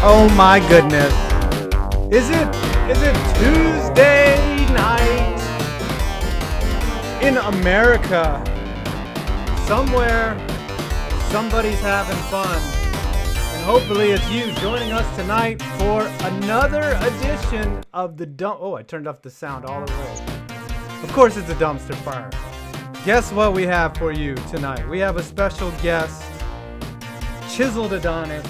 Oh my goodness. Is it Tuesday night in America? Somewhere somebody's having fun. And hopefully it's you joining us tonight for another edition of the I turned off the sound all the way. Of course it's a dumpster fire. Guess what we have for you tonight? We have a special guest, Chisled Adonis.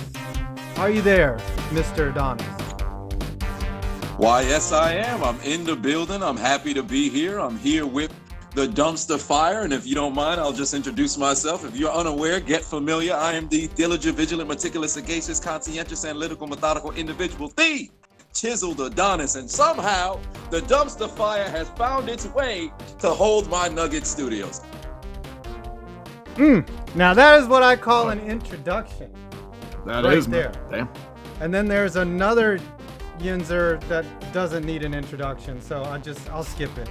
Are you there, Mr. Adonis? Why, yes, I am. I'm in the building. I'm happy to be here. I'm here with the dumpster fire. And if you don't mind, I'll just introduce myself. If you're unaware, get familiar. I am the diligent, vigilant, meticulous, sagacious, conscientious, analytical, methodical individual, the Chisled Adonis. And somehow, the dumpster fire has found its way to hold my Nugget Studios. Now that is what I call an introduction. That right is there. Damn. And then there's another Yinzer that doesn't need an introduction, so I'll skip it.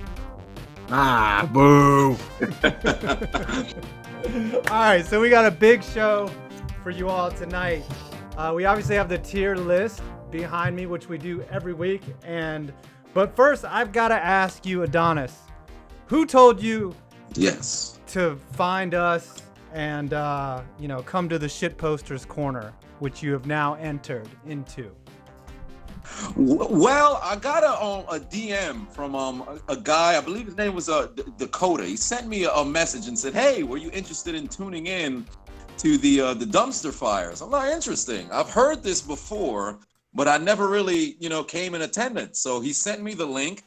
Ah, boo. All right, so we got a big show for you all tonight. We obviously have the tier list behind me, which we do every week. But first, I've got to ask you, Adonis, who told you Yes. to find us and come to the shit posters corner, which you have now entered into? Well, I got a DM from a guy, I believe his name was Dakota. He sent me a message and said, "Hey, were you interested in tuning in to the dumpster fires?" I'm like, interesting. I've heard this before, but I never really, came in attendance. So he sent me the link,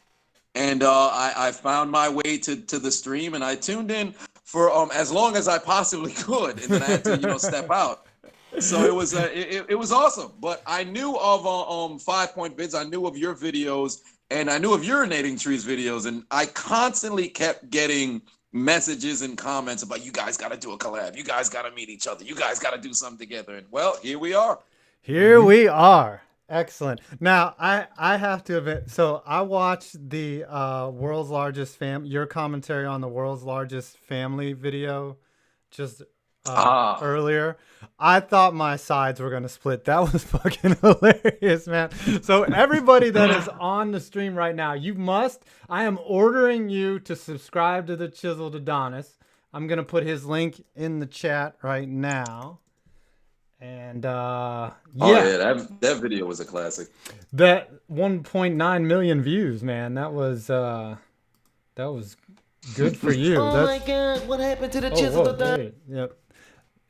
and I found my way to the stream, and I tuned in for as long as I possibly could, and then I had to step out. So it was it was awesome. But I knew of 5 Point Vids, I knew of your videos, and I knew of Urinating Trees videos, and I constantly kept getting messages and comments about, you guys got to do a collab, you guys got to meet each other, you guys got to do something together. And well, here we are. Here we are. Excellent. Now, I have to admit, so I watched the world's largest your commentary on the world's largest family video just earlier. I thought my sides were going to split. That was fucking hilarious, man. So everybody that is on the stream right now, I am ordering you to subscribe to the Chisled Adonis. I'm going to put his link in the chat right now. And that video was a classic. That 1.9 million views, man. That was good for you. My God, what happened to the Chisled Adonis? Yep.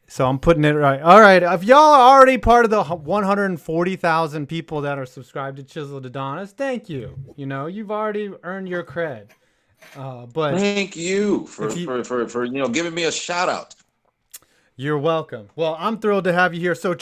So I'm putting it right. All right, if y'all are already part of the 140,000 people that are subscribed to Chisled Adonis, thank you. You've already earned your cred. But thank you for giving me a shout out. You're welcome. Well, I'm thrilled to have you here. So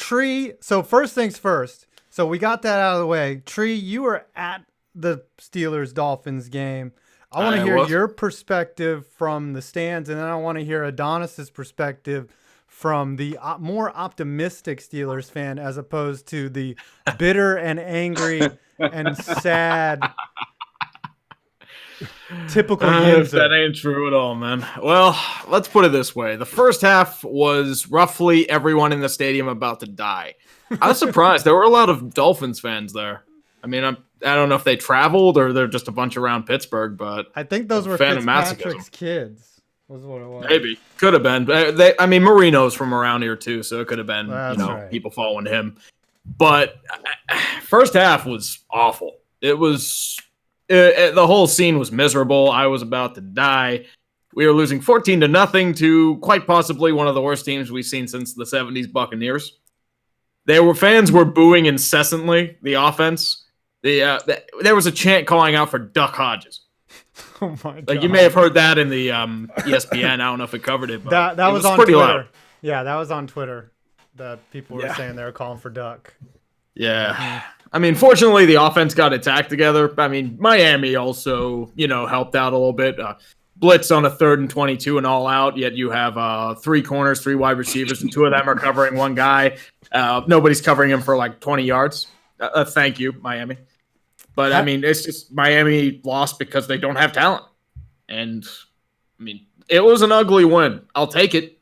first things first. So we got that out of the way. Tree, you were at the Steelers-Dolphins game. I want to hear your perspective from the stands, and then I want to hear Adonis's perspective from the more optimistic Steelers fan as opposed to the bitter and angry and sad typical Yinzer. That ain't true at all, man. Well, let's put it this way. The first half was roughly everyone in the stadium about to die. I was surprised. There were a lot of Dolphins fans there. I mean, I don't know if they traveled or they're just a bunch around Pittsburgh, but I think those were Fitzpatrick's kids. Was what it was. Maybe. Could have been. Marino's from around here too, so it could have been, right. People following him. But first half was awful. It was the whole scene was miserable. I was about to die. We were losing 14-0 to quite possibly one of the worst teams we've seen since the 70s Buccaneers. Fans were booing incessantly the offense. There was a chant calling out for Duck Hodges. Oh my God. You may have heard that in the ESPN. I don't know if it covered it, but that was on pretty Twitter. loud. Yeah, that was on Twitter. That people were saying they were calling for Duck. Yeah. I mean, fortunately, the offense got its act together. I mean, Miami also, helped out a little bit. Blitz on a 3rd and 22 and all out, yet you have 3 corners, 3 wide receivers, and 2 of them are covering one guy. Nobody's covering him for like 20 yards. Thank you, Miami. But, I mean, it's just Miami lost because they don't have talent. And, I mean, it was an ugly win. I'll take it.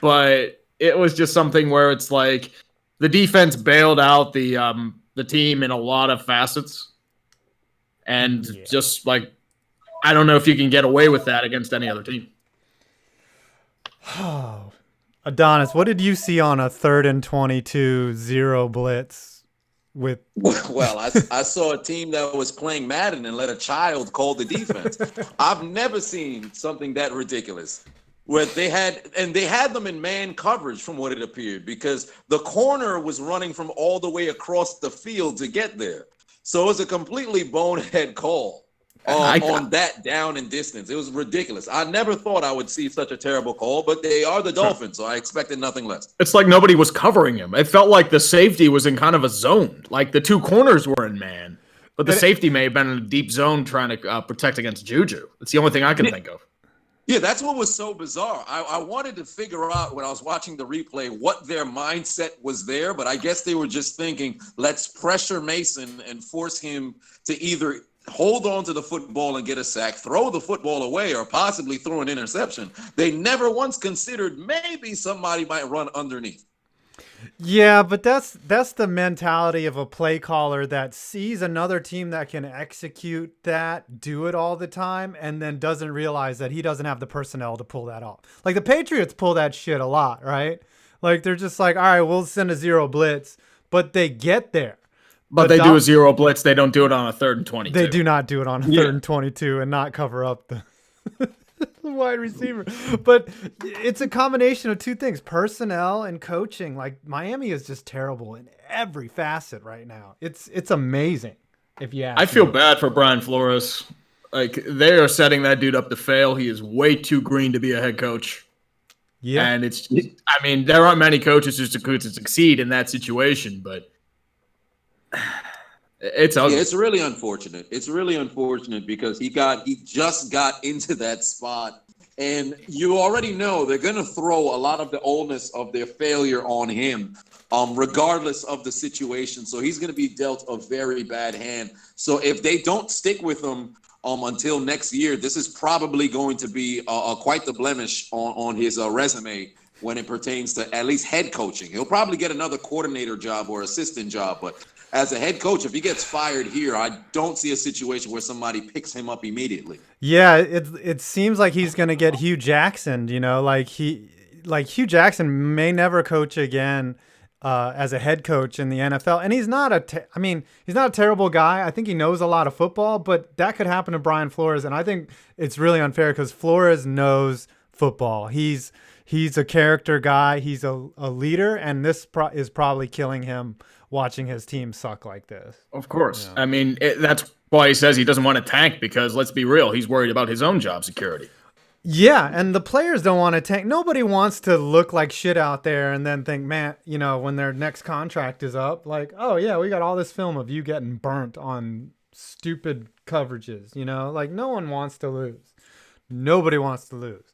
But it was just something where it's like, the defense bailed out the team in a lot of facets, and just like I don't know if you can get away with that against any other team. Oh, Adonis, what did you see on a 3rd and 22 0 blitz? Well, I saw a team that was playing Madden and let a child call the defense. I've never seen something that ridiculous. Where they had them in man coverage from what it appeared, because the corner was running from all the way across the field to get there. So it was a completely bonehead call on that down and distance. It was ridiculous. I never thought I would see such a terrible call, but they are the Dolphins, so I expected nothing less. It's like nobody was covering him. It felt like the safety was in kind of a zone. Like the two corners were in man, but the safety may have been in a deep zone trying to protect against Juju. That's the only thing I can think of. Yeah, that's what was so bizarre. I wanted to figure out when I was watching the replay what their mindset was there, but I guess they were just thinking, let's pressure Mason and force him to either hold on to the football and get a sack, throw the football away, or possibly throw an interception. They never once considered maybe somebody might run underneath. Yeah, but that's the mentality of a play caller that sees another team that can execute that, do it all the time, and then doesn't realize that he doesn't have the personnel to pull that off. Like the Patriots pull that shit a lot, right? Like they're just like, all right, we'll send a 0 blitz, but they get there. But they do a 0 blitz. They don't do it on a 3rd and 22. They do not do it on a 3rd and 22 and not cover up the wide receiver. But it's a combination of two things, personnel and coaching. Like Miami is just terrible in every facet right now. It's amazing. If you ask I feel me. bad for Brian Flores. Like they are setting that dude up to fail. He is way too green to be a head coach. Yeah. And I mean, there aren't many coaches who could succeed in that situation, but it's ugly. Yeah, it's really unfortunate. It's really unfortunate because he just got into that spot, and you already know they're going to throw a lot of the onus of their failure on him, regardless of the situation. So he's going to be dealt a very bad hand. So if they don't stick with him until next year, this is probably going to be quite the blemish on his resume when it pertains to at least head coaching. He'll probably get another coordinator job or assistant job, but as a head coach, if he gets fired here, I don't see a situation where somebody picks him up immediately. Yeah, it seems like he's going to get Hugh Jackson, like Hugh Jackson may never coach again as a head coach in the NFL. And he's not he's not a terrible guy. I think he knows a lot of football, but that could happen to Brian Flores. And I think it's really unfair because Flores knows football. He's a character guy. He's a leader, and this is probably killing him watching his team suck like this. Of course. Yeah. I mean, that's why he says he doesn't want to tank, because let's be real, he's worried about his own job security. Yeah, and the players don't want to tank. Nobody wants to look like shit out there and then think, man, when their next contract is up, like, oh yeah, we got all this film of you getting burnt on stupid coverages, like no one wants to lose. Nobody wants to lose.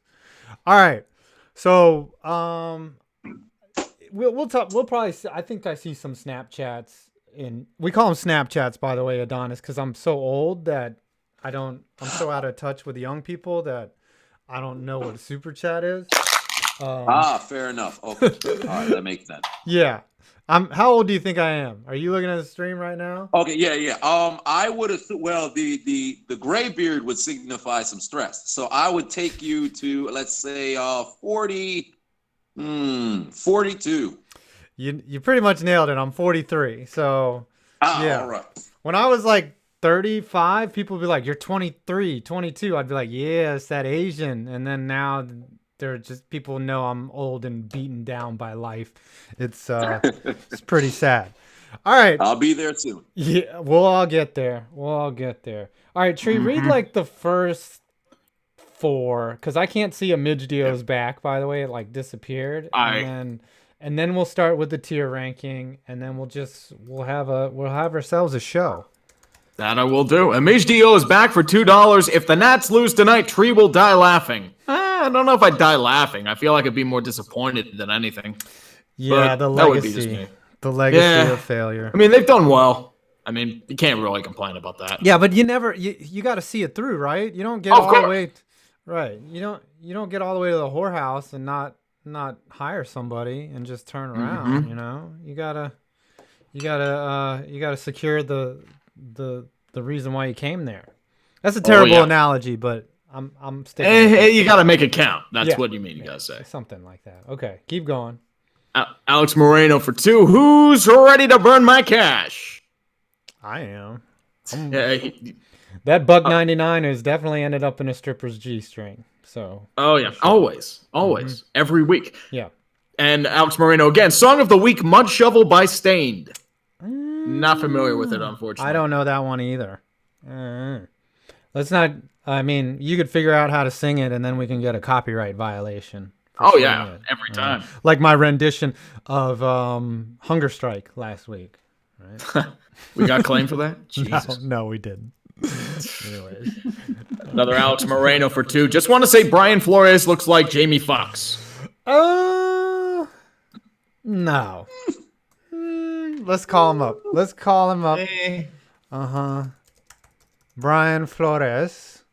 All right. So, we'll talk. We'll probably. I think I see some Snapchats we call them Snapchats, by the way, Adonis, because I'm so old that I'm so out of touch with the young people that I don't know what a super chat is. Fair enough. Okay, all right, that makes sense. Yeah, how old do you think I am? Are you looking at the stream right now? Okay, yeah. I would assume. Well, the gray beard would signify some stress, so I would take you to, let's say, 42. You pretty much nailed it. I'm 43. So yeah. All right. When I was like 35, people would be like, "You're 23, 22." I'd be like, "Yeah, it's that Asian." And then now they're just, people know I'm old and beaten down by life. It's it's pretty sad. All right. I'll be there soon. Yeah, we'll all get there. All right, Tree, read like the first 4, because I can't see a Midgdio's back, by the way. It like disappeared. And then we'll start with the tier ranking, and then we'll have ourselves a show. That I will do. And Mijdio is back for $2. If the Nats lose tonight, Tree will die laughing. I don't know if I'd die laughing. I feel like I'd be more disappointed than anything. Yeah, the legacy. The legacy of failure. I mean, they've done well. I mean, you can't really complain about that. Yeah, but you got to see it through, right? You don't get all the way, right? You don't get all the way to the whorehouse and not not hire somebody and just turn around? You know, you gotta secure the reason why you came there. That's a terrible analogy, but I'm sticking. You got to make it count. That's what you mean. You got to say something like that. Okay, keep going. Alex Moreno for 2. Who's ready to burn my cash? I am. That $1.99 has definitely ended up in a stripper's G-string. So. Oh yeah, always, every week. Yeah. And Alex Moreno again. Song of the week: "Mud Shovel" by Stained. Not familiar with it, unfortunately. I don't know that one either. Let's not. I mean, you could figure out how to sing it, and then we can get a copyright violation. Oh yeah, every time. Like my rendition of Hunger Strike last week. Right? We got claimed for that? Jesus. No, we didn't. Anyways. Another Alex Moreno for 2. Just want to say Brian Flores looks like Jamie Foxx. No. Let's call him up. Brian Flores.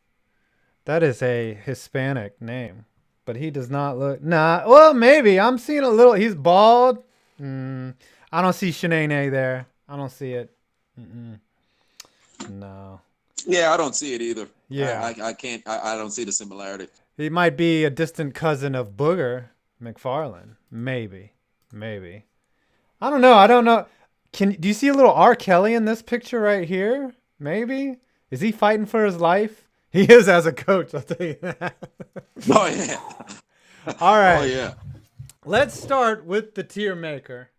That is a Hispanic name. But he does not look... Nah, well, maybe. I'm seeing a little... He's bald. I don't see Shanae there. I don't see it. No. Yeah, I don't see it either. Yeah. I can't... I don't see the similarity. He might be a distant cousin of Booger McFarlane. Maybe. I don't know. Do you see a little R. Kelly in this picture right here? Maybe? Is he fighting for his life? He is as a coach, I'll tell you that. Oh, yeah. All right. Oh, yeah. Let's start with the tier maker.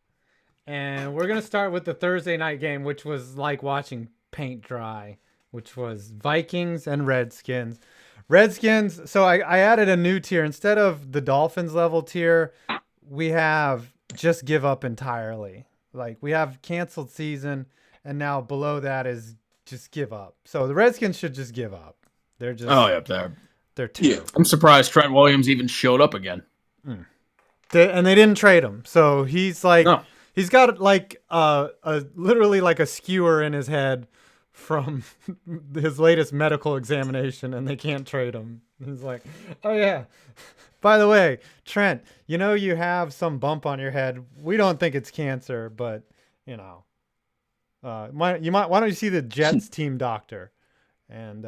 And we're going to start with the Thursday night game, which was like watching paint dry, which was Vikings and Redskins. Redskins, so I added a new tier. Instead of the Dolphins level tier, we have just give up entirely. Like we have canceled season, and now below that is just give up. So the Redskins should just give up. They're just they're terrible. I'm surprised Trent Williams even showed up again. And they didn't trade him. So he's like he's got like literally like a skewer in his head from his latest medical examination, and they can't trade him. He's like, oh yeah, by the way, Trent, you know you have some bump on your head. We don't think it's cancer, but you know, why don't you see the Jets team doctor and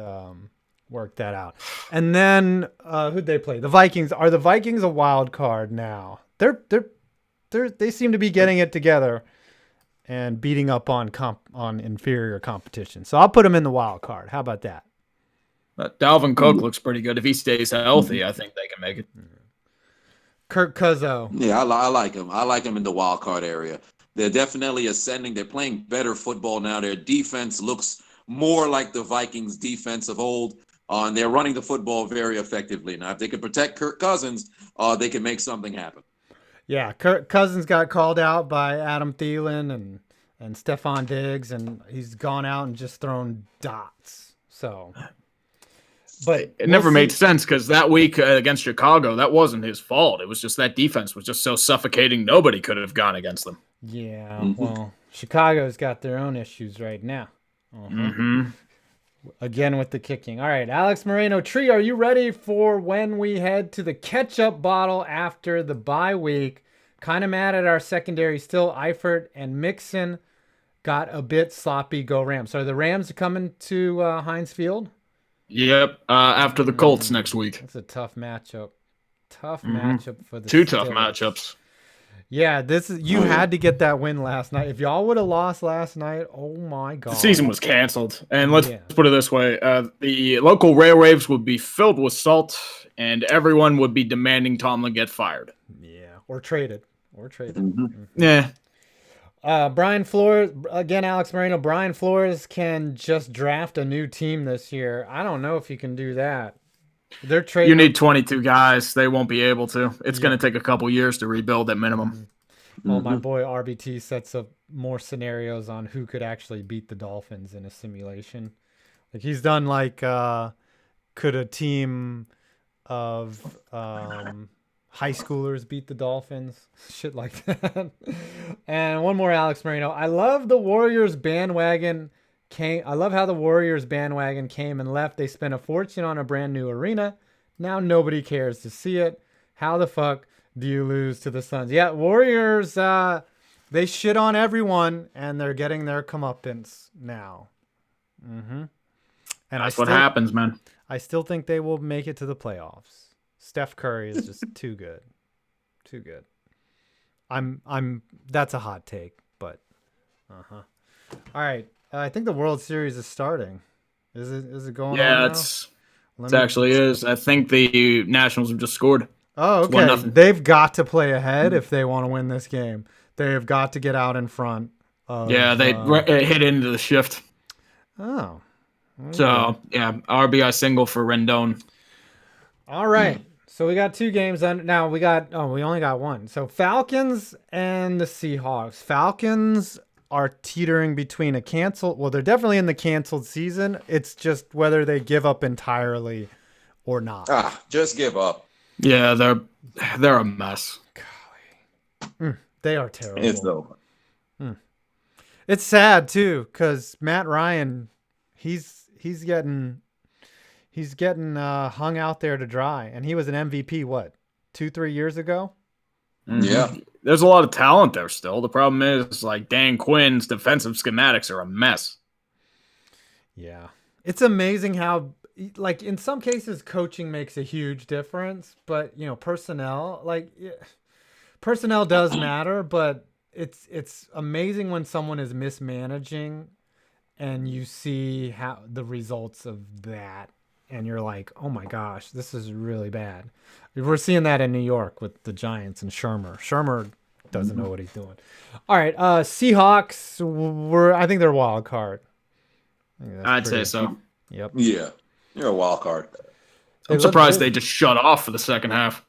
work that out? And then who'd they play? The Vikings. Are the Vikings a wild card now? They seem to be getting it together and beating up on inferior competition. So I'll put them in the wild card. How about that? Dalvin Cook looks pretty good. If he stays healthy, I think they can make it. Kirk Cuzzo. Yeah, I like him. I like him in the wild card area. They're definitely ascending. They're playing better football now. Their defense looks more like the Vikings defense of old. And they're running the football very effectively. Now, if they can protect Kirk Cousins, they can make something happen. Yeah, Kirk Cousins got called out by Adam Thielen and Stephon Diggs, and he's gone out and just thrown dots. So, but it never made sense because that week against Chicago, that wasn't his fault. It was just that defense was just so suffocating. Nobody could have gone against them. Yeah, well, Chicago's got their own issues right now. Again with the kicking. All right, Alex Moreno Tree, are you ready for when we head to the ketchup bottle after the bye week? Kind of mad at our secondary still. Eifert and Mixon got a bit sloppy. Go Rams. So are the Rams coming to Heinz Field? Yep, after the Colts next week. That's a tough matchup. Matchup for the Two Steelers. tough matchups. Yeah, you had to get that win last night. If y'all would have lost last night, oh my God. The season was canceled. And let's put it this way. The local railways would be filled with salt, and everyone would be demanding Tomlin get fired. Yeah, or traded. Yeah. Brian Flores, again, Alex Moreno, Brian Flores can just draft a new team this year. I don't know if you can do that. They're trading. You need 22 guys. They won't be able to. It's going to take a couple years to rebuild at minimum. Well, my boy RBT sets up more scenarios on who could actually beat the Dolphins in a simulation. Like he's done like could a team of high schoolers beat the Dolphins? Shit like that. And one more, Alex Moreno. I love the Warriors bandwagon. I love how the Warriors bandwagon came and left. They spent a fortune on a brand new arena. Now nobody cares to see it. How the fuck Do you lose to the Suns? Yeah, Warriors. They shit on everyone, and they're getting their comeuppance now. Mm-hmm. And That's what happens, man. I still think they will make it to the playoffs. Steph Curry is just too good, too good. That's a hot take, but All right, I think the World Series is starting. Is it going on now? Yeah, it actually is. I think the Nationals have just scored. Oh, It's okay. 1-0. They've got to play ahead if they want to win this game. They have got to get out in front. Yeah, they hit into the shift. Oh. Okay. So, yeah, RBI single for Rendon. All right. So we got 2 games. Now we only got 1. So Falcons and the Seahawks. Falcons are teetering between a canceled. Well, they're definitely in the canceled season. It's just whether they give up entirely or not. Just give up. Yeah, they're a mess. Golly. They are terrible. It's over. It's sad too, because Matt Ryan, he's getting hung out there to dry, and he was an MVP. What, 2-3 years ago? Mm-hmm. Yeah, there's a lot of talent there still. The problem is, like, Dan Quinn's defensive schematics are a mess. Yeah, it's amazing how, like, in some cases, coaching makes a huge difference, but personnel does matter, but it's amazing when someone is mismanaging and you see how the results of that, and you're like, oh my gosh, this is really bad. We're seeing that in New York with the Giants and Shermer. Shermer doesn't know what he's doing. All right, Seahawks, I think they're wild card. I'd say so. Yep. Yeah, you're a wild card. I'm surprised they just shut off for the second half.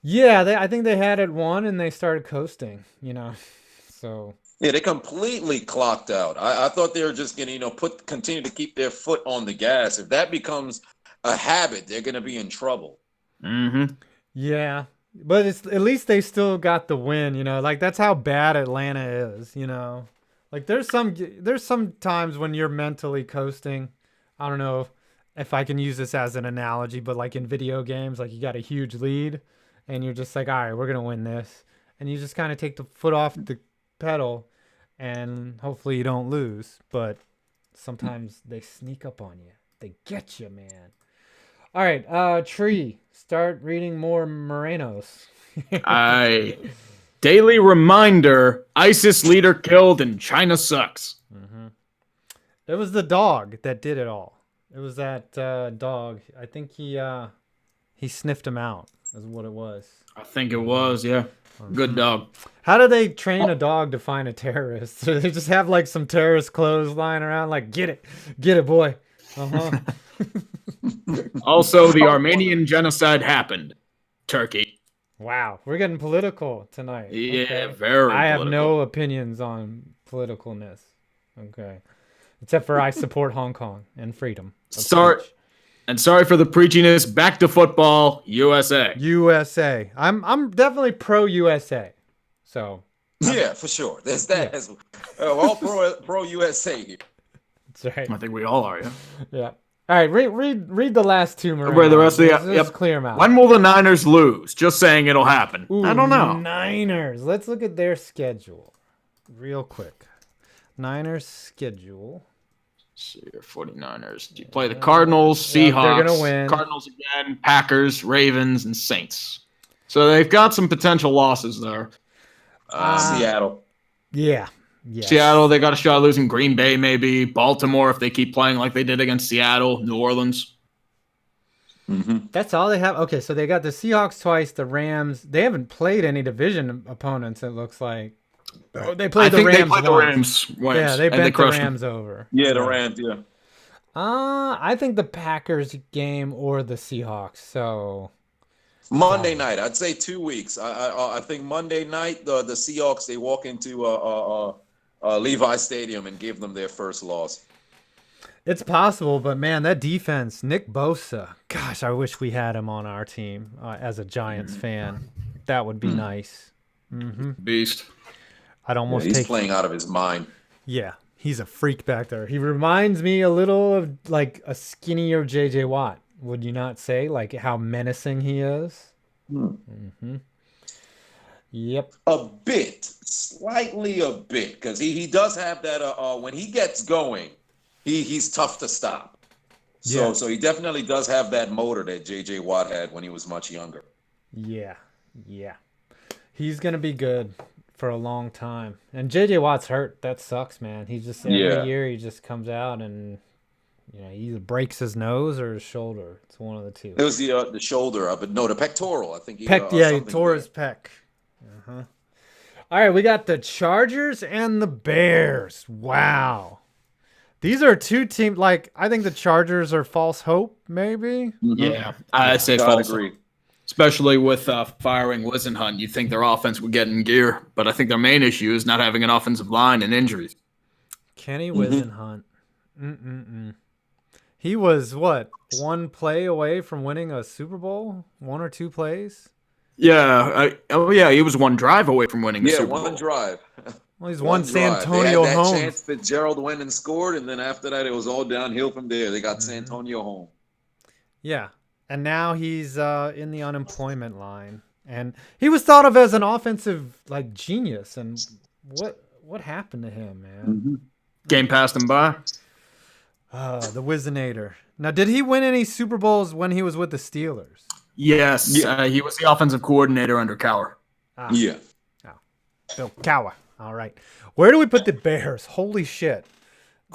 Yeah, I think they had it won and they started coasting, So yeah, they completely clocked out. I thought they were just gonna, continue to keep their foot on the gas. If that becomes a habit, they're gonna be in trouble. Mm-hmm. Yeah, but at least they still got the win. Like that's how bad Atlanta is. Like there's some times when you're mentally coasting. I don't know if I can use this as an analogy, but like in video games, like you got a huge lead and you're just like, all right, we're gonna win this, and you just kind of take the foot off the pedal, and hopefully you don't lose. But sometimes they sneak up on you. They get you, man. All right, Tree, start reading more Morenos. Daily reminder: ISIS leader killed and China sucks. Mm-hmm. It was the dog that did it all. It was that dog. I think he sniffed him out. Is what it was. I think it was, yeah. Good dog. How do they train a dog to find a terrorist? So they just have like some terrorist clothes lying around, like get it, boy. Also, the Armenian genocide happened. Turkey. Wow, we're getting political tonight. Yeah, okay. very. I have no opinions on politicalness. Okay, except for I support Hong Kong and freedom. Sorry for the preachiness. Back to football, USA. USA. I'm definitely pro USA. So. Yeah, for sure. There's that. Yeah. All pro USA here. That's right. I think we all are. Yeah. Yeah. All right. Read the last 2. Where the rest of the Just clear them out. When will the Niners lose? Just saying it'll happen. Ooh, I don't know. Niners. Let's look at their schedule, real quick. Niners schedule. See your 49ers. You play the Cardinals, Seahawks. They're gonna win. Cardinals again, Packers, Ravens, and Saints. So they've got some potential losses there. Seattle. Yeah. Yes. Seattle, they got a shot at losing. Green Bay, maybe. Baltimore, if they keep playing like they did against Seattle. New Orleans. Mm-hmm. That's all they have. Okay, so they got the Seahawks twice, the Rams. They haven't played any division opponents, it looks like. Oh, they played the Rams. Yeah, they bent the Rams over. Yeah, the Rams, yeah. I think the Packers game or the Seahawks. So Monday night, I'd say 2 weeks. I think Monday night the Seahawks, they walk into Levi Stadium and give them their first loss. It's possible, but man, that defense, Nick Bosa. Gosh, I wish we had him on our team as a Giants fan. That would be nice. Mm-hmm. Beast. I'd almost he's playing out of his mind. Yeah, he's a freak back there. He reminds me a little of like a skinnier J.J. Watt. Would you not say? Like how menacing he is? Mm-hmm. Yep. A bit, slightly a bit, because he does have that. When he gets going, he's tough to stop. So he definitely does have that motor that J.J. Watt had when he was much younger. Yeah. He's gonna be good for a long time. And J.J. Watt's hurt. That sucks, man. He just every year he just comes out and he either breaks his nose or his shoulder. It's one of the two. It was the shoulder, but no, the pectoral. I think he he tore his pec. Uh-huh. All right, we got the Chargers and the Bears. Wow. These are two teams. Like, I think the Chargers are false hope, maybe. Mm-hmm. Yeah, I'd say false hope. Especially with firing Wisenhunt, you'd think their offense would get in gear, but I think their main issue is not having an offensive line and injuries. Kenny Wisenhunt. He was, what, one play away from winning a Super Bowl? 1 or 2 plays? Yeah. He was one drive away from winning a Super Bowl. Yeah, one drive. Well, he's one Santonio Holmes. That chance Fitzgerald went and scored, and then after that, it was all downhill from there. They got Santonio home. Yeah. And now he's in the unemployment line. And he was thought of as an offensive genius. And what happened to him, man? Mm-hmm. Game passed him by. The Wizinator. Now, did he win any Super Bowls when he was with the Steelers? Yes. Yeah. He was the offensive coordinator under Cowher. Yeah. Oh. Bill Cowher. All right. Where do we put the Bears? Holy shit.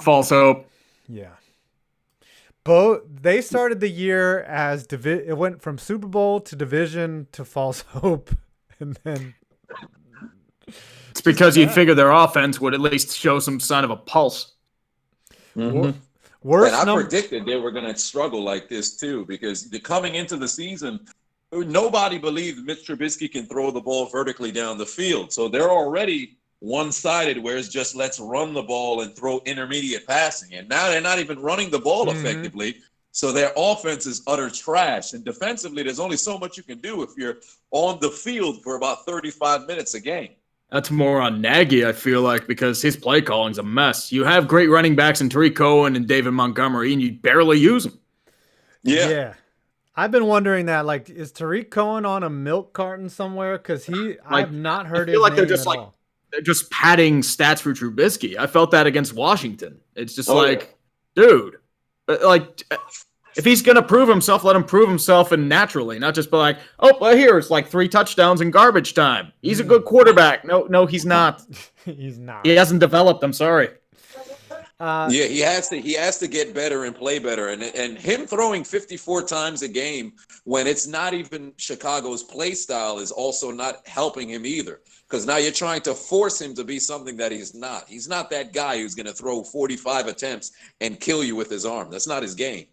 False hope. Yeah. They started the year as it went from Super Bowl to division to false hope, and then it's because you'd figure their offense would at least show some sign of a pulse. Mm-hmm. And I predicted they were going to struggle like this too, because coming into the season, nobody believed Mitch Trubisky can throw the ball vertically down the field, so they're already one-sided, where it's just let's run the ball and throw intermediate passing. And now they're not even running the ball effectively, so their offense is utter trash. And defensively, there's only so much you can do if you're on the field for about 35 minutes a game. That's more on Nagy, I feel like, because his play calling's a mess. You have great running backs in Tariq Cohen and David Montgomery, and you barely use them. Yeah. I've been wondering that. Is Tariq Cohen on a milk carton somewhere? Because I've not heard his name at all. They're just padding stats for Trubisky. I felt that against Washington. It's just dude, if he's going to prove himself, let him prove himself and naturally, not just be like, here, it's 3 touchdowns in garbage time. He's a good quarterback. No, he's not. He's not. He hasn't developed. I'm sorry. He has to get better and play better. And him throwing 54 times a game when it's not even Chicago's play style is also not helping him either. Because now you're trying to force him to be something that he's not. He's not that guy who's going to throw 45 attempts and kill you with his arm. That's not his game.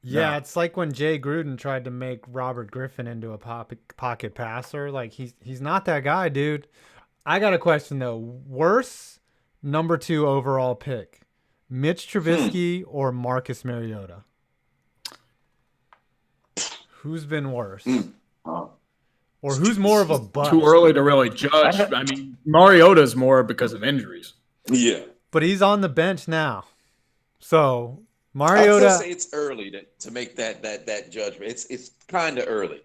Yeah, it's like when Jay Gruden tried to make Robert Griffin into a pocket passer. He's not that guy, dude. I got a question, though. Worse number 2 overall pick, Mitch Trubisky or Marcus Mariota? Who's been worse? Or who's more of a bust? Too early to really judge. I mean, Mariota's more because of injuries. Yeah. But he's on the bench now. So, Mariota... I'd say it's early to make that judgment. It's kind of early.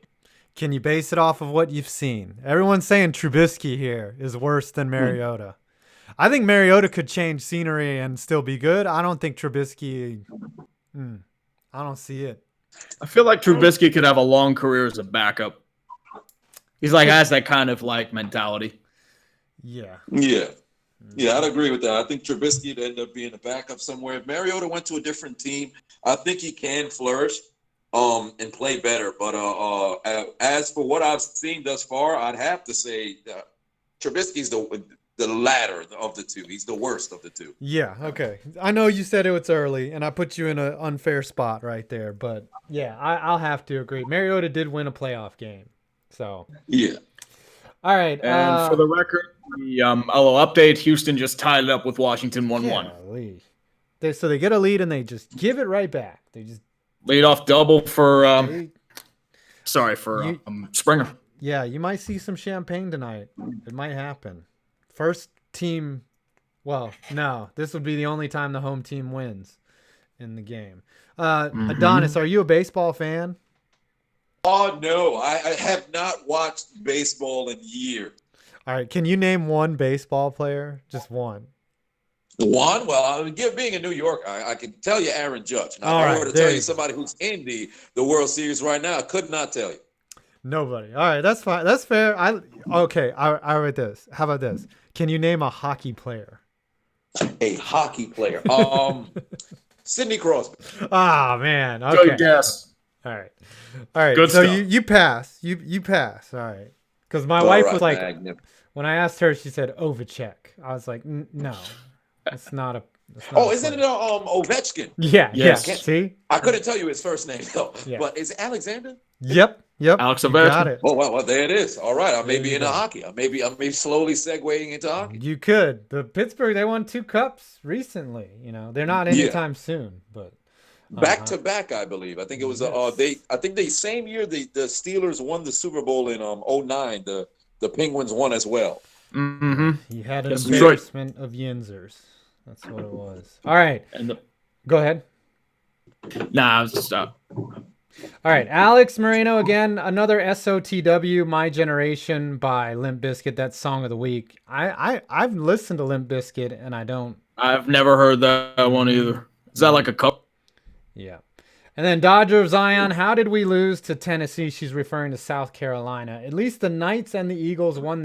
Can you base it off of what you've seen? Everyone's saying Trubisky here is worse than Mariota. I think Mariota could change scenery and still be good. I don't think Trubisky... I don't see it. I feel like Trubisky could have a long career as a backup. He's has that kind of mentality. Yeah. Yeah. Yeah, I'd agree with that. I think Trubisky would end up being a backup somewhere. If Mariota went to a different team, I think he can flourish and play better. But as for what I've seen thus far, I'd have to say Trubisky's the latter of the two. He's the worst of the two. Yeah, okay. I know you said it was early, and I put you in an unfair spot right there. But, yeah, I'll have to agree. Mariota did win a playoff game. So yeah. All right. And for the record, a little update: Houston just tied it up with Washington 1-1. So they get a lead and they just give it right back. They just lead off double for Springer. Yeah, you might see some champagne tonight. It might happen. First team. Well, no, this would be the only time the home team wins in the game. Adonis, are you a baseball fan? Oh no, I have not watched baseball in years. All right, can you name one baseball player? Just one. One, well, being in New York, I can tell you Aaron Judge. Now, if All I were right, to there tell you you go. somebody who's in the World Series right now, I could not tell you. Nobody. All right, that's fine. That's fair. Okay. I read this. How about this? Can you name a hockey player? A hockey player. Sidney Crosby. Ah, man. Okay. Good guess. All right. All right. Good So stuff. you pass. You pass. All right. Because my All wife right, was like, magnificent. when I asked her, she said Ovechek. I was like, no, it's not a. It's not Oh, a isn't player." it Ovechkin? Yeah. Yes. Yeah. See. I couldn't tell you his first name though. Yeah. But is it Alexander? Yep. Alex You got Ovechkin. it. Oh well, there it is. All right, I may There be you into go. hockey. I may be slowly segueing into hockey. You could. The Pittsburgh, they won 2 cups recently. You know, they're not Yeah. anytime soon, but Back to back, I believe. I think it was Yes. I think the same year the Steelers won the Super Bowl in '09. The Penguins won as well. Mm-hmm. he had an Yes, that's right. embarrassment of Yinzers. That's what it was. All right, And go ahead. nah, I was just All right, Alex Moreno again, another SOTW, My Generation by Limp Bizkit. That's song of the week. I've listened to Limp Bizkit and I don't. I've never heard that one either. Is that like a cup? Yeah. And then Dodger of Zion, how did we lose to Tennessee? She's referring to South Carolina. At least the Knights and the Eagles won, and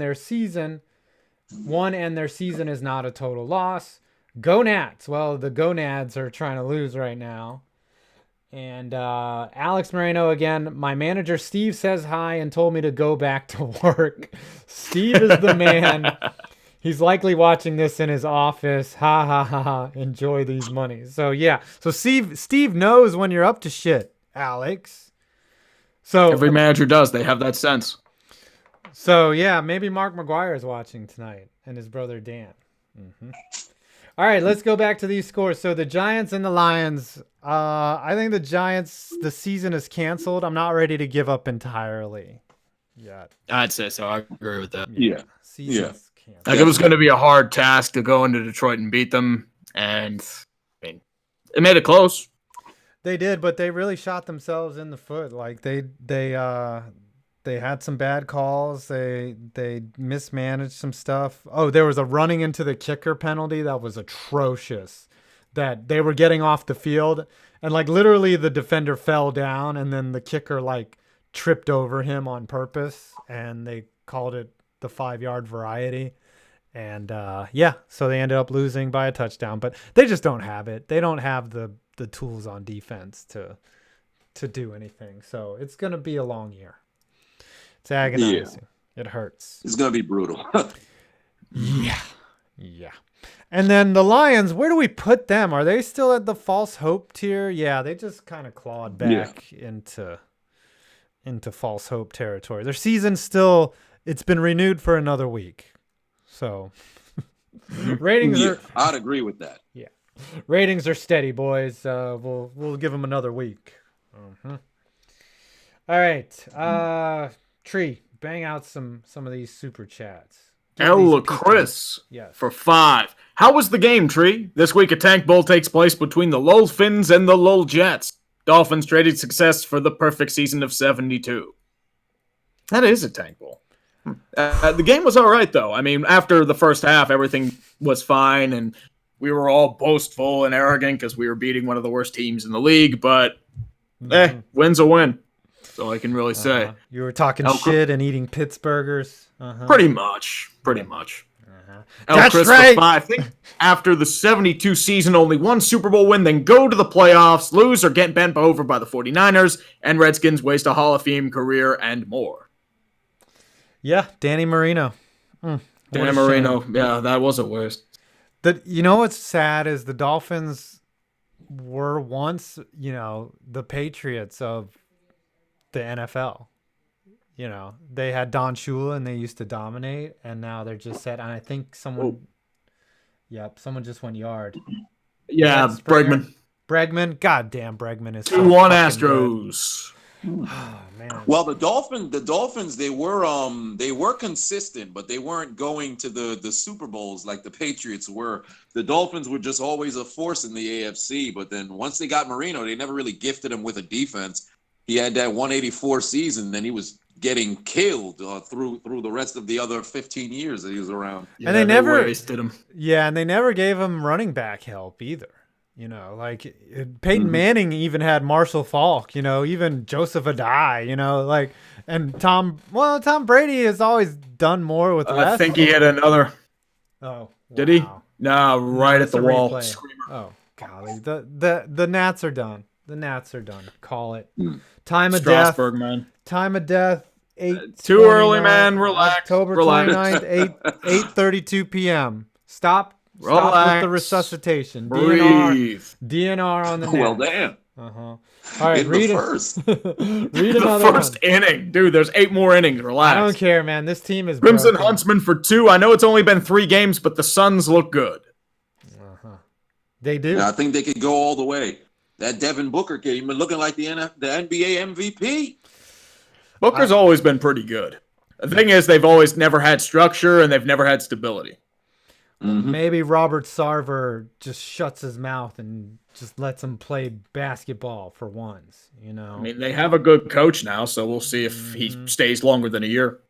their season is not a total loss. Go Nats. Well, the Gonads are trying to lose right now. And Alex Moreno again, my manager Steve says hi and told me to go back to work. Steve is the man. He's likely watching this in his office. Ha ha ha ha. Enjoy these monies. So yeah. So Steve knows when you're up to shit, Alex. So Every manager does. They have that sense. So yeah, maybe Mark McGuire is watching tonight and his brother Dan. All right, let's go back to these scores. So the Giants and the Lions. I think the Giants, the season is canceled. I'm not ready to give up entirely yet. I'd say so. I agree with that. Yeah. Season's canceled. Like it was going to be a hard task to go into Detroit and beat them, and I mean, it made it close. They did, but they really shot themselves in the foot. Like they had some bad calls. They mismanaged some stuff. Oh, there was a running into the kicker penalty that was atrocious. That they were getting off the field and like literally the defender fell down and then the kicker like tripped over him on purpose and they called it the 5-yard variety. And yeah, so they ended up losing by a touchdown, but they just don't have it. They don't have the tools on defense to do anything. So it's going to be a long year. It's agonizing. It hurts. It's gonna be brutal. Yeah. And then the Lions, where do we put them? Are they still at the false hope tier? Yeah, they just kind of clawed back into false hope territory. Their season's still, it's been renewed for another week. So ratings are, I'd agree with that. yeah, ratings are steady, boys. We'll give them another week. All right, Tree, bang out some of these super chats. Ella Chris Yes. for 5. How was the game, Tree? This week a tank bowl takes place between the Lowell Finns and the Lowell Jets. Dolphins traded success for the perfect season of 72. That is a tank bowl. The game was all right, though. I mean, after the first half, everything was fine, and we were all boastful and arrogant because we were beating one of the worst teams in the league, but win's a win. That's all I can really say. You were talking shit and eating Pittsburghers. Pretty much. That's Chris right. For 5. I think after the 72 season, only one Super Bowl win, then go to the playoffs, lose, or get bent over by the 49ers, and Redskins waste a Hall of Fame career and more. Yeah, Danny Marino. Dan Marino, yeah, that was a waste. You know what's sad is the Dolphins were once, the Patriots of the NFL. They had Don Shula and they used to dominate, and now they're just set. And I think someone just went yard. Yeah, Bregman. God damn, Bregman is 2-1 Astros. Oh man. Well, the Dolphins, they were consistent, but they weren't going to the Super Bowls like the Patriots were. The Dolphins were just always a force in the AFC, but then once they got Marino, they never really gifted him with a defense. he had that 184 season, then he was getting killed through the rest of the other 15 years that he was around. Yeah, and they never wasted him. Yeah, and they never gave him running back help either. You know, like Peyton Manning even had Marshall Faulk. You know, even Joseph Adai. You know, like and Tom Brady has always done more with less. I think he had another. Oh, wow. Did he? No, right at the wall. Oh, golly, the Nats are done. The Nats are done. Call it. Time of Strasburg, death. Man. Time of death. Too early, man. Relax. October 29th, 8:32 p.m. Stop with the resuscitation. Breathe. DNR on the net. Well, damn. All right, read the first. Read another the first inning. Dude, there's 8 more innings. Relax. I don't care, man. This team is Crimson broken. Huntsman for 2. I know it's only been 3 games, but the Suns look good. They do. Yeah, I think they could go all the way. That Devin Booker kid, he's been looking like the NBA MVP. Booker's always been pretty good. The thing is, they've always never had structure, and they've never had stability. Maybe Robert Sarver just shuts his mouth and just lets him play basketball for once, you know? I mean, they have a good coach now, so we'll see if he stays longer than a year.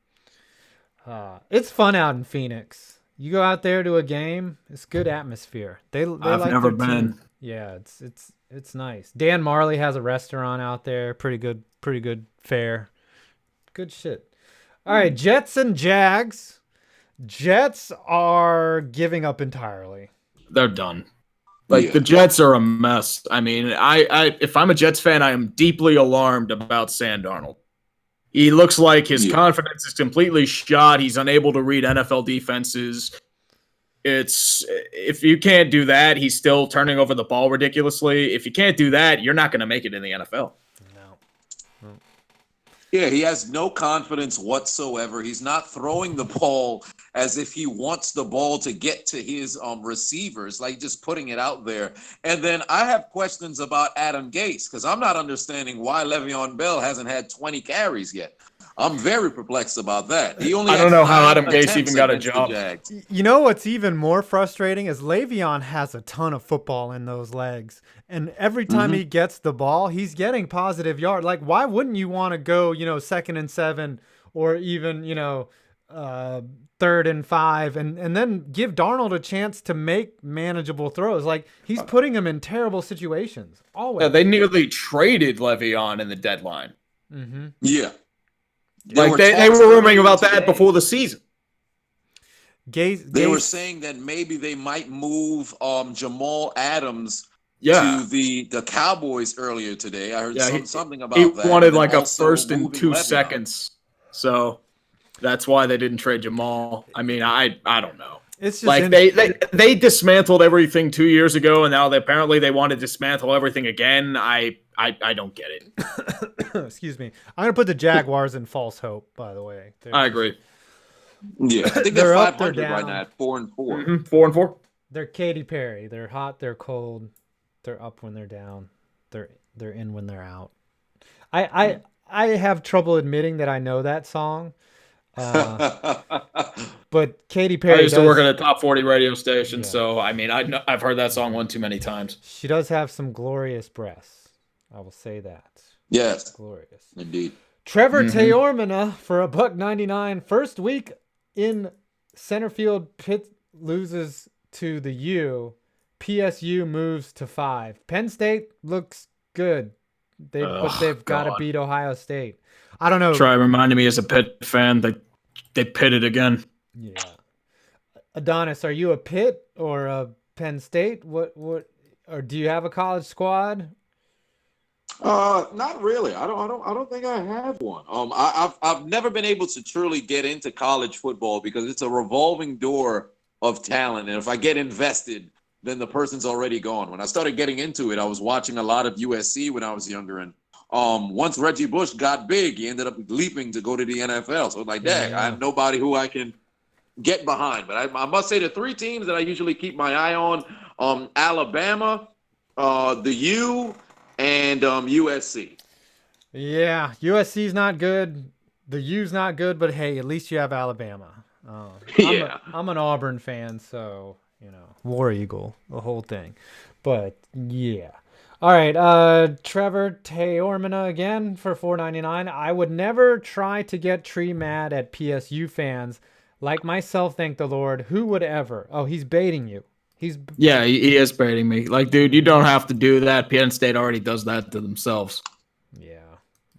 It's fun out in Phoenix. You go out there to a game, it's good atmosphere. They I've like never their been. team. Yeah, it's nice. Dan Marley has a restaurant out there. Pretty good fare. Good shit. All right, Jets and Jags. Jets are giving up entirely. They're done. The Jets are a mess. I mean, I if I'm a Jets fan, I am deeply alarmed about Sam Darnold. He looks like his confidence is completely shot. He's unable to read NFL defenses. If you can't do that, he's still turning over the ball ridiculously. If you can't do that, you're not going to make it in the NFL. No. Yeah, he has no confidence whatsoever. He's not throwing the ball as if he wants the ball to get to his receivers, like just putting it out there. And then I have questions about Adam Gase because I'm not understanding why Le'Veon Bell hasn't had 20 carries yet. I'm very perplexed about that. I don't know how Adam Gase even got a job. You know what's even more frustrating is Le'Veon has a ton of football in those legs. And every time he gets the ball, he's getting positive yard. Like, why wouldn't you want to go, 2nd and 7 or even, 3rd and 5 and then give Darnold a chance to make manageable throws? Like, he's putting him in terrible situations. Always. Yeah, they nearly traded Le'Veon in the deadline. Yeah. They were rumouring about that before the season. They were saying that maybe they might move Jamal Adams to the Cowboys earlier today. I heard something about that. He wanted like a 1st and 2 seconds. So that's why they didn't trade Jamal. I mean, I don't know. It's just like they dismantled everything 2 years ago, and now apparently they want to dismantle everything again. I don't get it. Excuse me. I'm gonna put the Jaguars in false hope. By the way, I agree. Yeah, I think they're 500 right now at 4-4. 4-4. They're Katy Perry. They're hot. They're cold. They're up when they're down. They're in when they're out. I have trouble admitting that I know that song. But Katy Perry. I used to work at a top 40 radio station, so I mean, I've heard that song one too many times. She does have some glorious breasts. I will say that. Yes, glorious indeed. Trevor Teormina for $1.99. First week in center field. Pitt loses to the U. PSU moves to 5. Penn State looks good. But they've got to beat Ohio State. I don't know. Try reminding me as a Pitt fan that they pitted again. Yeah. Adonis, are you a Pitt or a Penn State? What or do you have a college squad? Not really. I don't think I have one. I've never been able to truly get into college football because it's a revolving door of talent, and if I get invested, then the person's already gone. When I started getting into it, I was watching a lot of USC when I was younger, and once Reggie Bush got big, he ended up leaping to go to the NFL. So like, dang, I have nobody who I can get behind. But I must say the 3 teams that I usually keep my eye on: Alabama, the U, and USC. Yeah, USC's not good. The U's not good, but hey, at least you have Alabama. I'm an Auburn fan, so War Eagle, the whole thing. But yeah. All right, Trevor Teormina again for $4.99. I would never try to get Tree mad at PSU fans. Like myself, thank the Lord. Who would ever? Oh, he's baiting you. Yeah, he is baiting me. Like, dude, you don't have to do that. Penn State already does that to themselves. Yeah.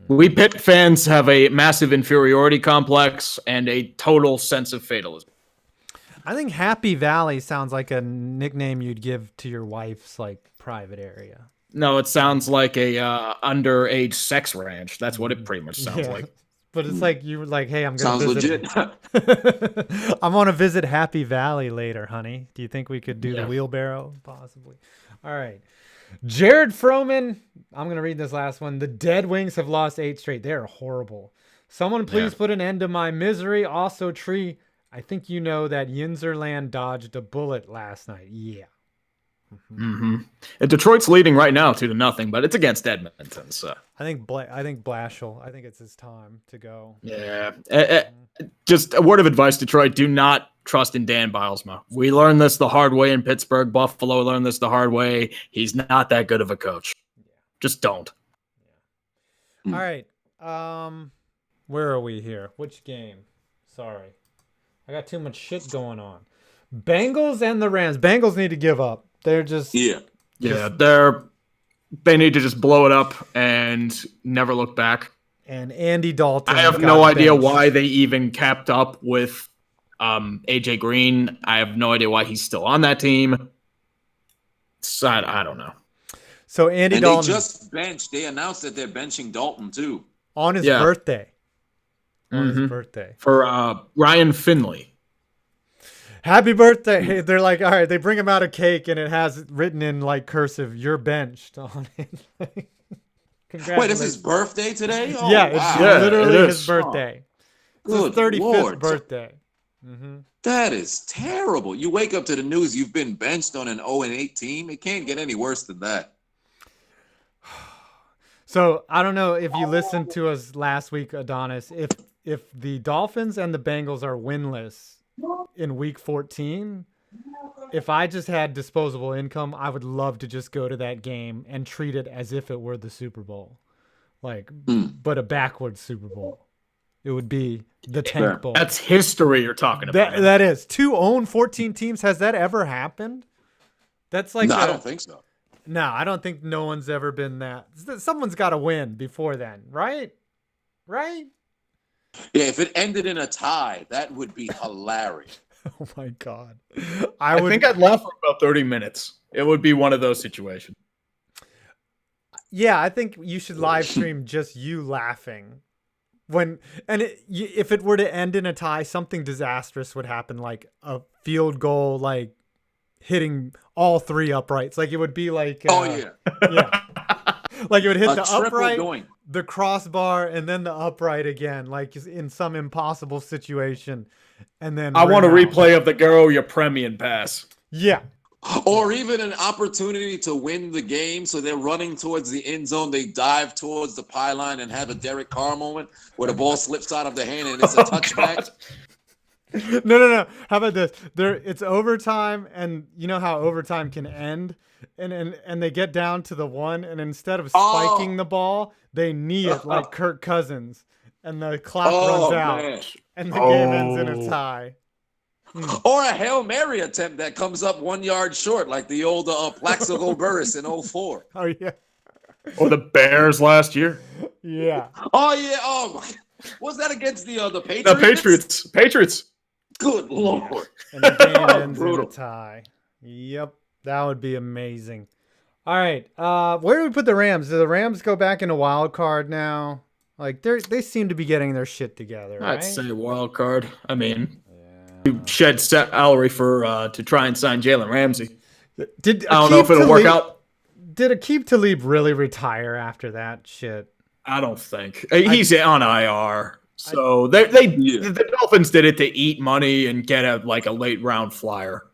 We Pitt fans have a massive inferiority complex and a total sense of fatalism. I think Happy Valley sounds like a nickname you'd give to your wife's like private area. No, it sounds like a underage sex ranch. That's what it pretty much sounds like. But it's like you were like, hey, I'm gonna Sounds visit. legit. I'm gonna visit Happy Valley later, honey. Do you think we could do the wheelbarrow? Possibly. All right. Jared Froman. I'm gonna read this last one. The Dead Wings have lost 8 straight. They're horrible. Someone please put an end to my misery. Also, Tree, I think you know that Yinzerland dodged a bullet last night. Yeah. Mm-hmm. And Detroit's leading right now 2-0, but it's against Edmonton. So I think Blashill. I think it's his time to go. Yeah. Just a word of advice, Detroit: do not trust in Dan Bilesma. We learned this the hard way in Pittsburgh. Buffalo learned this the hard way. He's not that good of a coach. Just don't. Yeah. All right. Where are we here? Which game? Sorry, I got too much shit going on. Bengals and the Rams. Bengals need to give up. They're just they need to just blow it up and never look back. And Andy Dalton. I have no idea why they even kept up with AJ Green. I have no idea why he's still on that team. So I don't know. So Andy Dalton. They just benched. They announced that they're benching Dalton too on his birthday. On his birthday for Ryan Finley. Happy birthday. They're like, all right, they bring him out a cake and it has written in like cursive, you're benched on it. Wait, it's his birthday today? Oh, yeah, wow. it's literally his birthday. It's his 35th Lord. birthday. That is terrible. You wake up to the news you've been benched on an 0-8 team. It can't get any worse than that. So I don't know if you listened to us last week, Adonis, if the Dolphins and the Bengals are winless in week 14, if I just had disposable income, I would love to just go to that game and treat it as if it were the Super Bowl. But a backwards Super Bowl. It would be the Tank Bowl. That's history you're talking about. That is. 2 own 14 teams. Has that ever happened? That's like I don't think so. No, I don't think no one's ever been that. Someone's got to win before then, right? Right? Yeah, if it ended in a tie, that would be hilarious. Oh my God. I think I'd laugh for about 30 minutes. It would be one of those situations. Yeah, I think you should live stream just you laughing. If it were to end in a tie, something disastrous would happen, like a field goal, like hitting all 3 uprights. Like it would be like yeah. Like it would hit the upright, the crossbar, and then the upright again, like in some impossible situation. And then I want a replay of the Garo Yepremian pass. Yeah. Or even an opportunity to win the game. So they're running towards the end zone. They dive towards the pylon and have a Derek Carr moment where the ball slips out of the hand and it's a touchback. No. How about this? It's overtime, and you know how overtime can end, and they get down to the 1, and instead of spiking the ball, they knee it like Kirk Cousins, and the clock runs out, and the game ends in a tie. Or a Hail Mary attempt that comes up 1 yard short, like the old Plaxico Burress in 04. Oh yeah. Or the Bears last year. Yeah. Oh yeah. Oh, was that against the Patriots? The Patriots. Good Lord. And the game ends in a tie. Yep. That would be amazing. All right. Where do we put the Rams? Do the Rams go back into wild card now? Like they seem to be getting their shit together, right? I'd say wild card. I mean, you shed salary for to try and sign Jalen Ramsey. I don't know if it'll work out. Did Aqib Talib really retire after that shit? I don't think. He's on IR. So the Dolphins did it to eat money and get a late round flyer.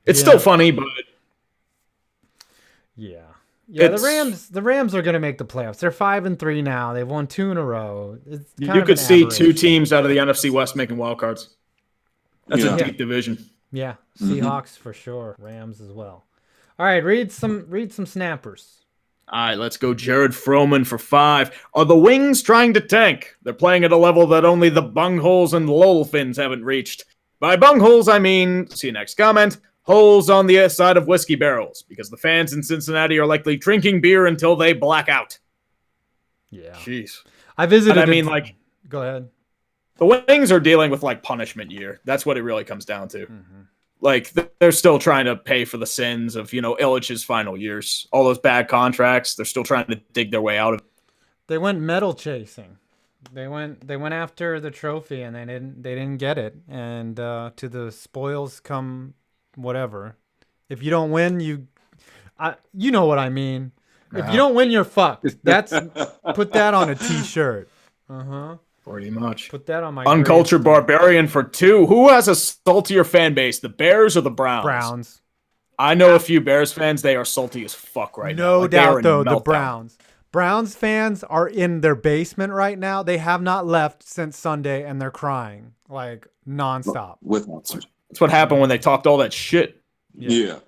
It's still funny, but yeah. The Rams are going to make the playoffs. They're 5-3 now. They've won 2 in a row. You could see 2 teams out of the NFC West making wild cards. That's a deep division. Yeah, Seahawks for sure. Rams as well. All right, read some snappers. All right, let's go Jared Froman for 5. Are the Wings trying to tank? They're playing at a level that only the bungholes and lolfins haven't reached. By bungholes, I mean, see you next comment, holes on the side of whiskey barrels, because the fans in Cincinnati are likely drinking beer until they black out. Yeah. Jeez. I visited. And I mean, like, go ahead. The Wings are dealing with, like, punishment year. That's what it really comes down to. Mm-hmm. Like, they're still trying to pay for the sins of, Illich's final years. All those bad contracts, they're still trying to dig their way out of it. They went medal chasing. They went after the trophy, and they didn't get it. And to the spoils come whatever. If you don't win, you know what I mean. If you don't win, you're fucked. Put that on a t-shirt. Pretty much. Put that on my Uncultured Barbarian for 2. Who has a saltier fan base, the Bears or the Browns? Browns. I know a few Bears fans. They are salty as fuck right now. No doubt, though, the Browns. Browns fans are in their basement right now. They have not left since Sunday, and they're crying like nonstop. That's what happened when they talked all that shit. Yeah.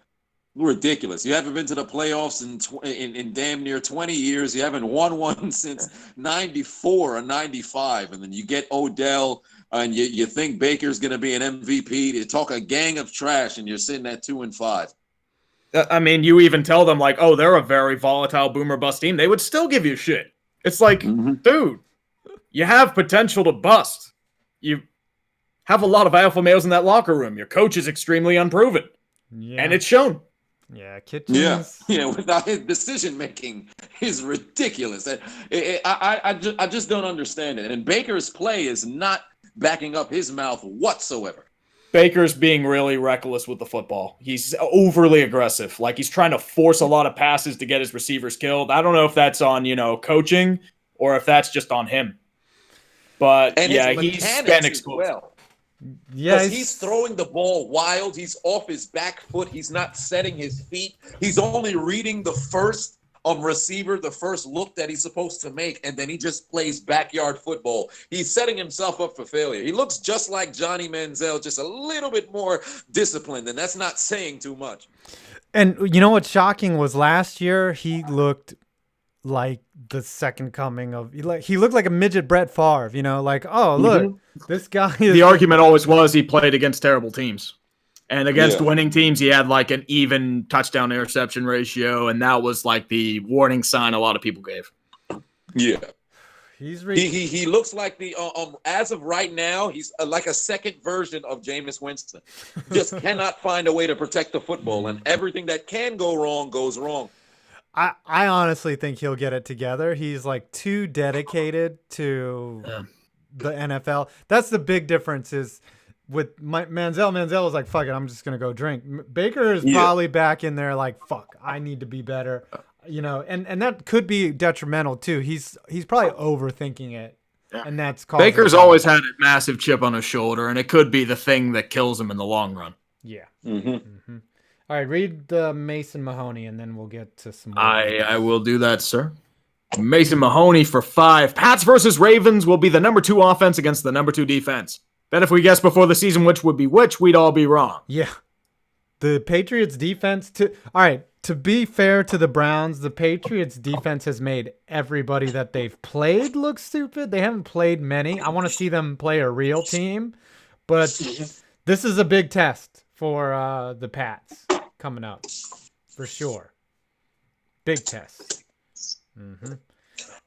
Ridiculous. You haven't been to the playoffs in damn near 20 years. You haven't won one since 94 or 95. And then you get Odell and you think Baker's going to be an MVP. You talk a gang of trash and you're sitting at 2-5. I mean, you even tell them like, oh, they're a very volatile boomer bust team. They would still give you shit. It's like, dude, you have potential to bust. You have a lot of alpha males in that locker room. Your coach is extremely unproven. Yeah. And it's shown. Yeah, Kitchens. Yeah, without his decision making is ridiculous. I just don't understand it. And Baker's play is not backing up his mouth whatsoever. Baker's being really reckless with the football. He's overly aggressive. Like he's trying to force a lot of passes to get his receivers killed. I don't know if that's on, coaching or if that's just on him. But and yeah, he's been exposed. Well. Yeah, he's throwing the ball wild. He's off his back foot. He's not setting his feet. He's only reading the first receiver, the first look that he's supposed to make, and then he just plays backyard football. He's setting himself up for failure. He looks just like Johnny Manziel, just a little bit more disciplined, and that's not saying too much. And you know what's shocking was last year he looked like the second coming of he looked like a midget Brett Favre, like, oh look, this guy is. The argument always was he played against terrible teams, and against winning teams he had like an even touchdown interception ratio, and that was like the warning sign a lot of people gave. Yeah, he looks like the as of right now he's like a second version of Jameis Winston. Just cannot find a way to protect the football, and everything that can go wrong goes wrong. I honestly think he'll get it together. He's like too dedicated to the NFL. That's the big difference is with Manziel. Manziel was like, fuck it, I'm just going to go drink. Baker is probably back in there like, fuck, I need to be better. And that could be detrimental too. He's probably overthinking it. Yeah. And that's Baker's always had a massive chip on his shoulder, and it could be the thing that kills him in the long run. Yeah. All right, read the Mason Mahoney, and then we'll get to some more. I will do that, sir. Mason Mahoney for 5. Pats versus Ravens will be the number 2 offense against the number 2 defense. Bet if we guessed before the season which would be which, we'd all be wrong. Yeah. The Patriots defense all right, to be fair to the Browns, the Patriots defense has made everybody that they've played look stupid. They haven't played many. I want to see them play a real team, but this is a big test for the Pats coming up for sure. Big test.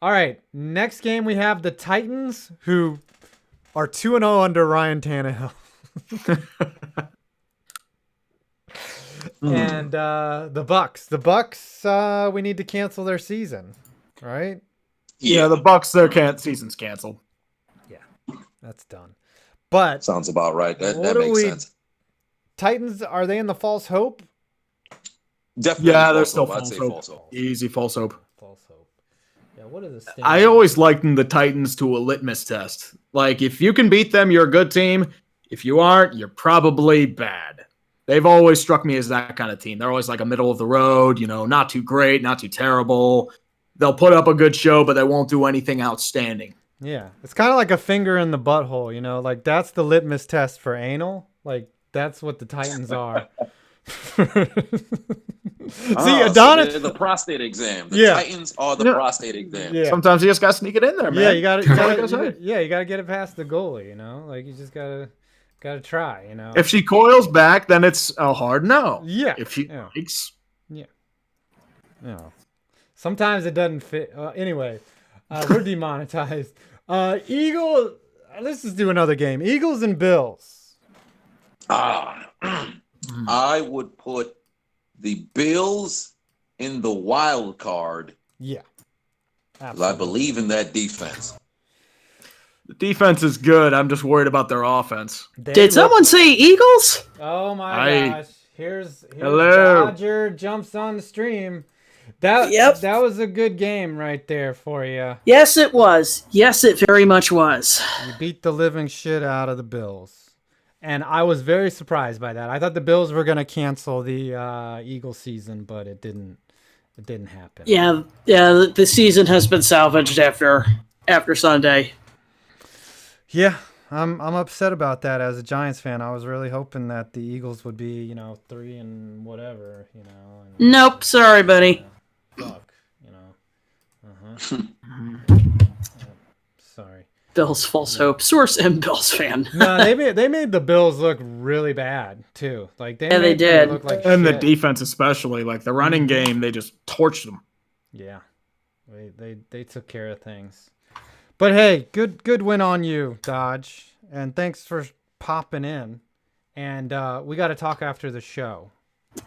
All right, next game we have the Titans, who are 2-0 under Ryan Tannehill. And the Bucks. The Bucks, we need to cancel their season, right? Yeah, the Bucks, their season's canceled. Yeah, that's done. But sounds about right. That makes sense. Titans, are they in the false hope? Definitely. Yeah, they're still false hope. Easy false hope. False hope. Yeah, what is this? I always likened the Titans to a litmus test. Like, if you can beat them, you're a good team. If you aren't, you're probably bad. They've always struck me as that kind of team. They're always like a middle of the road, not too great, not too terrible. They'll put up a good show, but they won't do anything outstanding. Yeah, it's kind of like a finger in the butthole, like that's the litmus test for anal. Like, that's what the Titans are. See, So Adonis. they're the prostate exam. The Titans are the prostate exam. Yeah. Sometimes you just got to sneak it in there, man. Yeah, you got to get it past the goalie. You know, like you just gotta try. You know. If she coils back, then it's a hard no. Yeah. If she breaks. Yeah. No. Sometimes it doesn't fit. Anyway, we're demonetized. Eagles. Let's just do another game. Eagles and Bills. I would put the Bills in the wild card. Yeah. Absolutely. I believe in that defense. The defense is good. I'm just worried about their offense. Did someone say Eagles? Oh my gosh. Here's hello. Roger jumps on the stream. That was a good game right there for you. Yes, it was. Yes, it very much was. You beat the living shit out of the Bills. And I was very surprised by that. I thought the Bills were going to cancel the Eagles season, but it didn't happen. Yeah, the season has been salvaged after Sunday. Yeah, I'm upset about that as a Giants fan. I was really hoping that the Eagles would be, 3 and whatever, And, nope, sorry, buddy. Fuck, sorry. Bills false hope. Source and Bills fan. No, they made the Bills look really bad too. Like they did. Look like and shit. The defense especially, like the running game, they just torched them. Yeah, they took care of things. But hey, good win on you, Dodge, and thanks for popping in. And we got to talk after the show.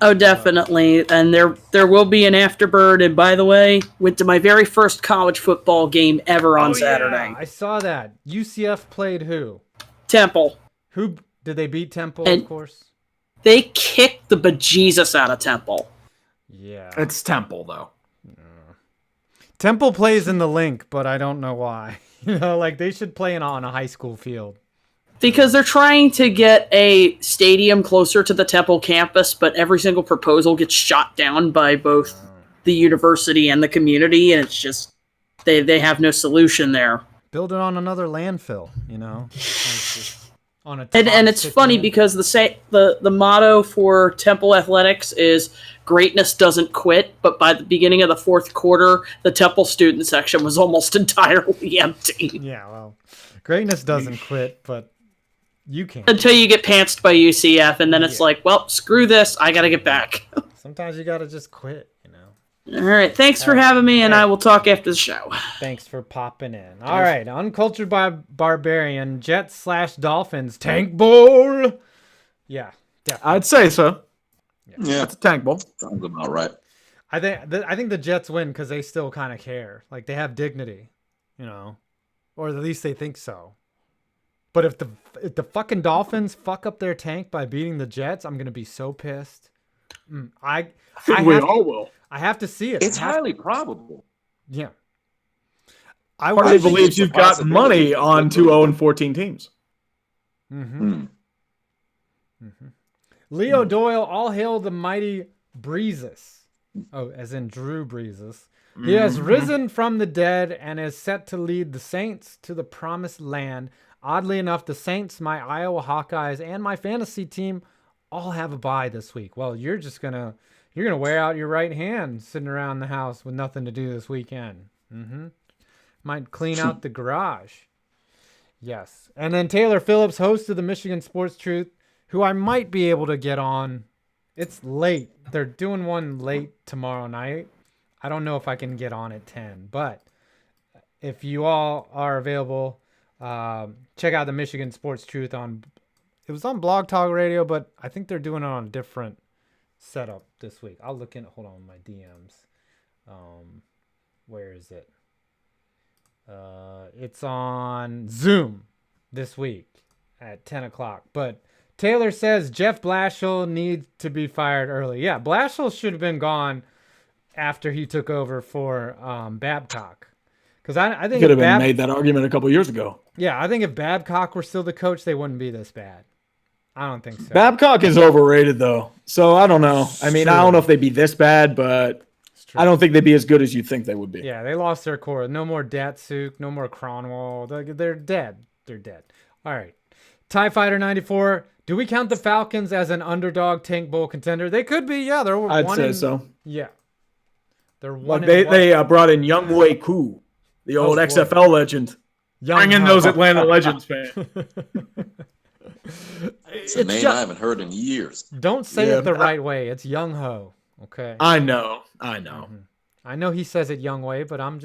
Oh, definitely. And there will be an afterbird. And by the way, went to my very first college football game ever on Saturday. Yeah, I saw that. UCF played who? Temple. Who did they beat? Temple, and of course. They kicked the bejesus out of Temple. Yeah. It's Temple, though. Temple plays in the link, but I don't know why. Like they should play on a high school field. Because they're trying to get a stadium closer to the Temple campus, but every single proposal gets shot down by both the university and the community, and it's just they have no solution there. Build it on another landfill, on a and it's funny because the motto for Temple athletics is greatness doesn't quit, but by the beginning of the fourth quarter, the Temple student section was almost entirely empty. Yeah, well, greatness doesn't quit, but you can't. Until you get pantsed by UCF, and then it's like, well, screw this, I gotta get back. Sometimes you gotta just quit, All right, thanks for having me, and I will talk after the show. Thanks for popping in. All right, Uncultured Barbarian, Jets/Dolphins, Tank Bowl. Yeah, definitely. I'd say so. Yeah, it's a tank bowl. Sounds about right. I think the Jets win because they still kind of care. Like they have dignity, or at least they think so. But if the fucking Dolphins fuck up their tank by beating the Jets, I'm gonna be so pissed. We all will. I have to see it. It's highly probable. Yeah. Part of me believes you've got money on 2-0-14 teams. Leo Doyle, all hail the mighty Breezes. Oh, as in Drew Breezes. He has risen from the dead and is set to lead the Saints to the promised land. Oddly enough, the Saints, my Iowa Hawkeyes, and my fantasy team all have a bye this week. Well, you're gonna wear out your right hand sitting around the house with nothing to do this weekend. Might clean out the garage. Yes. And then Taylor Phillips, host of the Michigan Sports Truth, who I might be able to get on. It's late. They're doing one late tomorrow night. I don't know if I can get on at 10, but if you all are available, check out the Michigan Sports Truth it was on Blog Talk Radio, but I think they're doing it on a different setup this week. I'll look in, hold on, my DMs. Where is it? It's on Zoom this week at 10 o'clock, but Taylor says Jeff Blashill needs to be fired early. Yeah, Blashill should have been gone after he took over for Babcock. Because I think could have made that argument a couple years ago. Yeah, I think if Babcock were still the coach, they wouldn't be this bad. I don't think so. Babcock is overrated, though. So I don't know. I mean, I don't know if they'd be this bad, but I don't think they'd be as good as you think they would be. Yeah, they lost their core. No more Datsuk, no more Cronwall. They're dead. They're dead. All right. TIE Fighter 94. Do we count the Falcons as an underdog tank bowl contender? They could be. Yeah, they're I'd say so. Yeah, they're one. They brought in Younghoe Koo, the old XFL legend. Bring in those Atlanta Legends fans. It's a name I haven't heard in years. Don't say it the right way. It's Young Ho. Okay. I know. Mm-hmm. I know he says it Young way, but I'm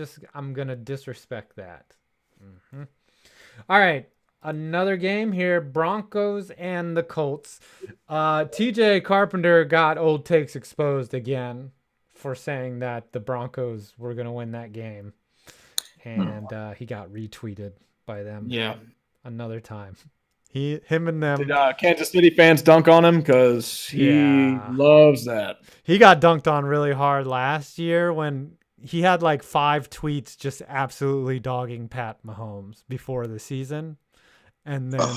gonna disrespect that. Mm-hmm. All right. Another game here, Broncos and the Colts. TJ Carpenter got old takes exposed again for saying that the Broncos were going to win that game. And he got retweeted by them another time. Him and them. Did Kansas City fans dunk on him? Because he loves that. He got dunked on really hard last year when he had like 5 tweets just absolutely dogging Pat Mahomes before the season. And then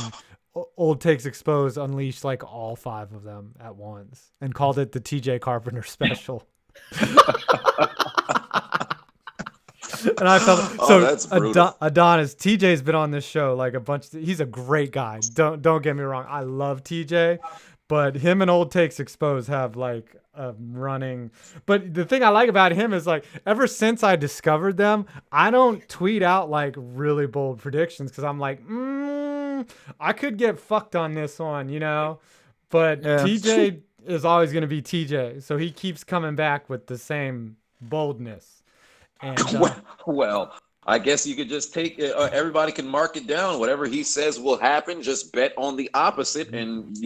Old Takes Exposed unleashed like all 5 of them at once and called it the TJ Carpenter special. And I felt Adonis, TJ's been on this show like a bunch. He's a great guy. Don't get me wrong. I love TJ, but him and Old Takes Exposed have like a running. But the thing I like about him is like ever since I discovered them, I don't tweet out like really bold predictions because I'm like, I could get fucked on this one, you know. But TJ is always going to be TJ, so he keeps coming back with the same boldness. And, well, I guess you could just take everybody can mark it down. Whatever he says will happen. Just bet on the opposite, and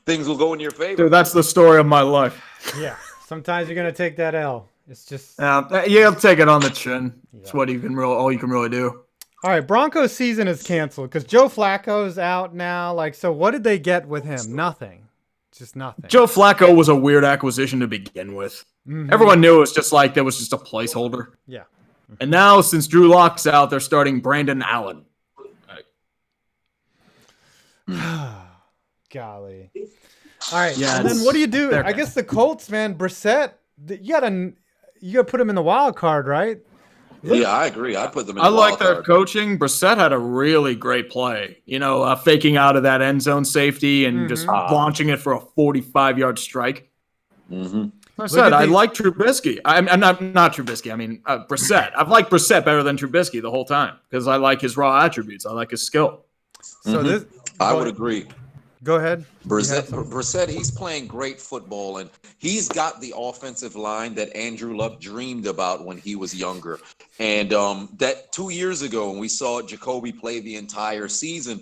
things will go in your favor. Dude, that's the story of my life. Yeah, sometimes you're gonna take that L. It's just you'll take it on the chin. It's what all you can really do. All right, Broncos season is canceled because Joe Flacco's out now. Like, so what did they get with him? Nothing. Just nothing. Joe Flacco was a weird acquisition to begin with. Mm-hmm. Everyone knew it was just like there was just a placeholder. Yeah. Mm-hmm. And now, since Drew Lock's out, they're starting Brandon Allen. Golly. All right. Yeah. And then what do you do? I guess the Colts, man. Brissett, you gotta put him in the wild card, right? Yeah, I agree. I put them in the wild like their card. coaching. Brissett had a really great play. Faking out of that end zone safety and just launching it for a 45-yard strike. Mm-hmm. I said I like Trubisky. I'm not Trubisky. I mean Brissett. I've liked Brissett better than Trubisky the whole time because I like his raw attributes. I like his skill. So I would agree. Go ahead. Brissett, he's playing great football, and he's got the offensive line that Andrew Luck dreamed about when he was younger. And that 2 years ago when we saw Jacoby play the entire season,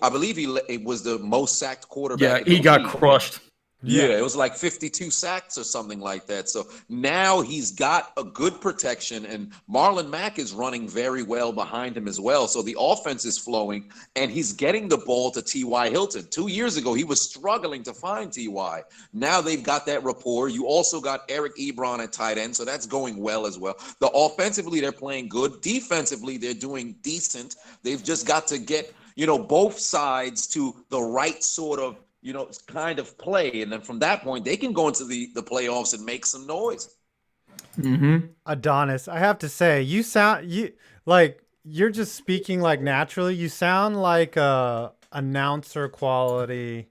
I believe he was the most sacked quarterback. Yeah, he got crushed. Yeah, it was like 52 sacks or something like that. So now he's got a good protection, and Marlon Mack is running very well behind him as well. So the offense is flowing, and he's getting the ball to T.Y. Hilton. 2 years ago, he was struggling to find T.Y. Now they've got that rapport. You also got Eric Ebron at tight end, so that's going well as well. Offensively, they're playing good. Defensively, they're doing decent. They've just got to get, both sides to the right sort of, kind of play. And then from that point, they can go into the playoffs and make some noise. Mm-hmm. Adonis, I have to say, you're just speaking like naturally. You sound like a announcer quality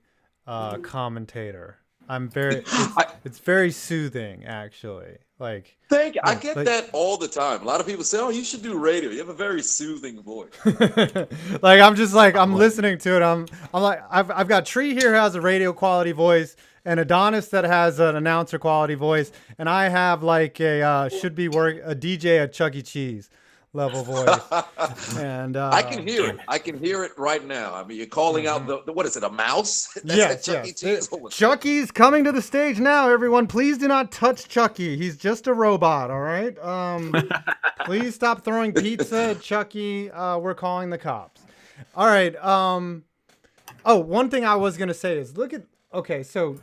commentator. It's very soothing, actually. Like, thank you. I get that all the time. A lot of people say, "Oh, you should do radio. You have a very soothing voice." I'm listening to it. I'm like, I've got Tree here who has a radio quality voice, and Adonis that has an announcer quality voice, and I have like a DJ at Chuck E. Cheese level voice. And I can hear it. I can hear it right now. I mean, you're calling out the what is it? A mouse? Yes. Chucky's coming to the stage now. Everyone, please do not touch Chucky. He's just a robot. All right. Please stop throwing pizza at Chucky. We're calling the cops. All right. One thing I was gonna say is so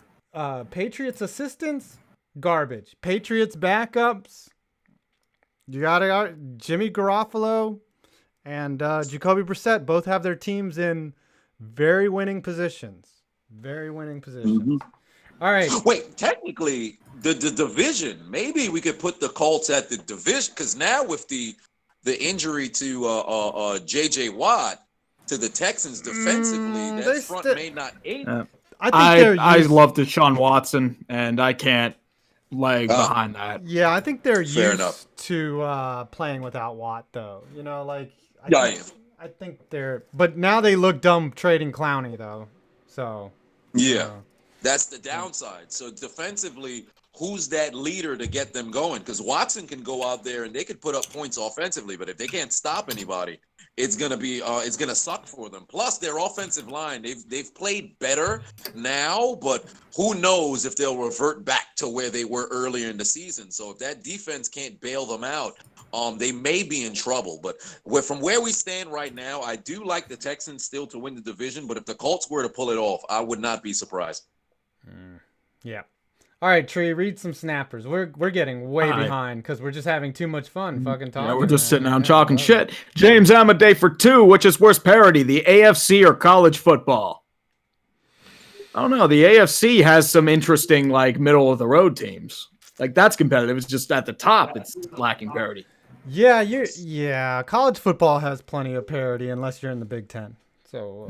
Patriots assistants, garbage. Patriots backups. You got Jimmy Garoppolo and Jacoby Brissett both have their teams in very winning positions. Mm-hmm. All right. Wait, technically, the division, maybe we could put the Colts at the division because now with the injury to J.J. Watt, to the Texans defensively. That front may not aid. I love Deshaun Watson, and I can't lag behind that. Yeah, I think they're Fair used enough. to playing without Watt, though. You know, like I think they're, but now they look dumb trading Clowney, though. So yeah, that's the downside. So defensively, who's that leader to get them going? Because Watson can go out there and they could put up points offensively, but if they can't stop anybody, it's gonna suck for them. Plus, their offensive line, they've played better now, but who knows if they'll revert back to where they were earlier in the season. So if that defense can't bail them out, they may be in trouble. But from where we stand right now, I do like the Texans still to win the division. But if the Colts were to pull it off, I would not be surprised. Yeah. All right, Tree, read some snappers. We're getting way behind because we're just having too much fun fucking talking. Yeah, we're just sitting down talking shit. James Amadei for 2. Which is worse parody, the AFC or college football? I don't know. The AFC has some interesting, like, middle of the road teams. Like, that's competitive. It's just at the top, it's lacking parity. Yeah. College football has plenty of parity unless you're in the Big Ten. So.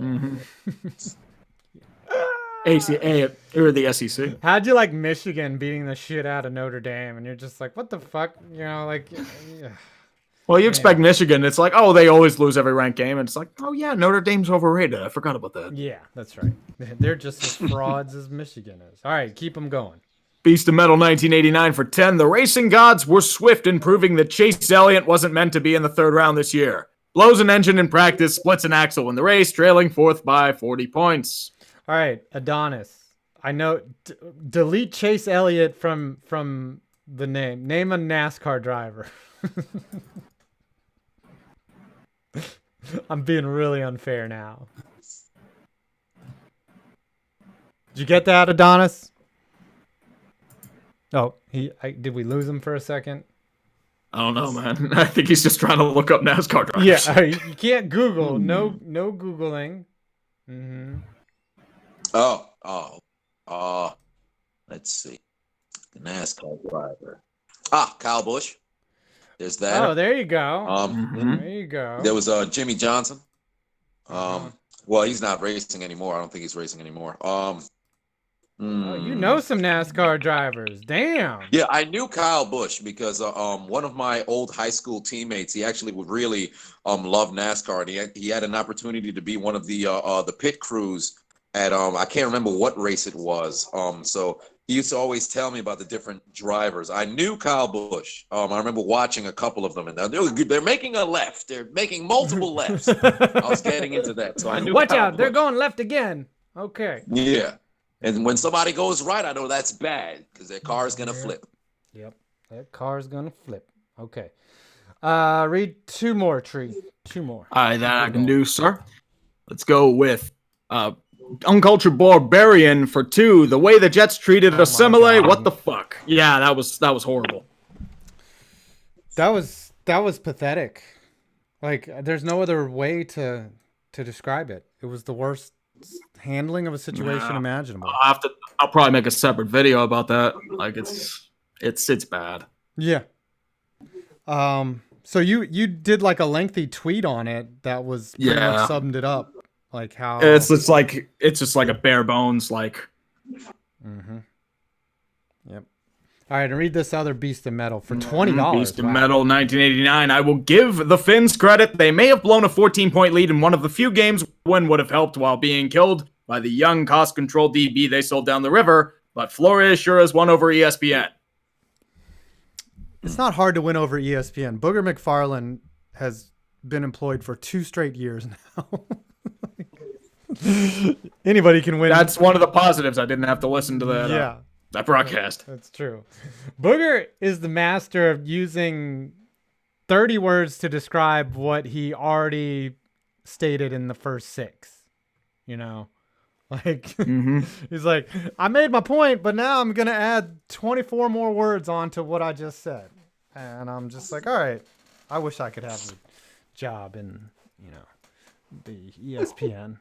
ACA or the SEC. How'd you like Michigan beating the shit out of Notre Dame? And you're just like, what the fuck? You know, like. Well, you expect Michigan. It's like, oh, they always lose every ranked game. And it's like, oh, yeah, Notre Dame's overrated. I forgot about that. Yeah, that's right. They're just as frauds as Michigan is. All right, keep them going. Beast of Metal 1989 for 10. The racing gods were swift in proving that Chase Elliott wasn't meant to be in the 3rd round this year. Blows an engine in practice, splits an axle in the race, trailing 4th by 40 points. All right, Adonis. I know. Delete Chase Elliott from the name. Name a NASCAR driver. I'm being really unfair now. Did you get that, Adonis? Oh, did we lose him for a second? I don't know, man. I think he's just trying to look up NASCAR drivers. Yeah, you can't Google. No Googling. Mm-hmm. Let's see. The NASCAR driver. Kyle Busch. There's that. Oh, there you go. There you go. There was Jimmy Johnson. Well, he's not racing anymore. I don't think he's racing anymore. Oh, you know some NASCAR drivers. Damn. Yeah, I knew Kyle Busch because one of my old high school teammates, he actually would really love NASCAR. And he had an opportunity to be one of the pit crews at I can't remember what race it was. So he used to always tell me about the different drivers. I knew Kyle Busch. I remember watching a couple of them, and they're making a left. They're making multiple lefts. I was getting into that, so I knew. Watch Kyle out! Busch. They're going left again. Okay. Yeah, and when somebody goes right, I know that's bad because their car is gonna flip. Yep, that car's gonna flip. Okay. Read 2 more, Tree. 2 more. All right, that I can do, sir. Let's go with Uncultured Barbarian for 2. The way the Jets treated Assimilate. What the fuck? Yeah, that was horrible. That was pathetic. Like, there's no other way to describe it. It was the worst handling of a situation imaginable. I'll probably make a separate video about that. Like, it's bad. Yeah. So you did like a lengthy tweet on it that was pretty much summed it up. Like how it's just like a bare bones like. Mm-hmm. Yep. All right, and read this other Beast of Metal for $20. Beast of Metal 1989. I will give the Finns credit. They may have blown a 14-point lead in one of the few games when would have helped while being killed by the young cost-control DB they sold down the river, but Flores sure has won over ESPN. It's not hard to win over ESPN. Booger McFarlane has been employed for 2 straight years now. Anybody can win. That's one of the positives. I didn't have to listen to that. That broadcast. That's true. Booger is the master of using 30 words to describe what he already stated in the first 6. You know, like he's like, I made my point, but now I'm gonna add 24 more words onto what I just said, and I'm just like, all right, I wish I could have a job in, the ESPN.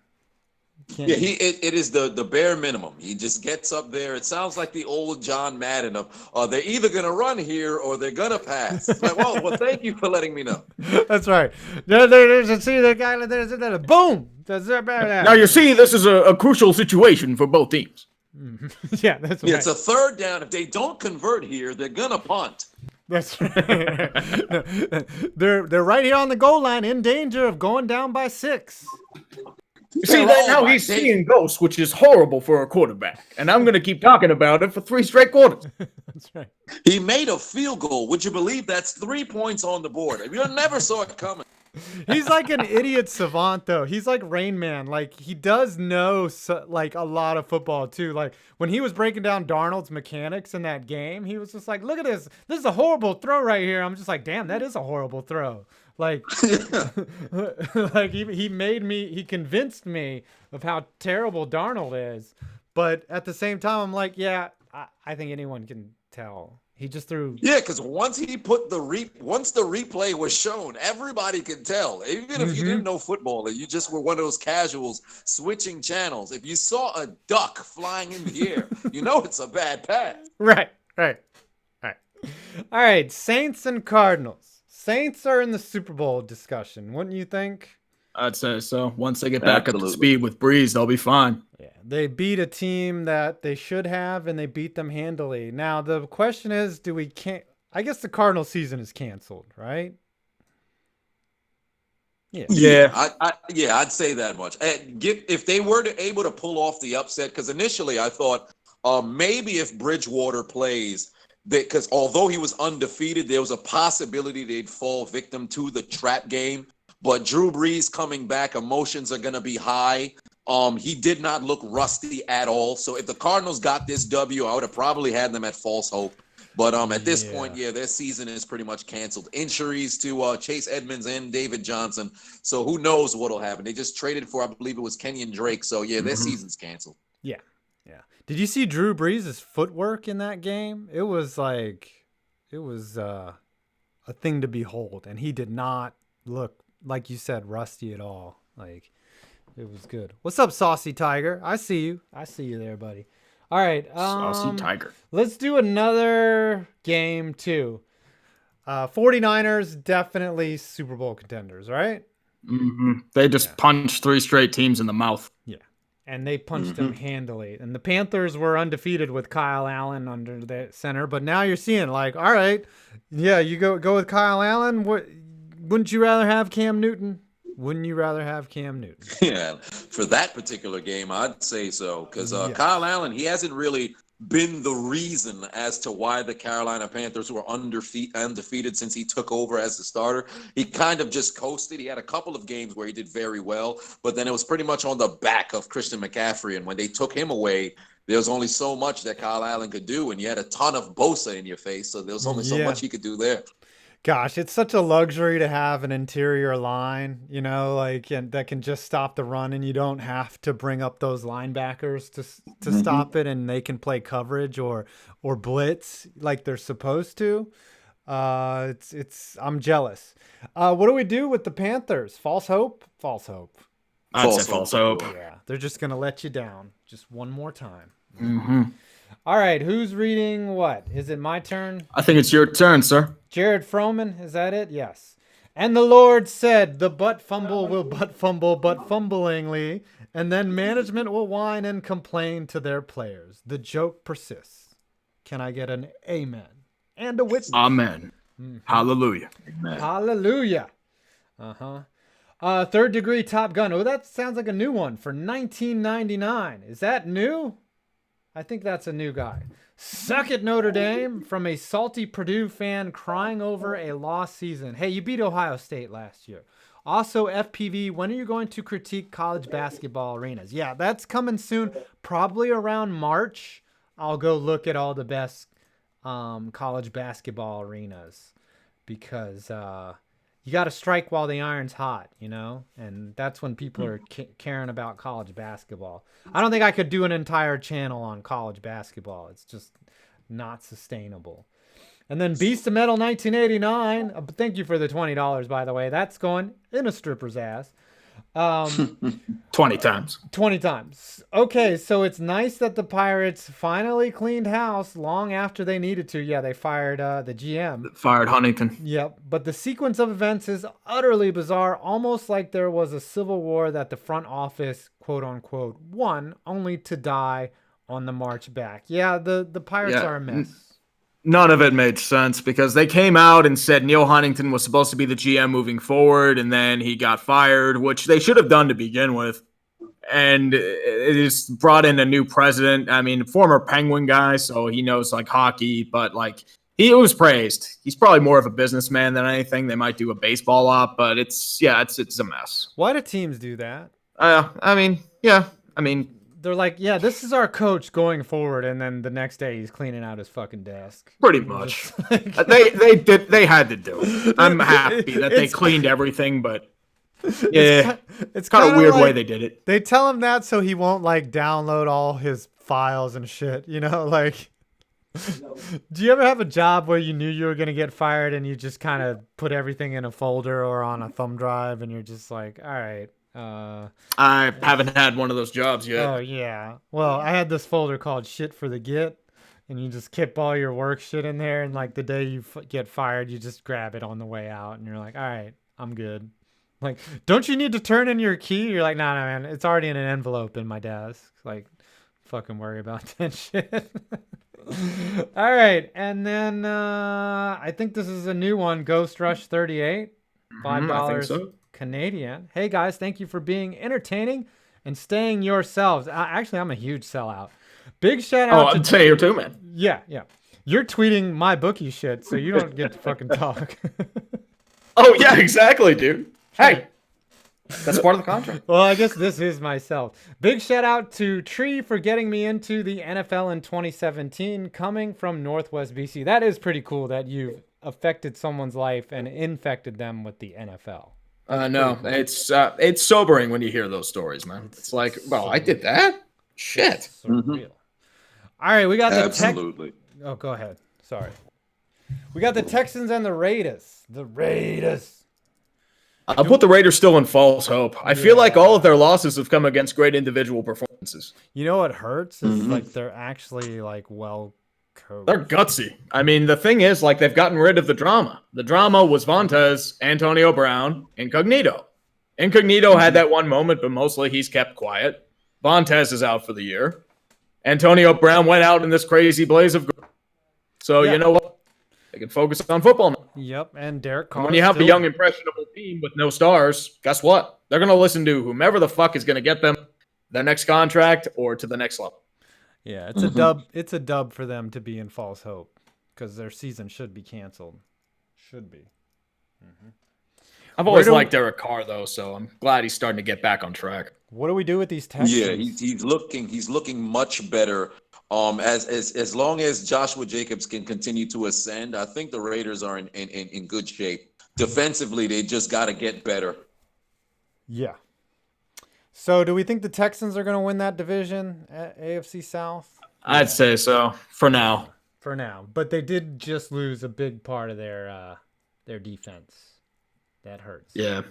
Yeah, it is the bare minimum. He just gets up there. It sounds like the old John Madden of they're either gonna run here or they're gonna pass. It's like, well, thank you for letting me know. That's right. There's a see the guy there's boom. Now you see, this is a crucial situation for both teams. Yeah, that's right. Yeah, it's a third down. If they don't convert here, they're gonna punt. That's right. They're right here on the goal line, in danger of going down by 6. See, now he's seeing ghosts, which is horrible for a quarterback. And I'm going to keep talking about it for 3 straight quarters. That's right. He made a field goal. Would you believe that's 3 points on the board? You never saw it coming. He's like an idiot savant, though. He's like Rain Man. Like, he does know like a lot of football too. Like when he was breaking down Darnold's mechanics in that game, he was just like, "Look at this. This is a horrible throw right here." I'm just like, "Damn, that is a horrible throw." Like, like he convinced me of how terrible Darnold is. But at the same time, I'm like, yeah, I think anyone can tell. He just threw. Yeah, because once he put once the replay was shown, everybody could tell. Even if you didn't know football and you just were one of those casuals switching channels, if you saw a duck flying in the air, you know it's a bad pass. Right. All right. Saints and Cardinals. Saints are in the Super Bowl discussion, wouldn't you think? I'd say so. Once they get back up to speed with Breeze, they'll be fine. Yeah, they beat a team that they should have, and they beat them handily. Now, the question is, I guess the Cardinal season is canceled, right? Yeah. I'd say that much. If they were able to pull off the upset, because initially I thought maybe if Bridgewater plays, because although he was undefeated, there was a possibility they'd fall victim to the trap game. But Drew Brees coming back, emotions are going to be high. He did not look rusty at all. So if the Cardinals got this W, I would have probably had them at false hope. But at this point, their season is pretty much canceled. Injuries to Chase Edmonds and David Johnson. So who knows what'll happen. They just traded for, I believe it was Kenyon Drake. So, their season's canceled. Yeah. Did you see Drew Brees' footwork in that game? It was a thing to behold. And he did not look, like you said, rusty at all. Like, it was good. What's up, Saucy Tiger? I see you there, buddy. All right. Saucy Tiger. Let's do another game, too. 49ers, definitely Super Bowl contenders, right? Mm-hmm. They just punched 3 straight teams in the mouth. Yeah. And they punched them handily. And the Panthers were undefeated with Kyle Allen under the center. But now you're seeing, like, all right, yeah, you go with Kyle Allen. Wouldn't you rather have Cam Newton? Wouldn't you rather have Cam Newton? Yeah, for that particular game, I'd say so. Because Kyle Allen, he hasn't really been the reason as to why the Carolina Panthers were undefeated since he took over as the starter. He kind of just coasted. He had a couple of games where he did very well, but then it was pretty much on the back of Christian McCaffrey. And when they took him away, there was only so much that Kyle Allen could do, and you had a ton of Bosa in your face, so there was only so much he could do there. Gosh, it's such a luxury to have an interior line, that can just stop the run, and you don't have to bring up those linebackers to stop it, and they can play coverage or blitz like they're supposed to. I'm jealous. What do we do with the Panthers? False hope? False hope. I'd say false hope. Yeah, they're just gonna let you down just one more time. Mm-hmm. All right, who's reading what? Is it my turn? I think it's your turn, sir. Jared Froman, is that it? Yes. And the Lord said, the butt fumble will butt fumble, but fumblingly, and then management will whine and complain to their players. The joke persists. Can I get an amen? And a witness. Amen. Mm-hmm. Hallelujah. Amen. Hallelujah. Third Degree Top Gun. Oh, that sounds like a new one for 1999. Is that new? I think that's a new guy. Suck it, Notre Dame, from a salty Purdue fan crying over a lost season. Hey, you beat Ohio State last year. Also, FPV, when are you going to critique college basketball arenas? Yeah, that's coming soon. Probably around March, I'll go look at all the best college basketball arenas because you got to strike while the iron's hot, and that's when people are caring about college basketball. I don't think I could do an entire channel on college basketball. It's just not sustainable. And then Beast of Metal 1989. Thank you for the $20, by the way. That's going in a stripper's ass. 20 times. 20 times. Okay, so it's nice that the Pirates finally cleaned house long after they needed to. Yeah, they fired the GM. Fired Huntington. Yep, but the sequence of events is utterly bizarre, almost like there was a civil war that the front office, quote unquote, won, only to die on the march back. Yeah, the Pirates are a mess. None of it made sense because they came out and said Neil Huntington was supposed to be the GM moving forward, and then he got fired, which they should have done to begin with. And it just brought in a new president. I mean, former Penguin guy, so he knows like hockey, but like he was praised. He's probably more of a businessman than anything. They might do a baseball op, but it's a mess. Why do teams do that? I mean, they're like, yeah, this is our coach going forward, and then the next day he's cleaning out his fucking desk. Pretty much. Like... they had to do it. I'm happy that they cleaned everything, but yeah, it's kind of a weird way they did it. They tell him that so he won't like download all his files and shit, you know, like. Do you ever have a job where you knew you were going to get fired and you just kind of put everything in a folder or on a thumb drive and you're just like, all right. I haven't had one of those jobs yet. Oh, yeah. Well, I had this folder called Shit for the Git, and you just keep all your work shit in there, and like the day you get fired, you just grab it on the way out, and you're like, all right, I'm good. Like, don't you need to turn in your key? You're like, nah, man, it's already in an envelope in my desk. Like, fucking worry about that shit. All right, and then I think this is a new one, Ghost Rush 38, $5. I think so. Canadian. Hey guys, thank you for being entertaining and staying yourselves. Actually, I'm a huge sellout. Big shout out. I'd say here too, man. Yeah. You're tweeting my bookie shit, so you don't get to fucking talk. Oh yeah, exactly, dude. Hey, that's part of the contract. Well, I guess this is myself. Big shout out to Tree for getting me into the NFL in 2017, coming from Northwest BC. That is pretty cool that you've affected someone's life and infected them with the NFL. No, it's sobering when you hear those stories, man. It's like, well, I did that? Shit. Surreal. All right, we got the absolutely. Oh, go ahead. Sorry. We got the Texans and the Raiders. The Raiders. I'll put the Raiders still in false hope. I feel like all of their losses have come against great individual performances. You know what hurts is like they're actually like well coached. They're gutsy. I mean, the thing is, like, they've gotten rid of the drama. The drama was Vontaze, Antonio Brown, Incognito. Incognito had that one moment, but mostly he's kept quiet. Vontaze is out for the year. Antonio Brown went out in this crazy blaze of glory. So, you know what? They can focus on football now. Yep, and Derek Carr. When you have a young, impressionable team with no stars, guess what? They're going to listen to whomever the fuck is going to get them their next contract or to the next level. Yeah, it's a dub. It's a dub for them to be in false hope because their season should be canceled. Should be. I've always liked Derek Carr though, so I'm glad he's starting to get back on track. What do we do with these Texans? Yeah, he's looking much better. As long as Joshua Jacobs can continue to ascend, I think the Raiders are in good shape. Defensively, they just got to get better. Yeah. So, do we think the Texans are going to win that division at AFC South? I'd say so for now. For now, but they did just lose a big part of their defense. That hurts. Yeah,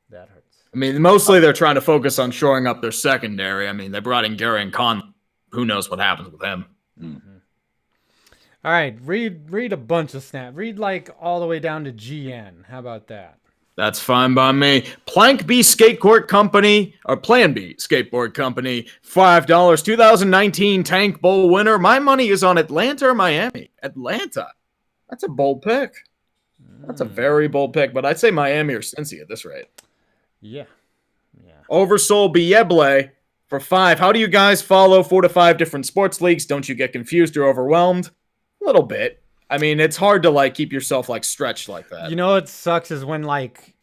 that hurts. I mean, mostly they're trying to focus on shoring up their secondary. I mean, they brought in Gary and Con. Who knows what happens with him? All right, read a bunch of snaps. Read like all the way down to GN. How about that? That's fine by me. Plank B Skateboard Company, or Plan B Skateboard Company, $5. 2019 Tank Bowl winner. My money is on Atlanta or Miami. Atlanta. That's a bold pick. That's a very bold pick, but I'd say Miami or Cincy at this rate. Yeah. Oversoul Bieble for $5. How do you guys follow 4 to 5 different sports leagues? Don't you get confused or overwhelmed? A little bit. I mean, it's hard to like keep yourself like stretched like that. You know what sucks is when like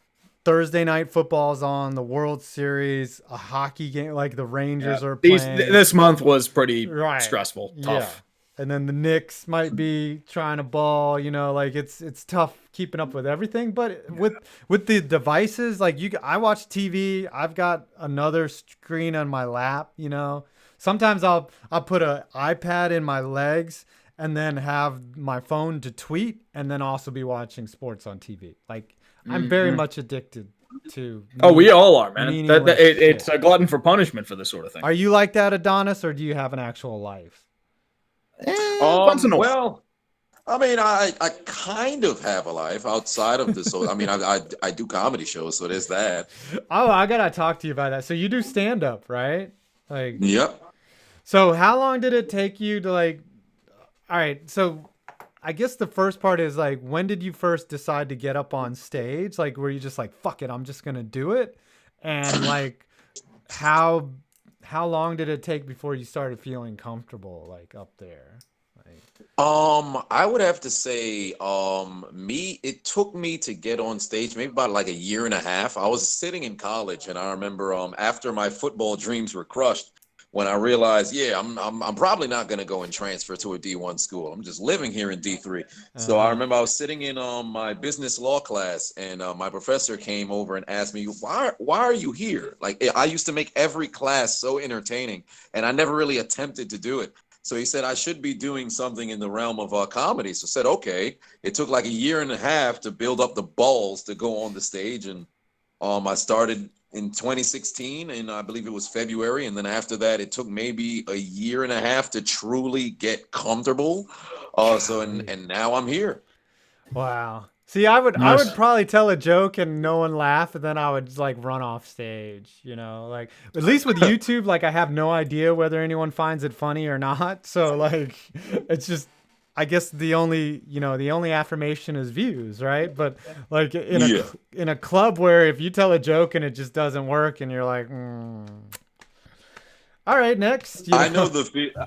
Thursday night football's on, the World Series, a hockey game, like the Rangers are playing. This month was pretty stressful, tough. Yeah. And then the Knicks might be trying to ball, you know, like it's tough keeping up with everything. But with the devices, like I watch TV, I've got another screen on my lap, you know. Sometimes I'll put an iPad in my legs and then have my phone to tweet and then also be watching sports on TV. Like I'm very much addicted to. Oh, we all are, man. It's shit. a glutton for punishment for this sort of thing. Are you like that, Adonis, or do you have an actual life? Once in a while. Well, I mean, I kind of have a life outside of this. So, I mean, I do comedy shows, so there's that. Oh, I gotta talk to you about that. So you do stand up, right? Like, Yep. so how long did it take you to like? All right, so I guess the first part is like, when did you first decide to get up on stage? Like, were you just like, fuck it, I'm just gonna do it? And like, how long did it take before you started feeling comfortable, like up there? I would have to say, it took me to get on stage maybe about like a year and a half. I was sitting in college, and I remember, after my football dreams were crushed, when I realized, yeah, I'm probably not going to go and transfer to a D1 school. I'm just living here in D3. So I remember I was sitting in my business law class, and my professor came over and asked me, why are you here? Like, I used to make every class so entertaining, and I never really attempted to do it. So he said I should be doing something in the realm of comedy. So I said, okay. It took like a year and a half to build up the balls to go on the stage. And I started in 2016, and I believe it was February. And then after that, it took maybe a year and a half to truly get comfortable. And now I'm here. Wow. See, I would probably tell a joke and no one laugh, and then I would just like run off stage, you know, like at least with YouTube, like I have no idea whether anyone finds it funny or not. So like, it's just, I guess the only affirmation is views, right? But like in a club where if you tell a joke and it just doesn't work and you're like, all right, next. I know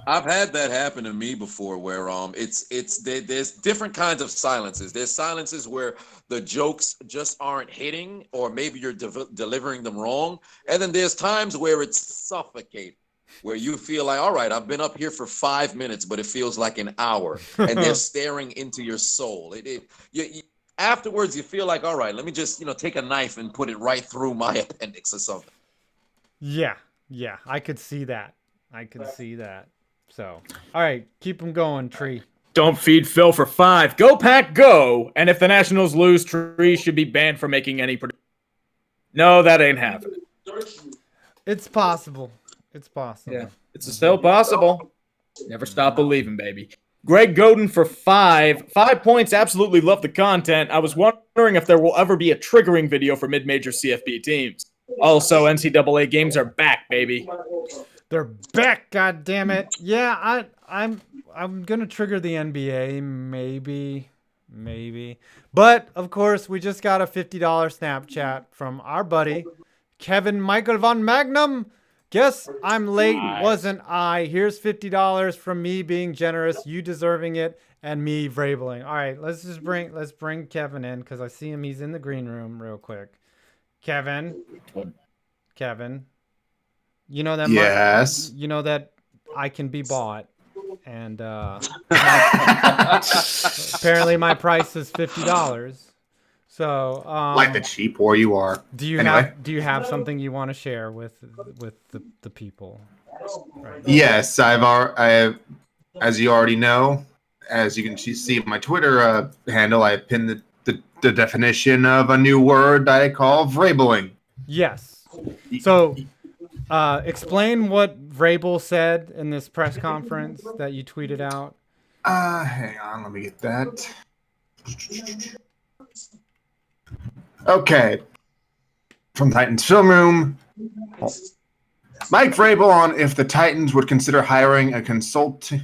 I've had that happen to me before, where there's different kinds of silences. There's silences where the jokes just aren't hitting, or maybe you're delivering them wrong, and then there's times where it's suffocating, where you feel like, all right, I've been up here for 5 minutes, but it feels like an hour, and they're staring into your soul. Afterwards, you feel like, all right, let me just take a knife and put it right through my appendix or something. Yeah, I could see that. So, all right, keep them going, Tree. Don't feed Phil for 5. Go Pack, go! And if the Nationals lose, Tree should be banned from making any prediction. No, that ain't happening. It's possible. Yeah, it's still possible. Never stop believing, baby. Greg Godin for 5. 5 points. Absolutely love the content. I was wondering if there will ever be a triggering video for mid-major CFP teams. Also, NCAA games are back, baby. They're back, god damn it. Yeah, I'm gonna trigger the NBA, maybe. But of course, we just got a $50 Snapchat from our buddy Kevin Michael von Magnum. Guess I'm late, wasn't I? Here's $50 from me being generous, you deserving it, and me vrabling. All right, let's bring Kevin in because I see him. He's in the green room real quick. Kevin, you know that? Yes. You know that I can be bought, and apparently my price is $50. So, like the cheap whore you are. Do you have something you want to share with the people? Right. Yes, I as you already know, as you can see my Twitter handle, I pinned the definition of a new word that I call vrabling. Yes. So, explain what Vrabel said in this press conference that you tweeted out. Hang on, let me get that. Okay. From Titans Film Room. Mike Vrabel on if the Titans would consider hiring a consulting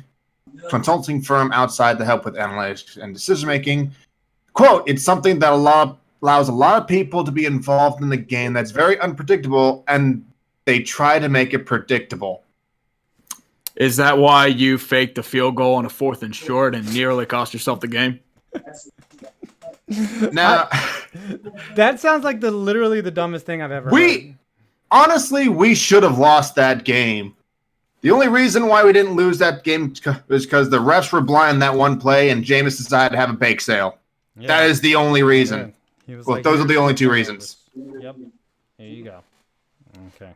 firm outside to help with analytics and decision making. Quote, it's something that allows a lot of people to be involved in the game that's very unpredictable, and they try to make it predictable. Is that why you faked the field goal on a 4th and short and nearly cost yourself the game? Now, that sounds like literally the dumbest thing I've ever heard. Honestly, we should have lost that game. The only reason why we didn't lose that game was because the refs were blind that one play and Jameis decided to have a bake sale. Yeah. That is the only reason. Well, those are the only 2 reasons. Yep. There you go. Okay.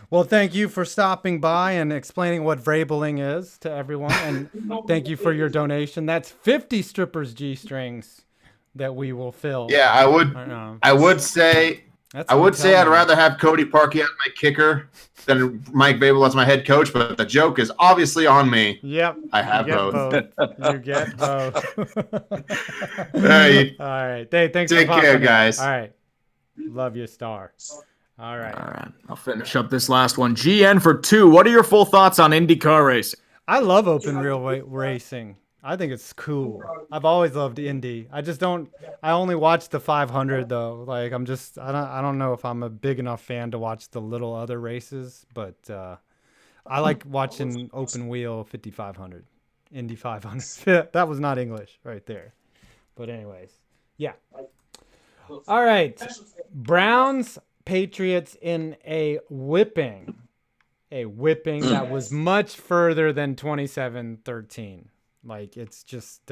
Well, thank you for stopping by and explaining what vrabling is to everyone. And thank you for your donation. That's 50 strippers G-strings that we will fill. Yeah, I would say That's I what would I'm say I'd telling you. rather have Cody Parkey as my kicker than Mike Babel as my head coach, but the joke is obviously on me. Yep. I have you get both. You get both. All right. All right. Hey, thanks for Take popping care, in. guys. All right. Love your star. All right. All right. I'll finish up this last one. GN for 2. What are your full thoughts on IndyCar racing? I love open wheel racing. I think it's cool. I've always loved Indy. I just don't. I only watch the 500 though. Like I don't know if I'm a big enough fan to watch the little other races, but I like watching open wheel 5500, Indy 500. That was not English right there. But anyways, yeah. All right, Browns Patriots in a whipping. A whipping that was much further than 27-13. Like, it's just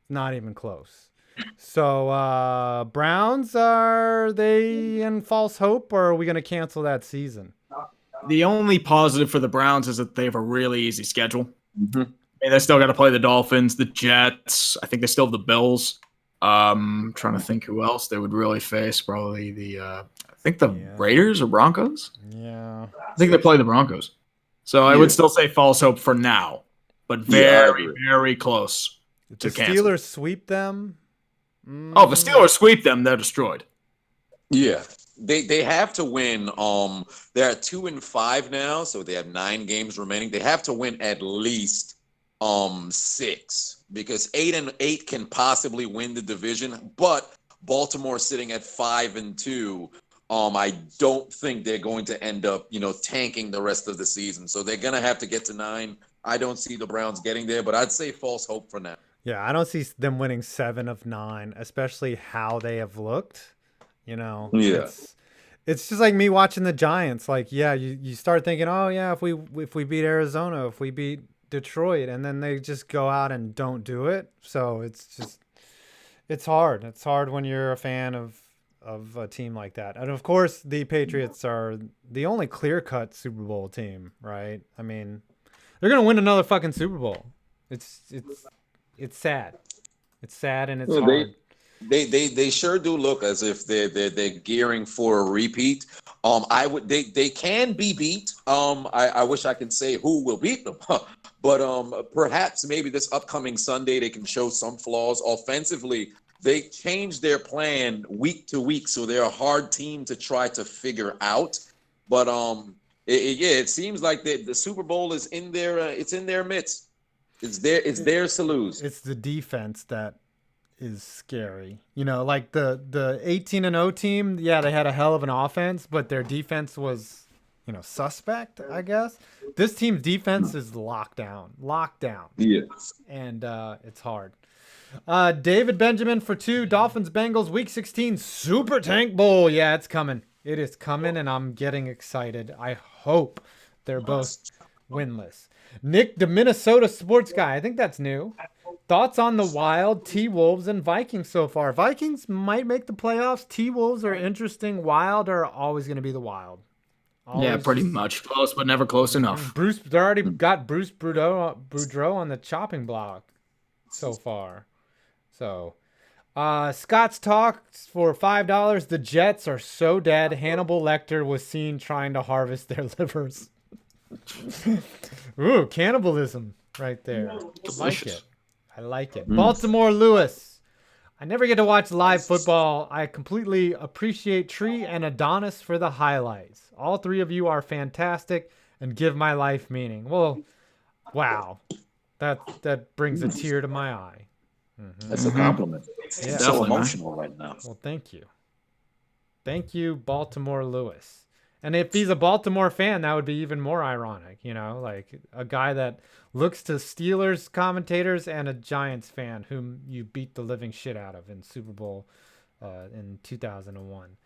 not even close. So, Browns, are they in false hope, or are we going to cancel that season? The only positive for the Browns is that they have a really easy schedule. Mm-hmm. And they still got to play the Dolphins, the Jets. I think they still have the Bills. Trying to think who else they would really face. Probably the Raiders or Broncos. Yeah. I think they play the Broncos. So I would still say false hope for now, but very, very close to the cancel. Steelers sweep them. Oh, if the Steelers sweep them, they're destroyed. Yeah. They have to win. They're at 2-5 now, so they have 9 games remaining. They have to win at least 6, because 8-8 can possibly win the division, but Baltimore sitting at 5-2. I don't think they're going to end up, tanking the rest of the season. So they're going to have to get to 9. I don't see the Browns getting there, but I'd say false hope for now. Yeah, I don't see them winning 7 of 9, especially how they have looked. Yeah. It's just like me watching the Giants. Like, yeah, you start thinking, oh yeah, if we beat Arizona, if we beat Detroit, and then they just go out and don't do it. So it's hard. It's hard when you're a fan of a team like that. And of course, the Patriots are the only clear-cut Super Bowl team, right? I mean, they're gonna win another fucking Super Bowl. It's sad. It's sad and it's hard. They sure do look as if they're gearing for a repeat. They can be beat. I wish I could say who will beat them, but perhaps maybe this upcoming Sunday they can show some flaws offensively. They changed their plan week to week, so they're a hard team to try to figure out. But it seems like the Super Bowl is in their it's in their midst. It's theirs to lose. It's the defense that is scary. Like the 18-0 team, yeah, they had a hell of an offense, but their defense was, suspect, I guess. This team's defense is locked down. Yes. And it's hard. David Benjamin for 2, Dolphins Bengals Week 16 Super Tank Bowl. Yeah, it's coming. It is coming, and I'm getting excited. I hope they're both winless. Nick, the Minnesota sports guy. I think that's new. Thoughts on the Wild, T-Wolves, and Vikings so far? Vikings might make the playoffs. T-Wolves are interesting. Wild are always going to be the Wild. Always. Yeah, pretty much. Close, but never close enough. They already got Bruce Boudreau on the chopping block so far. So, Scott's talk for $5. The Jets are so dead. Hannibal Lecter was seen trying to harvest their livers. Ooh, cannibalism right there. I like it. Baltimore Lewis. I never get to watch live football. I completely appreciate Tree and Adonis for the highlights. All 3 of you are fantastic and give my life meaning. Well, wow. That brings a tear to my eye. That's a compliment. Yeah. So emotional right now. Well, thank you. Thank you, Baltimore Lewis. And if he's a Baltimore fan, that would be even more ironic, like a guy that looks to Steelers commentators and a Giants fan whom you beat the living shit out of in Super Bowl in 2001.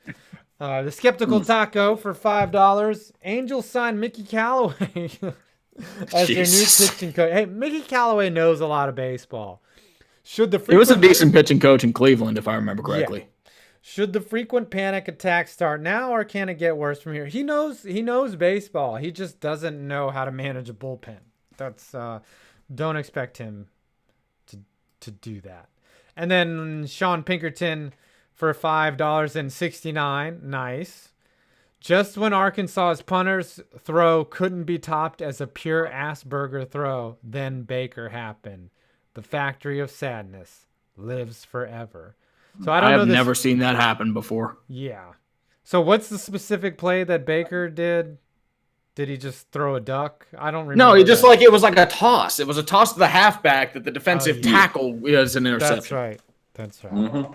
The Skeptical Taco for $5. Angels signed Mickey Callaway as their new pitching coach. Hey, Mickey Callaway knows a lot of baseball. He was a decent pitching coach in Cleveland, if I remember correctly. Yeah. Should the frequent panic attacks start now, or can it get worse from here? He knows baseball. He just doesn't know how to manage a bullpen. That's don't expect him to do that. And then Sean Pinkerton for $5.69. Nice. Just when Arkansas's punter's throw couldn't be topped as a pure Asperger throw, then Baker happened. The factory of sadness lives forever. So I don't know. I've never seen that happen before. Yeah. So what's the specific play that Baker did? Did he just throw a duck? I don't remember. No, he just it was like a toss. It was a toss to the halfback that the defensive tackle was an interception. That's right. That's right. Mm-hmm.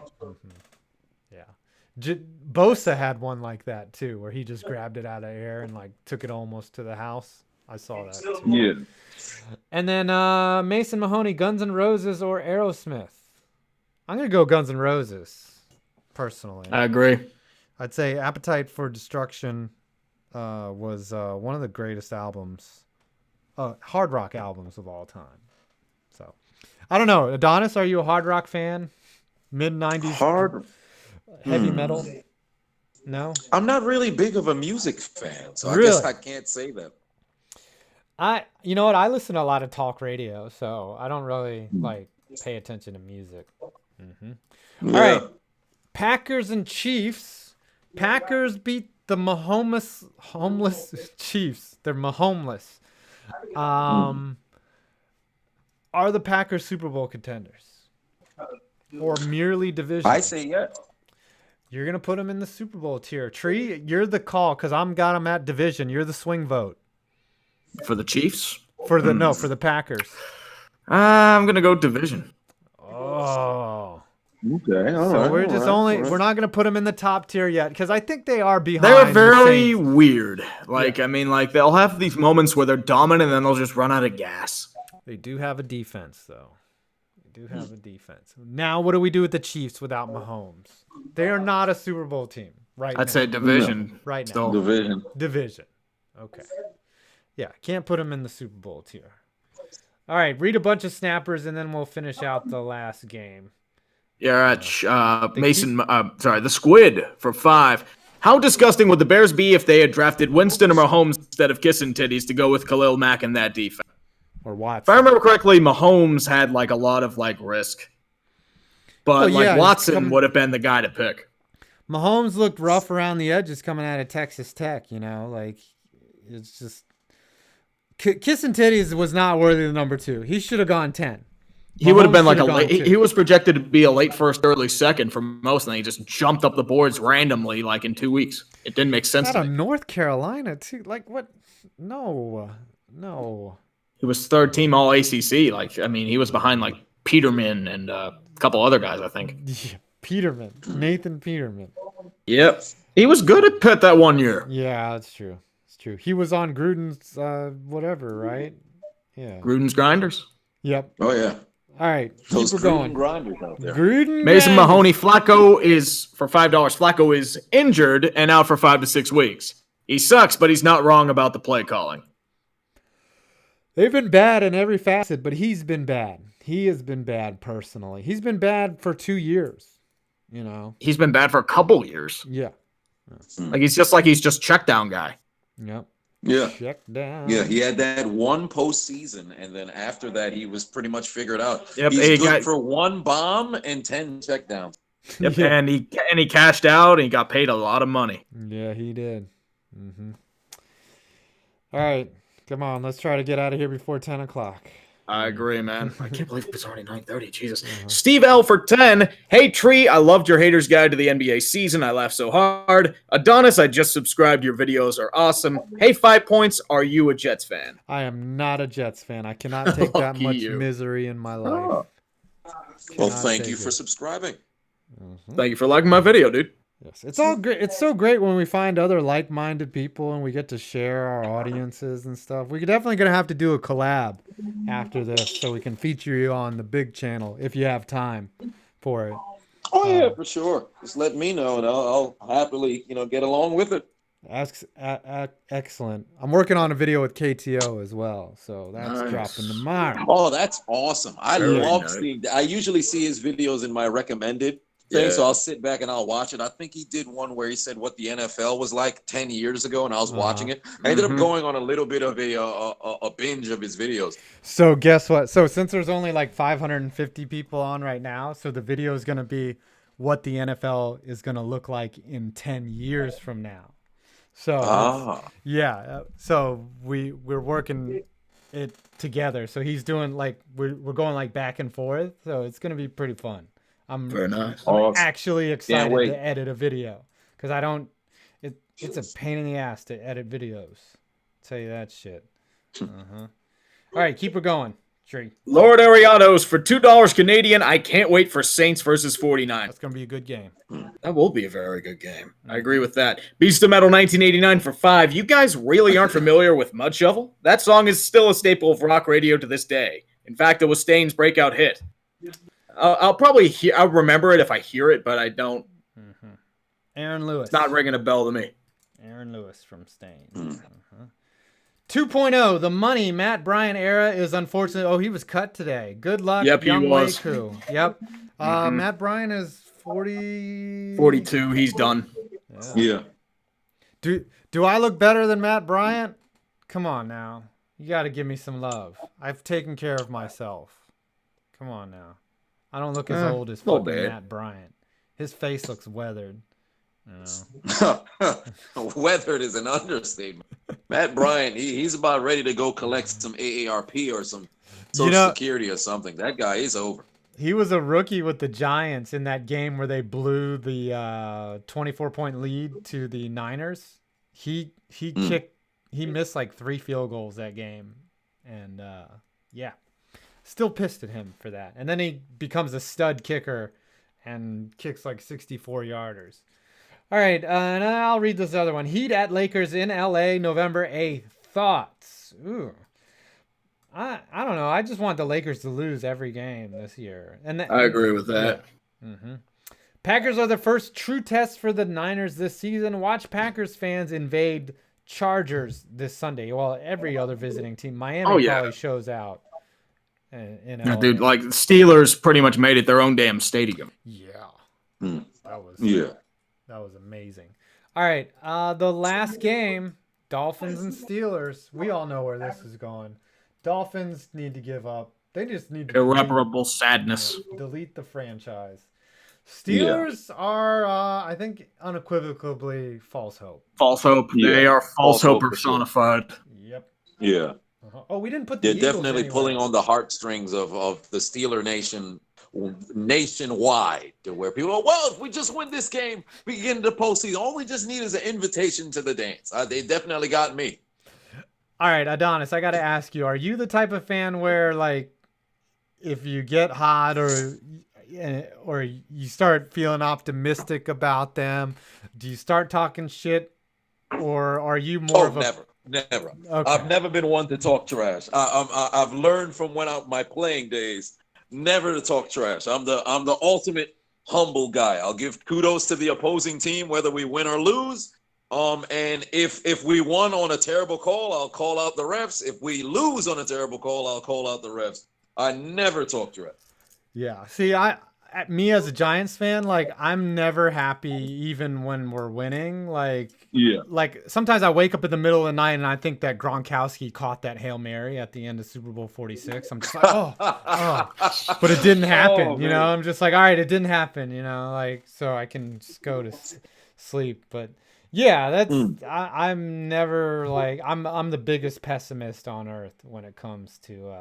Yeah. Bosa had one like that too, where he just grabbed it out of air and like took it almost to the house. I saw that too. Yeah. And then Mason Mahoney, Guns N' Roses or Aerosmith? I'm gonna go Guns N' Roses, personally. I agree. I'd say Appetite for Destruction was one of the greatest albums, hard rock albums of all time. So, I don't know. Adonis, are you a hard rock fan? Mid-90s Hard heavy metal? No? I'm not really big of a music fan, so Really? I guess I can't say that. You know what? I listen to a lot of talk radio, so I don't really pay attention to music. Mm-hmm. Yeah. All right. Packers and Chiefs. Packers beat the homeless Chiefs. They're Mahomeless. Are the Packers Super Bowl contenders? Or merely division? I say yes. You're going to put them in the Super Bowl tier. Tree, you're the call because I'm got them at division. You're the swing vote. For the Chiefs? For the Packers. I'm going to go division. Oh. Okay. All So right, we're not going to put them in the top tier yet because I think they are behind. They're very the Saints. weird. They'll have these moments where they're dominant and then they'll just run out of gas. They do have a defense, though. Now, what do we do with the Chiefs without Mahomes? They are not a Super Bowl team right now. I'd say division. No. Right now. Still. Division. Okay. Yeah, can't put them in the Super Bowl tier. All right, read a bunch of snappers, and then we'll finish out the last game. Yeah, the Squid for 5. How disgusting would the Bears be if they had drafted Winston or Mahomes instead of kissing titties to go with Khalil Mack in that defense? Or Watson. If I remember correctly, Mahomes had a lot of risk. But Watson would have been the guy to pick. Mahomes looked rough around the edges coming out of Texas Tech, it's just kissing titties was not worthy of number 2. He should have gone 10. He would have been like a late. He was projected to be a late first, early second for most, and he just jumped up the boards randomly in 2 weeks. It didn't make sense. Out to of me. North Carolina too. What? No. He was third team All ACC. He was behind Peterman and a couple other guys, I think. Yeah, Peterman, Nathan Peterman. Yep, he was good at Pitt that one year. Yeah, that's true. It's true. He was on Gruden's whatever, right? Yeah. Gruden's Grinders. Yep. Oh yeah. All right, Those keep going. grinders out there. Mason Mahoney, Flacco is for $5. Flacco is injured and out for 5 to 6 weeks. He sucks, but he's not wrong about the play calling. They've been bad in every facet, but he's been bad. He has been bad personally. He's been bad for 2 years. He's been bad for a couple years. Yeah. He's just check down guy. Yep. Yeah. Check down. Yeah, he had that one postseason, and then after that, he was pretty much figured out. Yep, He's good for 1 bomb and 10 checkdowns. Yep, Yeah. and he cashed out and he got paid a lot of money. Yeah, he did. Mm-hmm. All right, come on, let's try to get out of here before 10 o'clock. I agree, man. I can't believe it's already 9:30. Jesus. Steve L for 10. Hey, Tree, I loved your Haters Guide to the NBA season. I laughed so hard. Adonis, I just subscribed. Your videos are awesome. Hey, 5 points. Are you a Jets fan? I am not a Jets fan. I cannot take that Lucky much you. misery in my life. Well, Cannot thank take you for it. subscribing. Thank you for liking my video, dude. Yes, it's all great. It's so great when we find other like-minded people and we get to share our audiences and stuff. We're definitely gonna have to do a collab after this so we can feature you on the big channel if you have time for it. Oh yeah, for sure. Just let me know, and I'll happily, get along with it. Excellent. I'm working on a video with KTO as well, so that's Nice. dropping tomorrow. Oh, that's awesome. I Very love nice. seeing. I usually see his videos in my recommended thing, Yeah. so I'll sit back and I'll watch it. I think he did one where he said what the NFL was like 10 years ago, and I was watching it. I ended up going on a little bit of a binge of his videos. So guess what? So since there's only like 550 people on right now, so the video is going to be what the NFL is going to look like in 10 years from now. So so we're working it together. So he's doing like we're going like back and forth. So it's going to be pretty fun. Very nice. I'm actually excited to edit a video because I don't. It's a pain in the ass to edit videos. I'll tell you that shit. All right, keep it going, Tree. Lord Ariados for $2 Canadian. I can't wait for Saints versus 49. That's gonna be a good game. That will be a very good game. I agree with that. Beast of Metal 1989 for 5. You guys really aren't familiar with Mud Shovel? That song is still a staple of rock radio to this day. In fact, it was Stain's breakout hit. I'll remember it if I hear it, but I don't. Aaron Lewis. It's not ringing a bell to me. Aaron Lewis from Stain. 2.0, the money Matt Bryant era is unfortunately. Oh, he was cut today. Good luck, young Wei Koo. Yep. Matt Bryant is 42. He's done. Yeah. Do I look better than Matt Bryant? Come on now. You got to give me some love. I've taken care of myself. Come on now. I don't look as old as fucking Matt Bryant. His face looks weathered. Weathered is an understatement. Matt Bryant, he's about ready to go collect some AARP or some Social Security or something. That guy is over. He was a rookie with the Giants in that game where they blew the 24-point lead to the Niners. He missed like 3 field goals that game, and still pissed at him for that. And then he becomes a stud kicker and kicks like 64-yarders. All right, and I'll read this other one. Heat at Lakers in LA, November 8th. Thoughts? Ooh. I don't know. I just want the Lakers to lose every game this year. I agree with that. Yeah. Packers are the first true test for the Niners this season. Watch Packers fans invade Chargers this Sunday. Well, every other visiting team. Miami probably shows out. Dude, like Steelers pretty much made it their own damn stadium. Yeah. That was amazing. All right, the last game, Dolphins and Steelers. We all know where this is going. Dolphins need to give up. They just need to irreparable sadness. Delete the franchise. Steelers are, I think, unequivocally false hope. False hope. Yeah. They are false hope personified. Yep. Yeah. Oh, we didn't put the They're definitely pulling on the heartstrings of the Steeler Nation nationwide, to where people are, well, if we just win this game, we can get into the postseason. All we just need is an invitation to the dance. They definitely got me. All right, Adonis, I got to ask you, are you the type of fan where, like, if you get hot or you start feeling optimistic about them, do you start talking shit, or are you more of a... Never. Okay. I've never been one to talk trash. I've learned from my playing days never to talk trash. I'm the ultimate humble guy. I'll give kudos to the opposing team whether we win or lose. And if we won on a terrible call, I'll call out the refs. If we lose on a terrible call, I'll call out the refs. I never talk trash. Yeah. See, me as a Giants fan, like, I'm never happy even when we're winning. Like, like sometimes I wake up in the middle of the night and I think that Gronkowski caught that Hail Mary at the end of Super Bowl 46. I'm just like, but it didn't happen. You know, I'm just like, all right, it didn't happen, you know, like, so I can just go to sleep. But yeah, that's, I'm never like, I'm the biggest pessimist on earth when it comes to,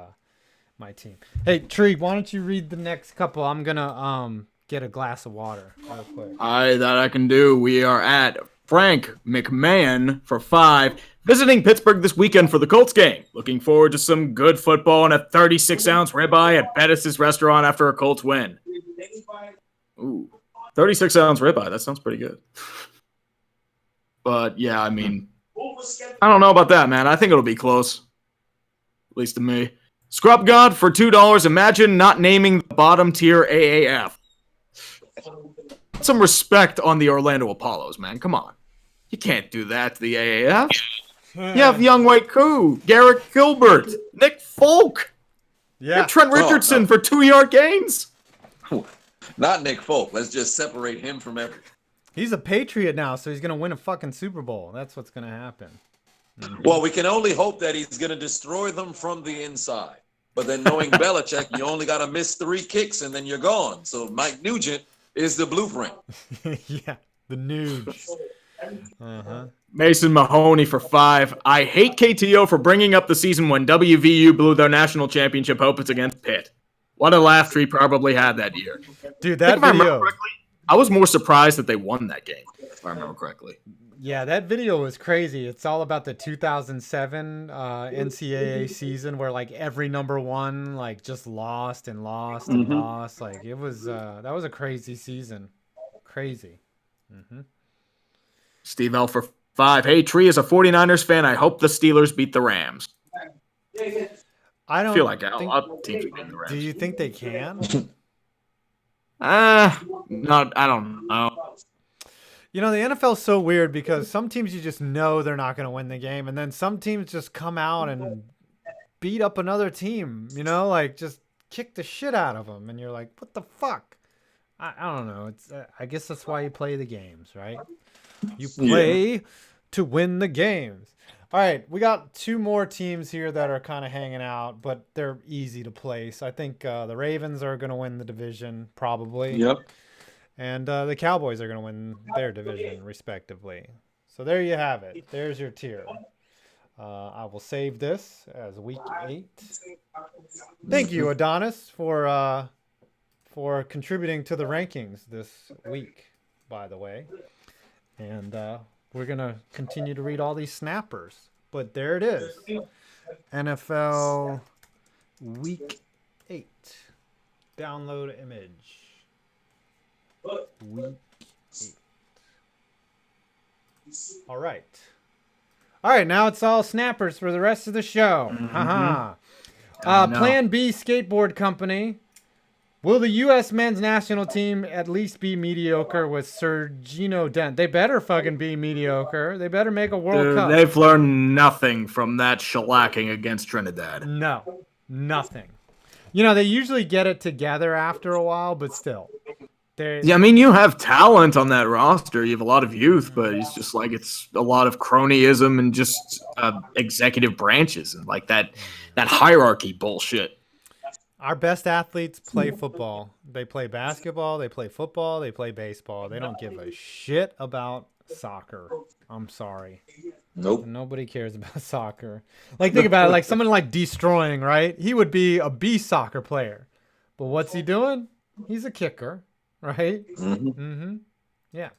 my team. Hey, Tree, why don't you read the next couple? I'm gonna get a glass of water real quick. That I can do. We are at Frank McMahon for 5, visiting Pittsburgh this weekend for the Colts game. Looking forward to some good football and a 36-ounce ribeye at Bettis' restaurant after a Colts win. Ooh, 36-ounce ribeye. That sounds pretty good. But yeah, I mean, I don't know about that, man. I think it'll be close, at least to me. Scrub God for $2. Imagine not naming the bottom tier AAF. Put some respect on the Orlando Apollos, man. Come on. You can't do that to the AAF. You have Young White Koo, Garrett Gilbert, Nick Folk. Yeah. And Trent Richardson for 2-yard gains. Not Nick Folk. Let's just separate him from everything. He's a Patriot now, so he's going to win a fucking Super Bowl. That's what's going to happen. Well, we can only hope that he's going to destroy them from the inside. But then knowing Belichick, you only got to miss 3 kicks and then you're gone. So Mike Nugent, is the blueprint. Yeah, the Nuge. Mason Mahoney for 5. I hate KTO for bringing up the season when WVU blew their national championship hopes against Pitt. What a laugh Tree probably had that year. Dude, that video. I was more surprised that they won that game, if I remember correctly. Yeah, that video was crazy. It's all about the 2007 NCAA season where like every number one like just lost and lost and lost. Like it was that was a crazy season. Crazy. Steve L for 5. Hey, Tree is a 49ers fan. I hope the Steelers beat the Rams. I don't feel like a lot of teams are beating the Rams. Do you think they can? No, I don't know. You know, the NFL's so weird because some teams you just know they're not going to win the game, and then some teams just come out and beat up another team, you know, like just kick the shit out of them, and you're like, what the fuck? I don't know. It's I guess that's why you play the games, right? You play to win the games. All right, we got 2 more teams here that are kind of hanging out, but they're easy to place. I think the Ravens are going to win the division, probably. Yep. And the Cowboys are going to win their division, respectively. So there you have it. There's your tier. I will save this as week 8. Thank you, Adonis, for contributing to the rankings this week, by the way. And we're going to continue to read all these snappers. But there it is. NFL week 8. Download image. Week 8. All right. Now it's all snappers for the rest of the show. Plan B Skateboard Company. Will the U.S. men's national team at least be mediocre with Sergino Dent? They better fucking be mediocre. They better make a World Cup. They've learned nothing from that shellacking against Trinidad. No, nothing. You know, they usually get it together after a while, but still. Yeah, I mean, you have talent on that roster. You have a lot of youth, but it's just like it's a lot of cronyism and just executive branches and like that hierarchy bullshit. Our best athletes play football. They play basketball. They play football. They play baseball. They don't give a shit about soccer. I'm sorry. Nope. Nobody cares about soccer. Like, think about it. Like someone like Destroying, right? He would be a B soccer player. But what's he doing? He's a kicker. Right? Yeah.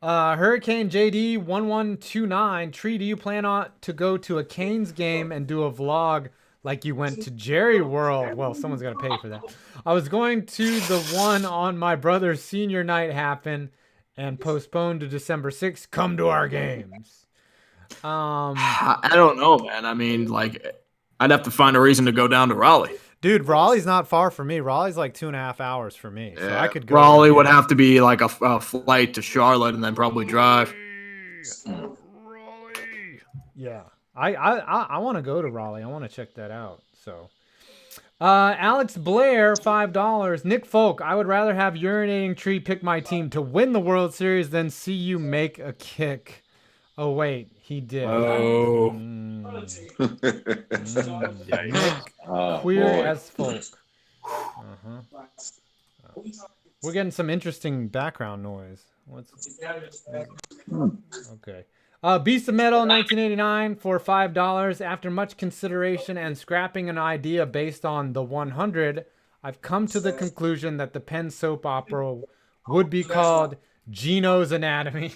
Hurricane JD 1129. Tree, do you plan to go to a Canes game and do a vlog like you went to Jerry World? Well, someone's got to pay for that. I was going to the one on my brother's senior night happen and postponed to December 6th. Come to our games. I don't know, man. I mean, like, I'd have to find a reason to go down to Raleigh. Dude, Raleigh's not far from me. Raleigh's like 2.5 hours for me. So I could go. Raleigh would have to be like a flight to Charlotte and then probably drive. Raleigh. Yeah. I want to go to Raleigh. I want to check that out. So Alex Blair, $5. Nick Folk, I would rather have Urinating Tree pick my team to win the World Series than see you make a kick. Oh, wait. He did. Oh. Queer as folk. We're getting some interesting background noise. Okay. Beast of Metal 1989 for $5. After much consideration and scrapping an idea based on the 100, I've come to the conclusion that the Penn soap opera would be called Gino's Anatomy.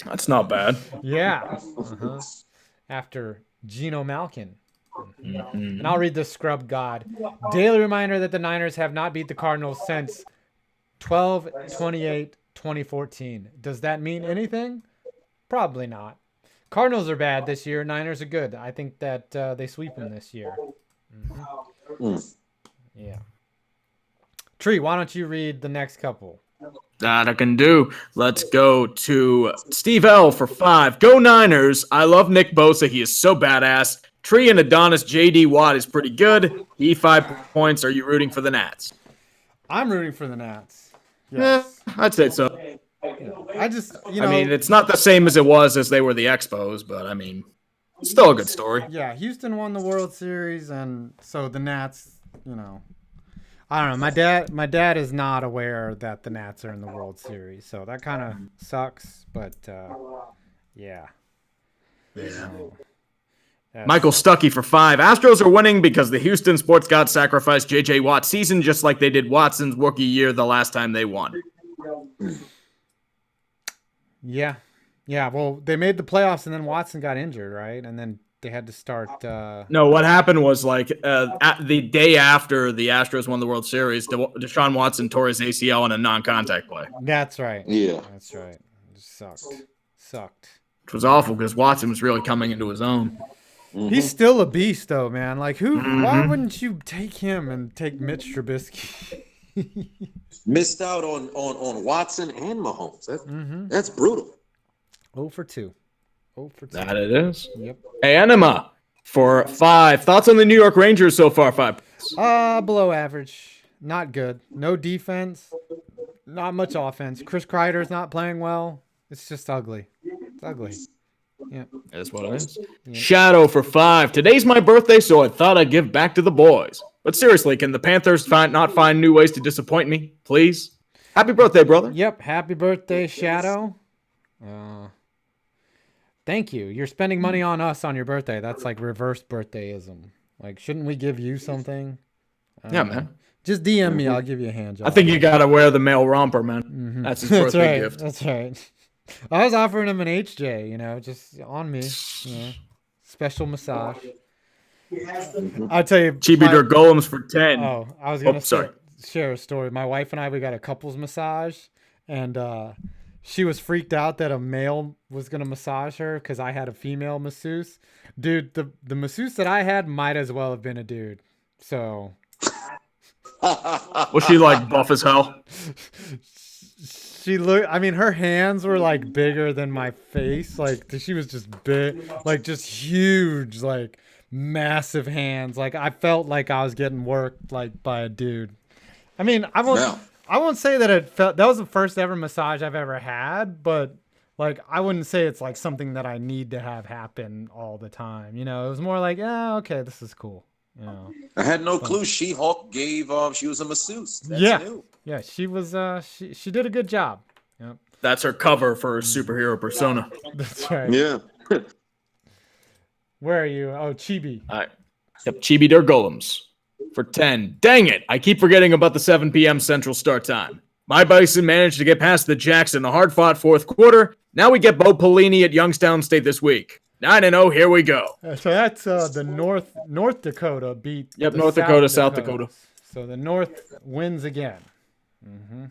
That's not bad. Yeah. After Gino Malkin. And I'll read the Scrub God. Daily reminder that the Niners have not beat the Cardinals since 12/28/2014. Does that mean anything? Probably not. Cardinals are bad this year. Niners are good. I think that they sweep them this year. Yeah. Tree, why don't you read the next couple? That I can do. Let's go to Steve L for 5. Go Niners. I love Nick Bosa. He is so badass. Tree and Adonis JD Watt is pretty good. 5 points. Are you rooting for the Nats? I'm rooting for the Nats. Yes. I'd say so. I just, you know. I mean, it's not the same as it was as they were the Expos, but I mean, it's still a good story. Yeah, Houston won the World Series, and so the Nats, you know. I don't know. My dad is not aware that the Nats are in the World Series, so that kind of sucks. But yeah. No. Michael Stuckey for 5. Astros are winning because the Houston sports god sacrificed J.J. Watt's season just like they did Watson's rookie year the last time they won. Yeah. Yeah, well, they made the playoffs and then Watson got injured, right? And then they had to start. No, what happened was at the day after the Astros won the World Series, Deshaun Watson tore his ACL in a non-contact play. That's right. Yeah. That's right. It sucked. Which was awful because Watson was really coming into his own. Mm-hmm. He's still a beast, though, man. Like, why wouldn't you take him and take Mitch Trubisky? Missed out on Watson and Mahomes. That's brutal. 0 for 2. 0 for 2. That it is. Yep. Hey, Enema for 5. Thoughts on the New York Rangers so far? 5. Below average. Not good. No defense. Not much offense. Chris Kreider's not playing well. It's just ugly. It's ugly. Yeah. That's what it is. Yeah. Shadow for 5. Today's my birthday, so I thought I'd give back to the boys. But seriously, can the Panthers not find new ways to disappoint me? Please? Happy birthday, brother. Yep. Happy birthday, Shadow. Thank you. You're spending money on us on your birthday. That's like reverse birthdayism. Like, shouldn't we give you something? Yeah, man. Just DM me. I'll give you a hand job. I think you got to wear the male romper, man. Mm-hmm. That's his birthday gift. That's right. I was offering him an HJ, just on me. Special massage. I'll tell you. Chibi Golems for 10. Oh, I was going to share a story. My wife and I, we got a couples massage, and she was freaked out that a male was going to massage her because I had a female masseuse. Dude, the masseuse that I had might as well have been a dude. So. Was she like buff as hell? She looked, her hands were like bigger than my face. Like, she was just big, like just huge, like massive hands. Like, I felt like I was getting worked like by a dude. I won't say that that was the first ever massage I've ever had, but like, I wouldn't say it's like something that I need to have happen all the time. It was more like, okay, this is cool. I had no clue. She-Hulk gave she was a masseuse. That's new. Yeah, she was she did a good job. Yep. That's her cover for her superhero persona. That's right. Yeah. Where are you? Oh, Chibi. All right. Yep, Chibi Golems for 10. Dang it. I keep forgetting about the 7 p.m. Central start time. My Bison managed to get past the Jacks in the hard-fought fourth quarter. Now we get Bo Pelini at Youngstown State this week. 9-0, here we go. So that's the North Dakota beat. Yep, North Dakota, South Dakota. So the North wins again. Mm-hmm.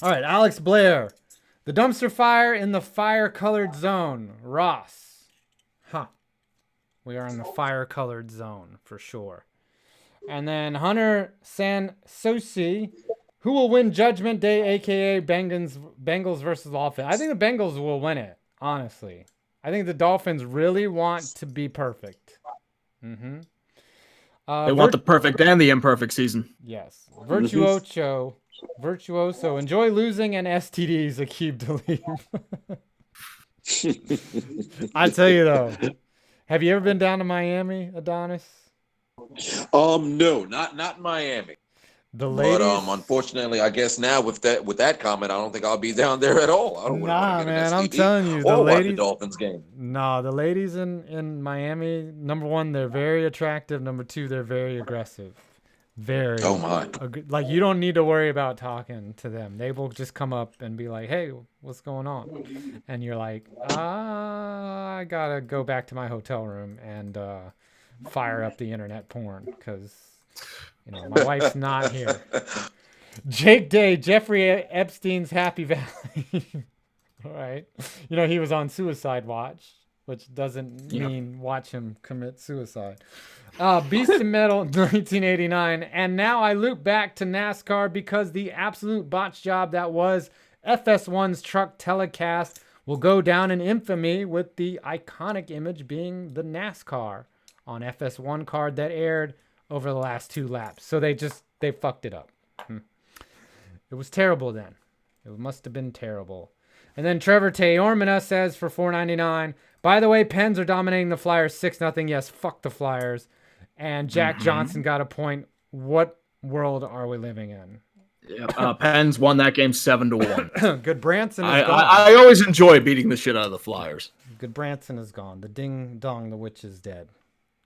All right, Alex Blair. The dumpster fire in the fire-colored zone. Ross. We are in the fire-colored zone for sure. And then Hunter Sansosi. Who will win Judgment Day, a.k.a. Bengals versus Dolphins? I think the Bengals will win it, honestly. I think the Dolphins really want to be perfect. Mm-hmm. They want the perfect and the imperfect season. Yes. Virtuoso. Enjoy losing and STDs, Aqib Talib. I tell you, though. Have you ever been down to Miami, Adonis? No, not Miami. The ladies, but unfortunately, I guess now with that comment, I don't think I'll be down there at all. I don't nah, man, I'm telling you, the ladies, watch the Dolphins game. No, the ladies in Miami, number one, they're very attractive. Number two, they're very aggressive. Very. Oh my! Like, you don't need to worry about talking to them. They will just come up and be like, "Hey, what's going on?" And you're like, I gotta go back to my hotel room and fire up the internet porn because. My wife's not here. Jake Day, Jeffrey Epstein's Happy Valley. All right. He was on Suicide Watch, which doesn't mean watch him commit suicide. Beast of Metal, 1989. And now I loop back to NASCAR because the absolute botch job that was FS1's truck telecast will go down in infamy with the iconic image being the NASCAR on FS1 card that aired over the last 2 laps. So they fucked it up. It was terrible then. It must have been terrible. And then Trevor Taormina says for $4.99, by the way, Pens are dominating the Flyers 6-0. Yes, fuck the Flyers. And Jack Johnson got a point. What world are we living in? Yeah, Pens won that game 7-1. Good Branson is gone. I always enjoy beating the shit out of the Flyers. Good Branson is gone. The ding dong, the witch is dead.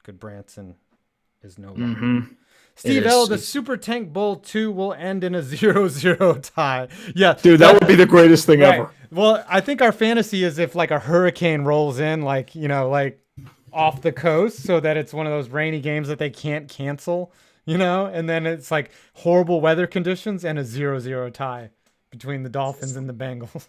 Good Branson is no longer. Mm-hmm. Steve L, the Super Tank Bowl 2 will end in a 0-0 tie. Yeah. Dude, that would be the greatest thing ever. Well, I think our fantasy is if like a hurricane rolls in, like, like off the coast, so that it's one of those rainy games that they can't cancel, and then it's like horrible weather conditions and a 0-0 tie between the Dolphins and the Bengals.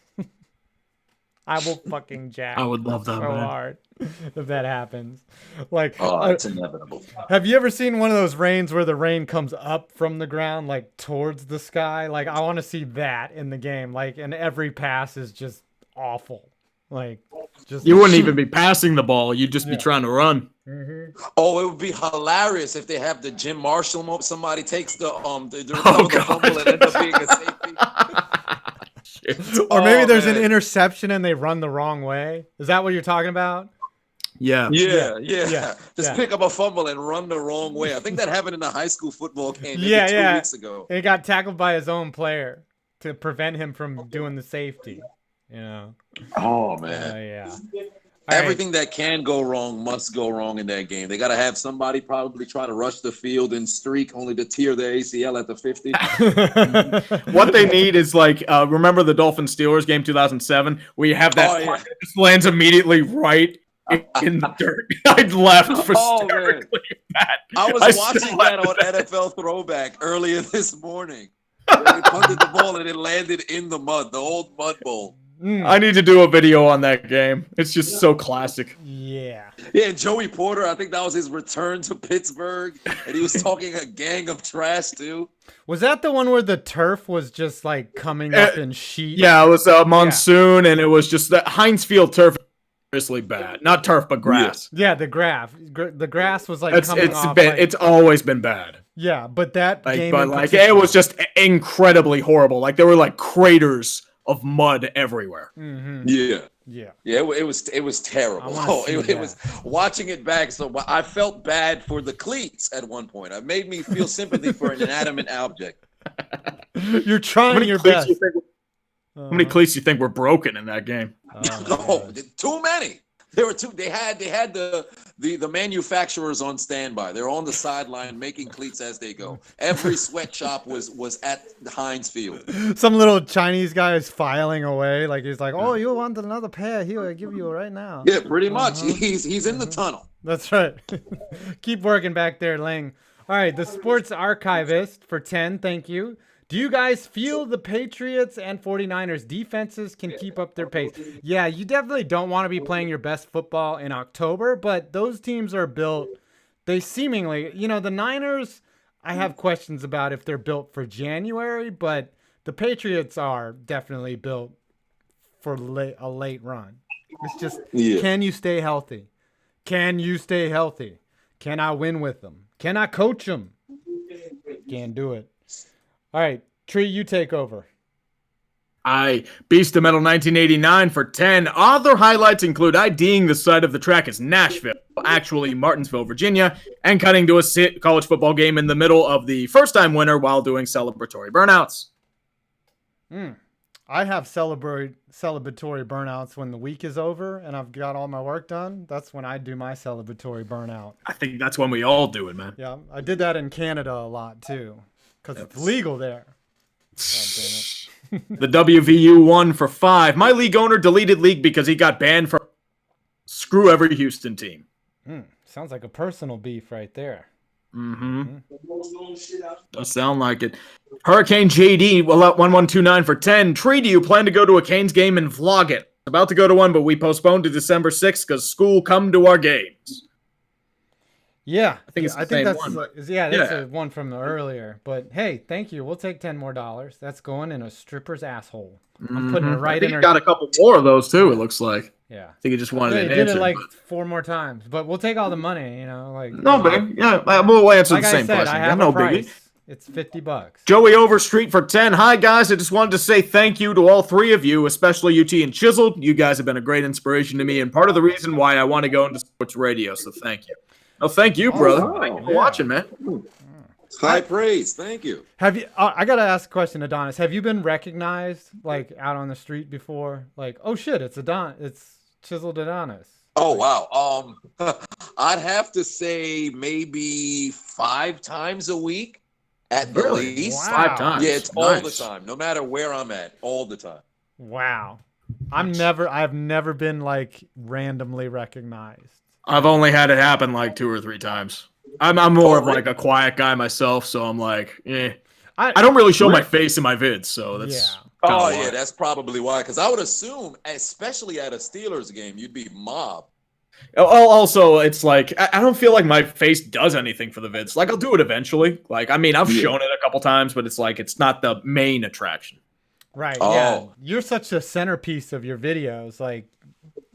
I will fucking jack. I would love that, so man. hard if that happens. Like, it's inevitable. Have you ever seen one of those rains where the rain comes up from the ground, like towards the sky? Like, I want to see that in the game. Like, and every pass is just awful. Like, just you wouldn't even be passing the ball. You'd just be trying to run. Mm-hmm. Oh, it would be hilarious if they have the Jim Marshall moment. Somebody takes the fumble and ends up being a safety. Or maybe there's an interception and they run the wrong way. Is that what you're talking about? Yeah. Just pick up a fumble and run the wrong way. I think that happened in a high school football game 2 weeks ago. He got tackled by his own player to prevent him from doing the safety. Oh man. Yeah. Everything that can go wrong must go wrong in that game. They got to have somebody probably try to rush the field and streak only to tear their ACL at the 50. What they need is remember the Dolphins-Steelers game 2007 where you have that that just lands immediately right in the dirt. I left for hysterically bad. I was watching that on NFL Throwback earlier this morning. They punted the ball and it landed in the mud, the old mud bowl. I need to do a video on that game. It's just so classic. Yeah. Yeah, Joey Porter, I think that was his return to Pittsburgh, and he was talking a gang of trash too. Was that the one where the turf was just like coming up in sheets? Yeah, it was a monsoon, and it was just that Heinz Field turf. Seriously bad, not turf but grass. Yeah, the grass. The grass was like coming off. It's always been bad. Yeah, but that game, it was just incredibly horrible. Like there were like craters of mud everywhere. Mm-hmm. Yeah. It was terrible. It was watching it back. So I felt bad for the cleats at one point. It made me feel sympathy for an inanimate object. You're trying your best. How many cleats do you think were broken in that game? Too many. There were two. They had the manufacturers on standby. They're on the sideline making cleats as they go. Every sweatshop was at Heinz Field. Some little Chinese guy is filing away. Like he's like, "Oh, you want another pair? Here, I give you right now." Yeah, pretty much. He's in the tunnel. That's right. Keep working back there, Ling. All right, the sports archivist for 10. Thank you. Do you guys feel the Patriots and 49ers defenses can keep up their pace? Yeah, you definitely don't want to be playing your best football in October, but those teams are built. They seemingly, the Niners, I have questions about if they're built for January, but the Patriots are definitely built for a late run. It's just, Can you stay healthy? Can you stay healthy? Can I win with them? Can I coach them? Can't do it. All right, Tree, you take over. Beast of Metal 1989 for 10. Other highlights include IDing the site of the track as Nashville, actually Martinsville, Virginia, and cutting to a college football game in the middle of the first-time winner while doing celebratory burnouts. I have celebratory burnouts when the week is over and I've got all my work done. That's when I do my celebratory burnout. I think that's when we all do it, man. Yeah, I did that in Canada a lot, too. Because it's legal there. God damn it. The WVU won for 5. My league owner deleted league because he got banned from screw every Houston team. Sounds like a personal beef right there. Does sound like it. Hurricane JD will let 1129 for 10. Tree, do you plan to go to a Canes game and vlog it? About to go to one, but we postponed to December 6th because school come to our games. Yeah, I think that's one. A one from the earlier. But hey, thank you. We'll take $10 more. That's going in a stripper's asshole. I'm putting it right in her. Got a couple more of those too. It looks like. Yeah, I think he just wanted an answer. Did it like 4 more times, but we'll take all the money. No, but we'll answer the same question. I have no a price. Biggie. It's $50. Joey Overstreet for 10. Hi guys, I just wanted to say thank you to all 3 of you, especially UT and Chisled. You guys have been a great inspiration to me and part of the reason why I want to go into sports radio. So thank you. Oh, thank you, brother. Thank you for watching, man. High praise. Thank you. Have you? I gotta ask a question, Adonis. Have you been recognized like out on the street before? Like, oh shit, it's Chisled Adonis. Oh wow. I'd have to say maybe 5 times a week at the least. Wow. 5 times. Yeah, it's all the time, no matter where I'm at, all the time. Wow. I've never been like randomly recognized. I've only had it happen like 2 or 3 times. I'm more of like a quiet guy myself, so I'm like, I don't really show my face in my vids, so that's yeah, that's probably why. Because I would assume, especially at a Steelers game, you'd be mobbed. Also, it's like I don't feel like my face does anything for the vids. Like I'll do it eventually. Like I mean, I've shown it a couple times, but it's like it's not the main attraction. Right. Oh. Yeah. You're such a centerpiece of your videos. Like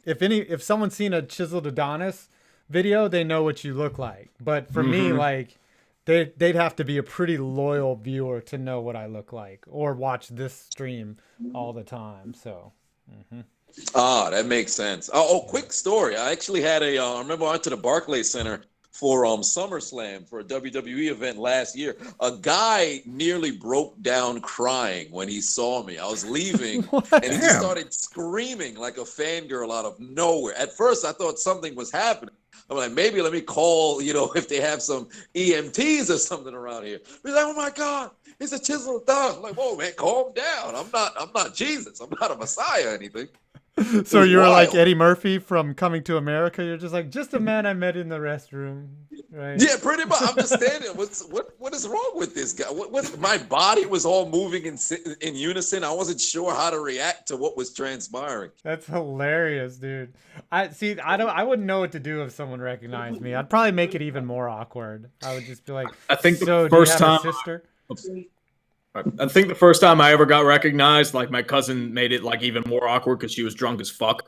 if someone's seen a Chisled Adonis video, they know what you look like. But for me, like they'd have to be a pretty loyal viewer to know what I look like or watch this stream all the time. So that makes sense. Quick story. I actually had I remember I went to the Barclays Center for SummerSlam for a WWE event last year. A guy nearly broke down crying when he saw me. I was leaving and he just started screaming like a fangirl out of nowhere. At first I thought something was happening. I'm like, maybe let me call, if they have some EMTs or something around here. He's like, oh my God, it's a Chisled Adonis. I'm like, whoa, man, calm down. I'm not Jesus. I'm not a Messiah or anything. So you were like Eddie Murphy from Coming to America. You're just like, just a man I met in the restroom, right? Yeah, pretty much. I'm just standing. What is wrong with this guy? My body was all moving in unison. I wasn't sure how to react to what was transpiring. That's hilarious, dude. I wouldn't know what to do if someone recognized me. I'd probably make it even more awkward. I would just be like, I think so the first do you have time. a sister? I think the first time I ever got recognized, like my cousin made it like even more awkward because she was drunk as fuck.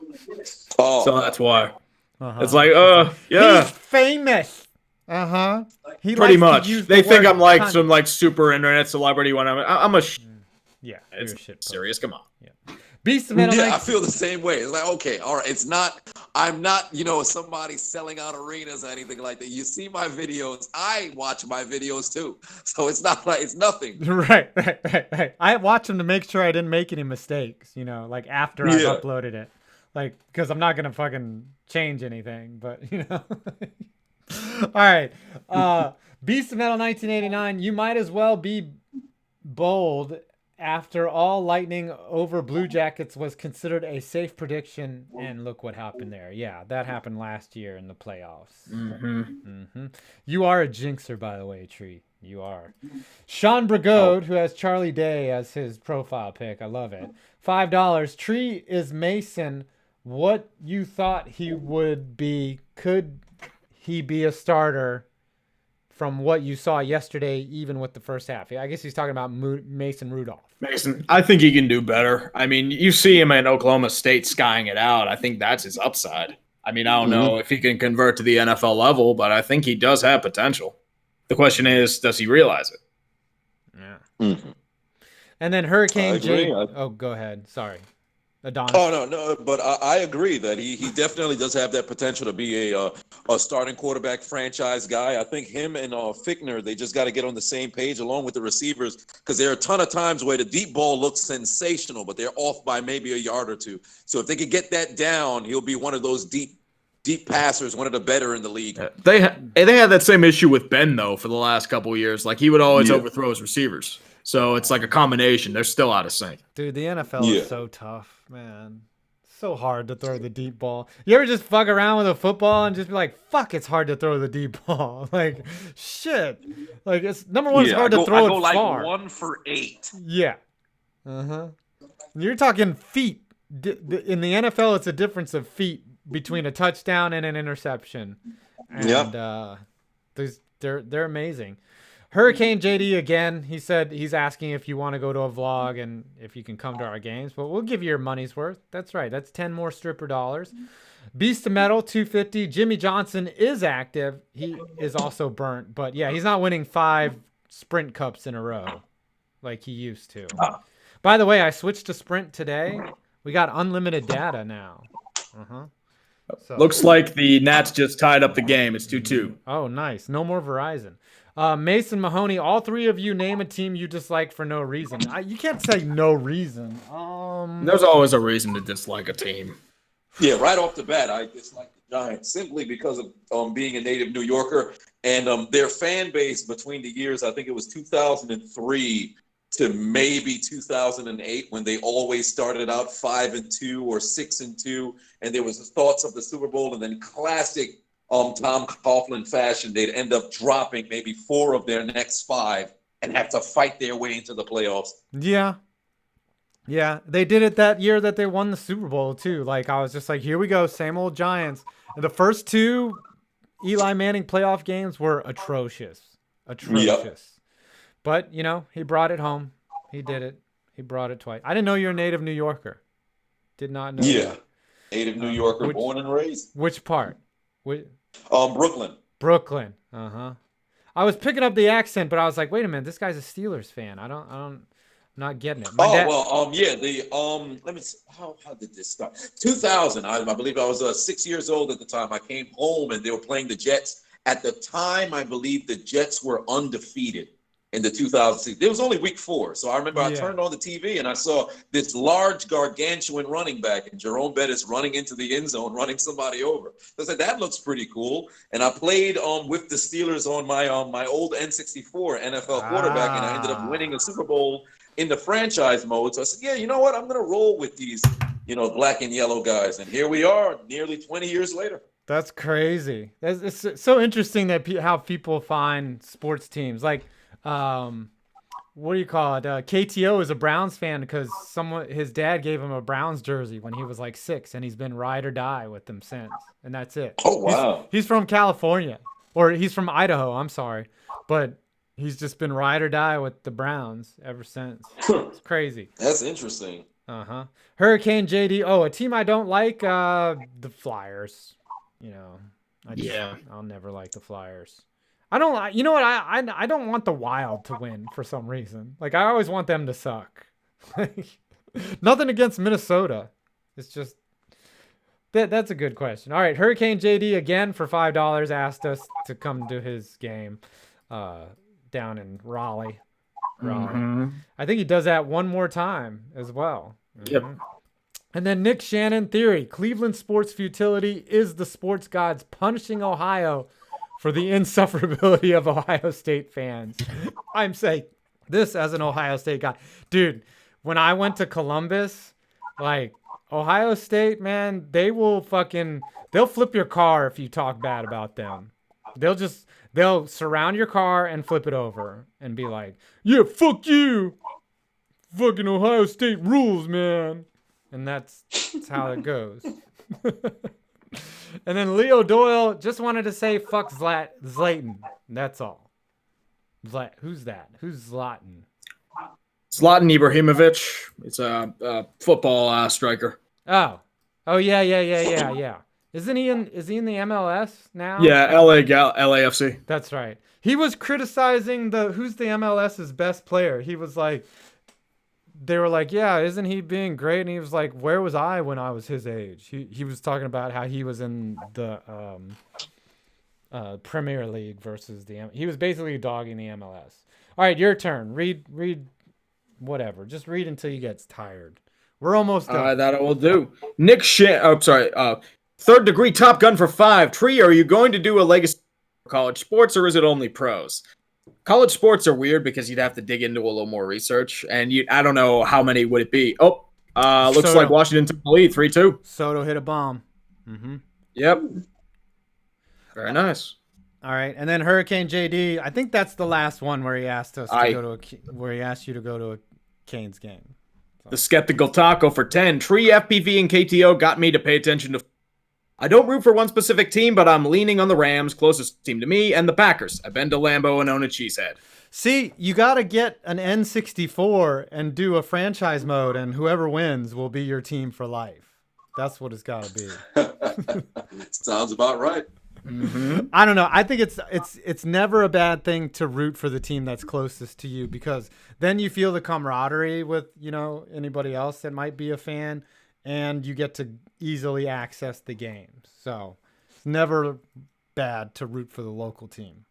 Oh, so that's why. It's like, yeah, he's famous. He pretty much. They think I'm like cunt. some like super internet celebrity when I'm a. Yeah, it's shit serious. Come on. Yeah. Beast of Metal. Yeah, I feel the same way. It's like, okay, all right. I'm not, somebody selling out arenas or anything like that. You see my videos. I watch my videos too. So it's not like it's nothing. Right. I watch them to make sure I didn't make any mistakes, like after I've uploaded it. Like, because I'm not going to fucking change anything, but, All right. Beast of Metal 1989, you might as well be bold. After all, Lightning over Blue Jackets was considered a safe prediction, and look what happened there. Yeah, that happened last year in the playoffs. You are a jinxer, by the way, Tree. You are. Sean Brigode, who has Charlie Day as his profile pic. I love it. $5. Tree is Mason. What you thought he would be? Could he be a starter? From what you saw yesterday, even with the first half. I guess he's talking about Mason Rudolph. Mason, I think he can do better. I mean, you see him in Oklahoma State skying it out. I think that's his upside. I mean, I don't know if he can convert to the NFL level, but I think he does have potential. The question is, does he realize it? Yeah. And then Hurricane Jay. Oh, go ahead. Sorry. Adonis. Oh no, but I agree that he definitely does have that potential to be a starting quarterback franchise guy. I think him and Fickner, they just got to get on the same page along with the receivers, because there are a ton of times where the deep ball looks sensational, but they're off by maybe a yard or two. So if they could get that down, he'll be one of those deep passers, one of the better in the league. They had that same issue with Ben though for the last couple of years. Like he would always overthrow his receivers. So it's like a combination. They're still out of sync. Dude, the NFL is so tough, man. So hard to throw the deep ball. You ever just fuck around with a football and just be like, fuck, it's hard to throw the deep ball. Like, shit. Like, it's number one, it's hard to throw it far. 1 for 8. Yeah. You're talking feet. In the NFL, it's a difference of feet between a touchdown and an interception. And they're amazing. Hurricane JD again, he said he's asking if you want to go to a vlog and if you can come to our games, but we'll give you your money's worth. That's right. That's 10 more stripper dollars. Beast of Metal, 250. Jimmy Johnson is active. He is also burnt, but yeah, he's not winning 5 sprint cups in a row like he used to. By the way, I switched to sprint today. We got unlimited data now. So. Looks like the Nats just tied up the game. It's 2-2. Oh, nice. No more Verizon. Mason Mahoney, all three of you name a team you dislike for no reason. You can't say no reason. There's always a reason to dislike a team. Yeah, right off the bat, I dislike the Giants simply because of being a native New Yorker and their fan base between the years, I think it was 2003 to maybe 2008, when they always started out 5-2 or 6-2, and there was thoughts of the Super Bowl, and then classic Tom Coughlin fashion, they'd end up dropping maybe 4 of their next 5 and have to fight their way into the playoffs. Yeah. Yeah, they did it that year that they won the Super Bowl too. Like, I was just like, here we go, same old Giants. And the first 2 Eli Manning playoff games were atrocious. Yep. But, he brought it home. He did it. He brought it twice. I didn't know you're a native New Yorker. Did not know. Yeah. That. Native New Yorker, born and raised. Which part? Brooklyn. Brooklyn. Uh-huh. I was picking up the accent, but I was like, wait a minute, this guy's a Steelers fan. I'm not getting it. Let me see. How did this start? 2000. I believe I was 6 years old at the time. I came home and they were playing the Jets. At the time, I believe the Jets were undefeated in the 2006. It was only week 4. So I remember I turned on the TV and I saw this large gargantuan running back, and Jerome Bettis running into the end zone, running somebody over. So I said, that looks pretty cool. And I played with the Steelers on my old N64 NFL quarterback, and I ended up winning a Super Bowl in the franchise mode. So I said, yeah, you know what? I'm going to roll with these, black and yellow guys. And here we are nearly 20 years later. That's crazy. It's so interesting that how people find sports teams. Like, what do you call it? KTO is a Browns fan because his dad gave him a Browns jersey when he was like 6, and he's been ride or die with them since. And that's it. Oh, wow. He's from California, or he's from Idaho. I'm sorry. But he's just been ride or die with the Browns ever since. It's crazy. That's interesting. Uh-huh. Hurricane JD. Oh, a team I don't like, the Flyers. I'll never like the Flyers. I don't, you know what? I don't want the Wild to win for some reason. Like, I always want them to suck. Nothing against Minnesota. It's just, that's a good question. All right. Hurricane JD again for $5 asked us to come to his game, down in Raleigh. Mm-hmm. I think he does that one more time as well. Mm-hmm. Yep. And then Nick Shannon theory: Cleveland sports futility is the sports gods punishing Ohio for the insufferability of Ohio State fans. I'm saying this as an Ohio State guy. Dude, when I went to Columbus, like, Ohio State, man, they'll flip your car if you talk bad about them. They'll surround your car and flip it over and be like, yeah, fuck you. Fucking Ohio State rules, man. And that's how it goes. And then Leo Doyle just wanted to say fuck Zlatan. That's all. Who's that? Who's Zlatan? Zlatan Ibrahimovic. It's a football striker. Oh yeah. Is he in the MLS now? Yeah, LAFC. That's right. He was criticizing who's the MLS's best player. He was like, they were like, yeah, isn't he being great? And he was like, where was I when I was his age? He was talking about how he was in the Premier League versus he was basically dogging the MLS. All right, your turn. Read whatever. Just read until you get tired. We're almost done. That I will do. Nick third degree Top Gun for 5. Tree, are you going to do a legacy for college sports, or is it only pros? College sports are weird because you'd have to dig into a little more research, and I don't know how many would it be. Looks Soto. Like Washington took the lead 3-2. Soto hit a bomb. Mm-hmm. Yep. Very nice. All right, and then Hurricane JD. I think that's the last one where he asked us to go to where he asked you to go to a Canes game. So. The skeptical taco for 10. Tree, FPV, and KTO got me to pay attention to. I don't root for one specific team, but I'm leaning on the Rams, closest team to me, and the Packers. I've been to Lambeau and own a cheesehead. See, you got to get an N64 and do a franchise mode, and whoever wins will be your team for life. That's what it's got to be. Sounds about right. Mm-hmm. I don't know. I think it's never a bad thing to root for the team that's closest to you, because then you feel the camaraderie with, anybody else that might be a fan, and you get to easily access the games. So it's never bad to root for the local team.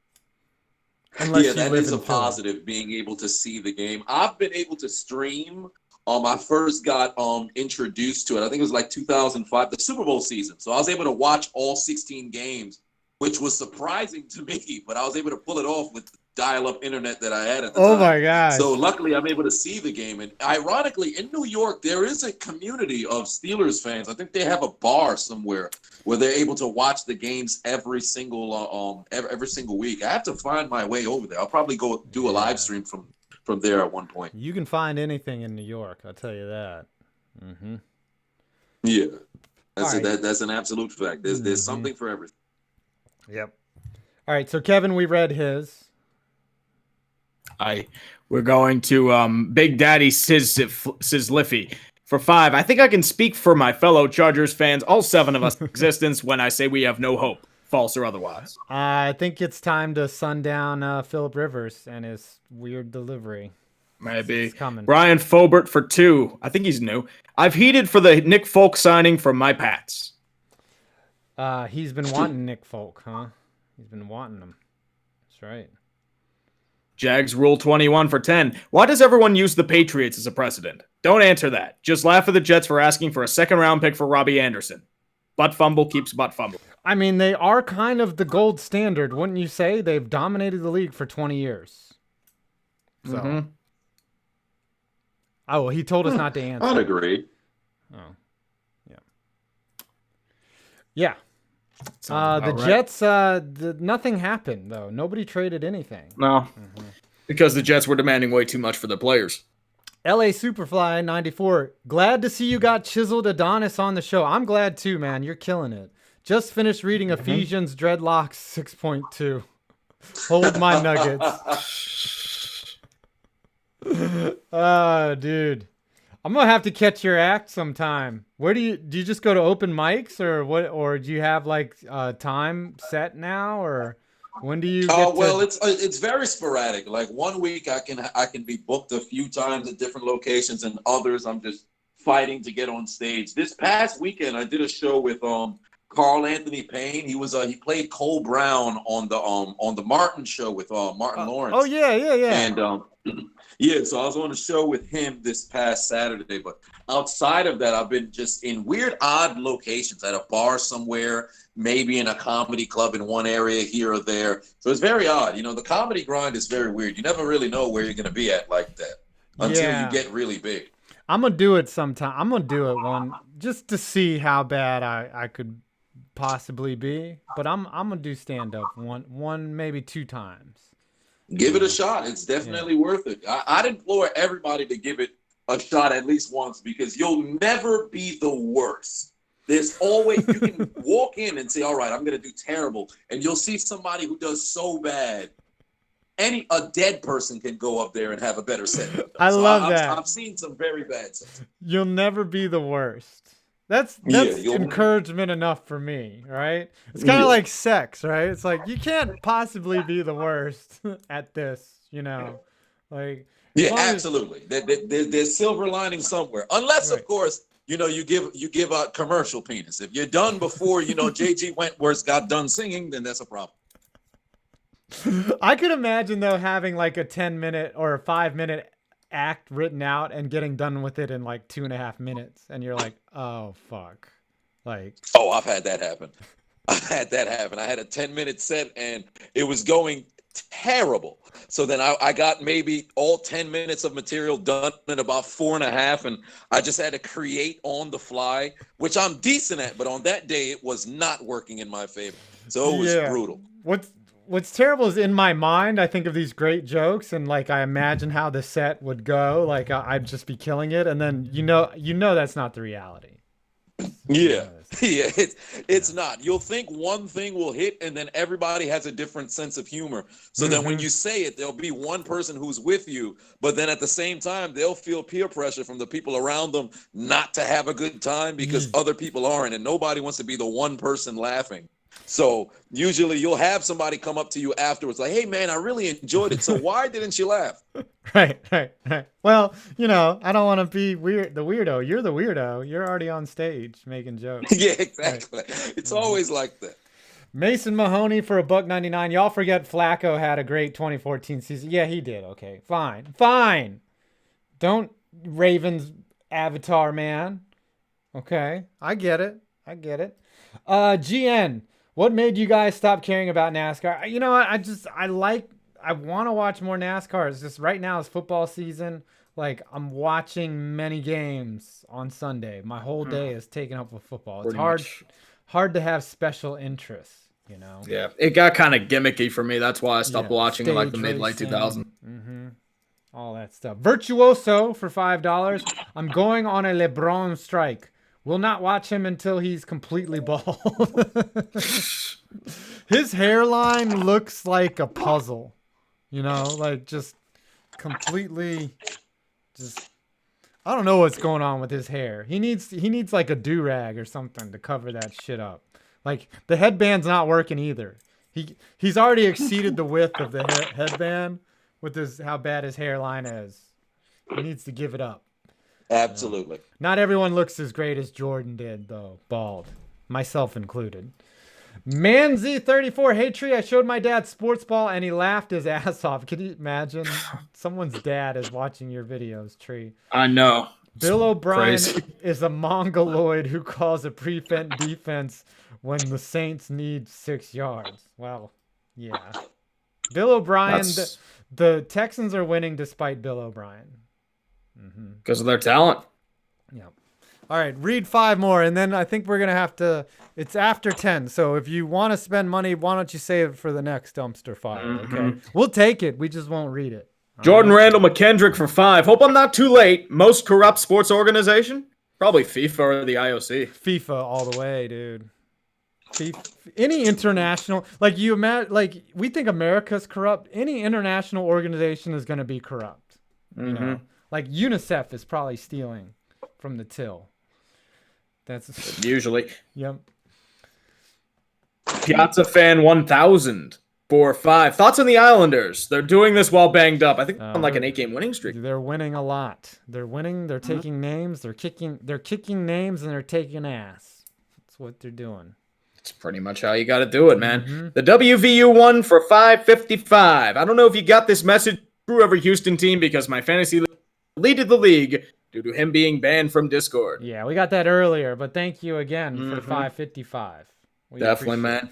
Unless Yeah, you that live is in a Philly. positive, being able to see the game. I've been able to stream. I first got introduced to it. I think it was like 2005, the Super Bowl season. So I was able to watch all 16 games, which was surprising to me, but I was able to pull it off with the dial-up internet that I had at the Oh time. my gosh. So luckily, I'm able to see the game. And ironically, in New York, there is a community of Steelers fans. I think they have a bar somewhere where they're able to watch the games every single week. I have to find my way over there. I'll probably go do a live stream from there at one point. You can find anything in New York, I'll tell you that. Mm-hmm. Yeah, Right. that's an absolute fact. There's something for everything. Yep. All right, so Kevin, we read his. We're going to Big Daddy Sizliffy for 5. I think I can speak for my fellow Chargers fans, all 7 of us in existence, when I say we have no hope, false or otherwise. I think it's time to sundown Phillip Rivers and his weird delivery. Maybe. It's coming. Brian Fobert for 2. I think he's new. I've heated for the Nick Folk signing from my Pats. He's been wanting Nick Folk, huh? He's been wanting him. That's right. Jags Rule 21 for 10. Why does everyone use the Patriots as a precedent? Don't answer that. Just laugh at the Jets for asking for a second-round pick for Robbie Anderson. Butt fumble keeps butt fumble. I mean, they are kind of the gold standard, wouldn't you say? They've dominated the league for 20 years. So. Oh, well, he told us not to answer. I'd agree. Oh, yeah. Yeah. The Jets, nothing happened, though. Nobody traded anything. No. Because the Jets were demanding way too much for their players. LA Superfly 94. Glad to see you got Chisled Adonis on the show. I'm glad too, man. You're killing it. Just finished reading Ephesians Dreadlocks 6.2. Hold my nuggets. Dude. I'm gonna have to catch your act sometime. Where do you just go to open mics or what, or do you have like time set now, or when do you get well, it's very sporadic. Like one week I can be booked a few times at different locations, and others I'm just fighting to get on stage. This past weekend I did a show with Carl Anthony Payne. He played Cole Brown on the Martin show with Martin Lawrence. Oh yeah. And yeah, so I was on a show with him this past Saturday. But outside of that, I've been just in weird, odd locations, at a bar somewhere, maybe in a comedy club in one area here or there. So it's very odd. You know, the comedy grind is very weird. You never really know where you're going to be at like that until you get really big. I'm going to do it sometime. I'm going to do it one just to see how bad I could possibly be. But I'm going to do stand-up one, maybe 2 times. Give it a shot. It's definitely worth it. I'd implore everybody to give it a shot at least once, because you'll never be the worst. There's always, you can walk in and say, all right, I'm going to do terrible. And you'll see somebody who does so bad. A dead person can go up there and have a better set. I love that. I've seen some very bad sets. You'll never be the worst. That's encouragement enough for me, right? It's kind of like sex, right? It's like, you can't possibly be the worst at this, you know? Like, yeah, absolutely. There's silver lining somewhere, unless, of course, you know, you give out commercial penis. If you're done before, you know, J.G. Wentworth got done singing, then that's a problem. I could imagine though having like a 10-minute or a 5-minute act written out and getting done with it in like 2.5 minutes, and you're like, oh fuck, like. Oh, I've had that happen. I had a 10-minute set and it was going terrible. So then I got maybe all 10 minutes of material done in about 4.5, and I just had to create on the fly, which I'm decent at, but on that day it was not working in my favor. So it was brutal. What's terrible is, in my mind, I think of these great jokes and like I imagine how the set would go. Like I'd just be killing it, and then you know that's not the reality. Yeah, it's not. You'll think one thing will hit, and then everybody has a different sense of humor. So then when you say it, there'll be one person who's with you, but then at the same time, they'll feel peer pressure from the people around them not to have a good time because other people aren't, and nobody wants to be the one person laughing. So usually you'll have somebody come up to you afterwards like, hey, man, I really enjoyed it. So why didn't you laugh? Right. Well, you know, I don't want to be the weirdo. You're the weirdo. You're already on stage making jokes. Yeah, exactly. Right. It's always like that. Mason Mahoney for $1.99. Y'all forget Flacco had a great 2014 season. Yeah, he did. Okay, fine. Don't Ravens avatar man. Okay, I get it. GN, what made you guys stop caring about NASCAR? You know what? I want to watch more NASCAR. It's just right now it's football season. Like, I'm watching many games on Sunday. My whole day is taken up with football. It's hard to have special interests, you know? Yeah, it got kind of gimmicky for me. That's why I stopped watching in like the mid-late 2000s. All that stuff. Virtuoso for $5. I'm going on a LeBron strike. Will not watch him until he's completely bald. His hairline looks like a puzzle, you know, like just completely just, I don't know what's going on with his hair. He needs like a do-rag or something to cover that shit up. Like, the headband's not working either. He's already exceeded the width of the headband with how bad his hairline is. He needs to give it up. Absolutely. Not everyone looks as great as Jordan did, though. Bald. Myself included. Manzy34. Hey, Tree, I showed my dad sports ball, and he laughed his ass off. Can you imagine? Someone's dad is watching your videos, Tree. I know. Bill O'Brien is a mongoloid who calls a prevent defense when the Saints need 6 yards. Well, yeah. Bill O'Brien, the Texans are winning despite Bill O'Brien. Because of their talent. Yeah. All right, read 5 more, and then I think we're going to have to, it's after 10, so if you want to spend money, why don't you save it for the next dumpster fire, okay? We'll take it, we just won't read it. Jordan Randall McKendrick for 5. Hope I'm not too late. Most corrupt sports organization? Probably FIFA or the IOC. FIFA all the way, dude. FIFA, any international, like we think America's corrupt. Any international organization is going to be corrupt. You know? Like UNICEF is probably stealing from the till. That's usually. Yep. Piazza Fan 1000 for 5. Thoughts on the Islanders? They're doing this while banged up. I think on like an 8-game winning streak. They're winning a lot. They're winning. They're taking names. They're kicking names, and they're taking ass. That's what they're doing. It's pretty much how you got to do it, man. The WVU won for $5.55. I don't know if you got this message through every Houston team because my fantasy leaded the league due to him being banned from Discord. Yeah, we got that earlier, but thank you again for $5.55. Definitely, man.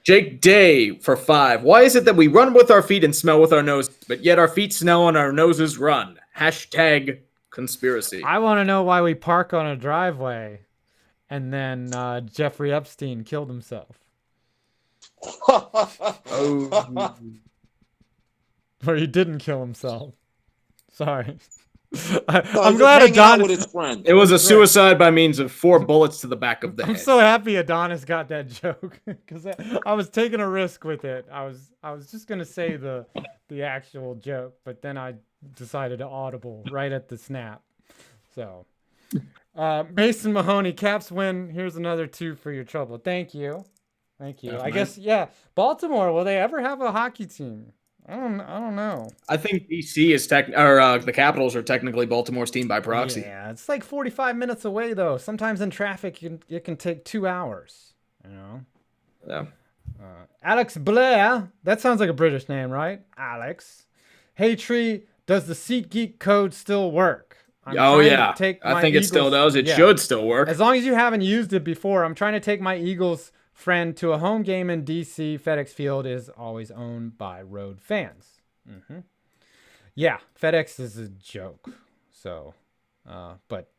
Jake Day for 5. Why is it that we run with our feet and smell with our noses, but yet our feet smell and our noses run? Hashtag conspiracy. I want to know why we park on a driveway and then Jeffrey Epstein killed himself. Or he didn't kill himself. Sorry. I'm glad Adonis. It was a suicide by means of 4 bullets to the back of the head. I'm so happy Adonis got that joke because I was taking a risk with it. I was just gonna say the actual joke, but then I decided to audible right at the snap. So, Mason Mahoney, Caps win. Here's another 2 for your trouble. Thank you. I guess Baltimore. Will they ever have a hockey team? I don't know. I think DC is the Capitals are technically Baltimore's team by proxy. Yeah, it's like 45 minutes away though. Sometimes in traffic it can take 2 hours. You know. Yeah. Alex Blair. That sounds like a British name, right? Alex. Hey Tree, does the SeatGeek code still work? I think it still does. It should still work. As long as you haven't used it before. I'm trying to take my Eagles friend to a home game in DC. FedEx Field is always owned by road fans. Yeah, FedEx is a joke. So, but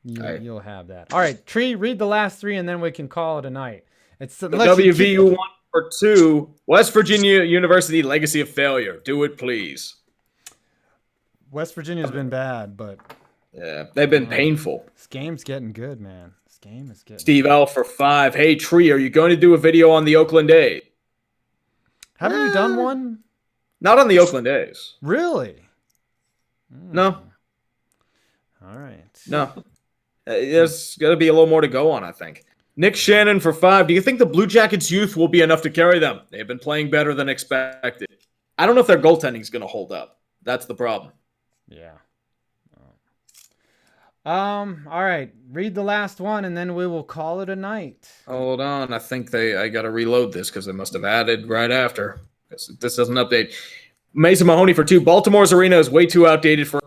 you'll have that. All right, Tree, read the last 3 and then we can call it a night. It's the WVU 1 for 2. West Virginia University legacy of failure. Do it, please. West Virginia's been bad, but yeah, they've been painful. This game's getting good, man. This game is getting Steve L for 5. Hey, Tree, are you going to do a video on the Oakland A's? Haven't you done one? Not on the Oakland A's. Really? No. All right. No. There's got to be a little more to go on, I think. Nick Shannon for 5. Do you think the Blue Jackets youth will be enough to carry them? They've been playing better than expected. I don't know if their goaltending is going to hold up. That's the problem. Yeah. All right. Read the last one, and then we will call it a night. Hold on. I think I got to reload this because they must have added right after. This doesn't update. Mason Mahoney for 2. Baltimore's arena is way too outdated for.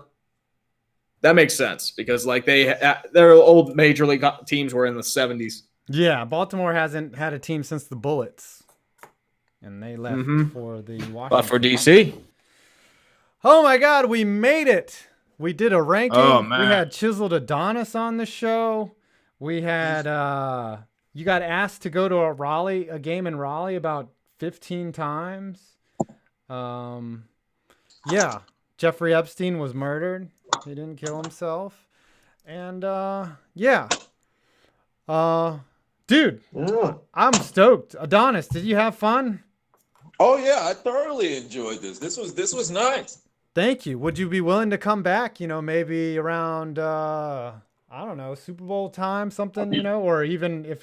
That makes sense because like their old major league teams were in the 70s. Yeah, Baltimore hasn't had a team since the Bullets, and they left for the Washington. But for DC. Oh my God, we made it! We did a ranking. Oh, man. We had Chisled Adonis on the show. We had you got asked to go to a game in Raleigh about 15 times. Yeah, Jeffrey Epstein was murdered. He didn't kill himself. And yeah. Dude, I'm stoked. Adonis, did you have fun? Oh yeah, I thoroughly enjoyed this. This was nice. Thank you. Would you be willing to come back, maybe around I don't know, Super Bowl time, something, or even if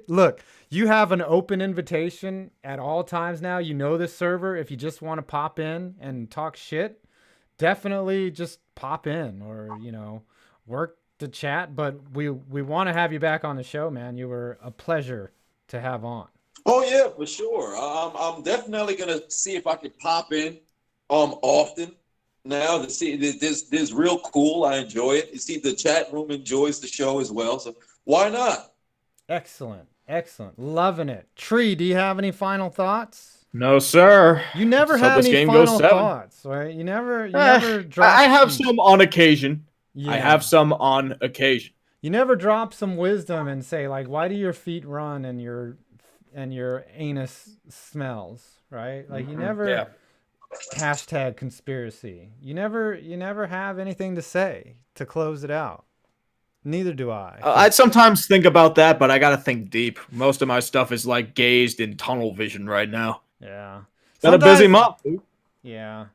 look, you have an open invitation at all times now. You know this server. If you just want to pop in and talk shit, definitely just pop in or, work the chat. But we want to have you back on the show, man. You were a pleasure to have on. Oh yeah, for sure. I'm definitely gonna see if I could pop in often now to see this real cool. I enjoy it. You see the chat room enjoys the show as well. So why not? Excellent. Loving it. Tree, do you have any final thoughts? No, sir. You never had any final thoughts, right? You never drop I have some on occasion. Yeah. I have some on occasion. You never drop some wisdom and say, like, why do your feet run and your anus smells, right? Like you never hashtag conspiracy. You never have anything to say to close it out. Neither do I. I sometimes think about that, but I got to think deep. Most of my stuff is like gazed in tunnel vision right now. Yeah. Got a busy month. Yeah.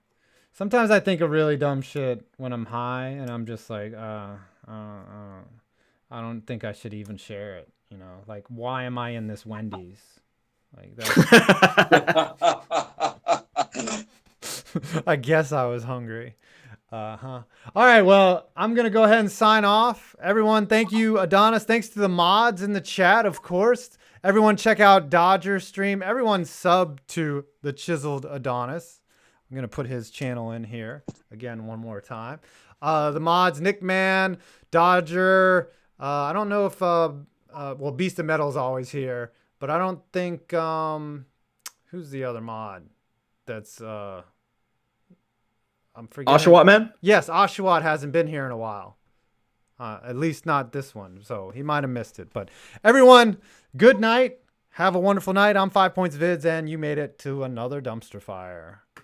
Sometimes I think of really dumb shit when I'm high and I'm just like, I don't think I should even share it. Like, why am I in this Wendy's? Like that. I guess I was hungry. All right, well, I'm going to go ahead and sign off. Everyone, thank you, Adonis. Thanks to the mods in the chat, of course. Everyone check out Dodger Stream. Everyone sub to the Chisled Adonis. I'm going to put his channel in here again one more time. The mods, Nick Man, Dodger. I don't know if, well, Beast of Metal's always here, but I don't think, who's the other mod that's, I'm forgetting. Oshawott Man? Yes, Oshawott hasn't been here in a while. At least not this one. So he might have missed it. But everyone, good night. Have a wonderful night. I'm 5 Points Vids, and you made it to another dumpster fire.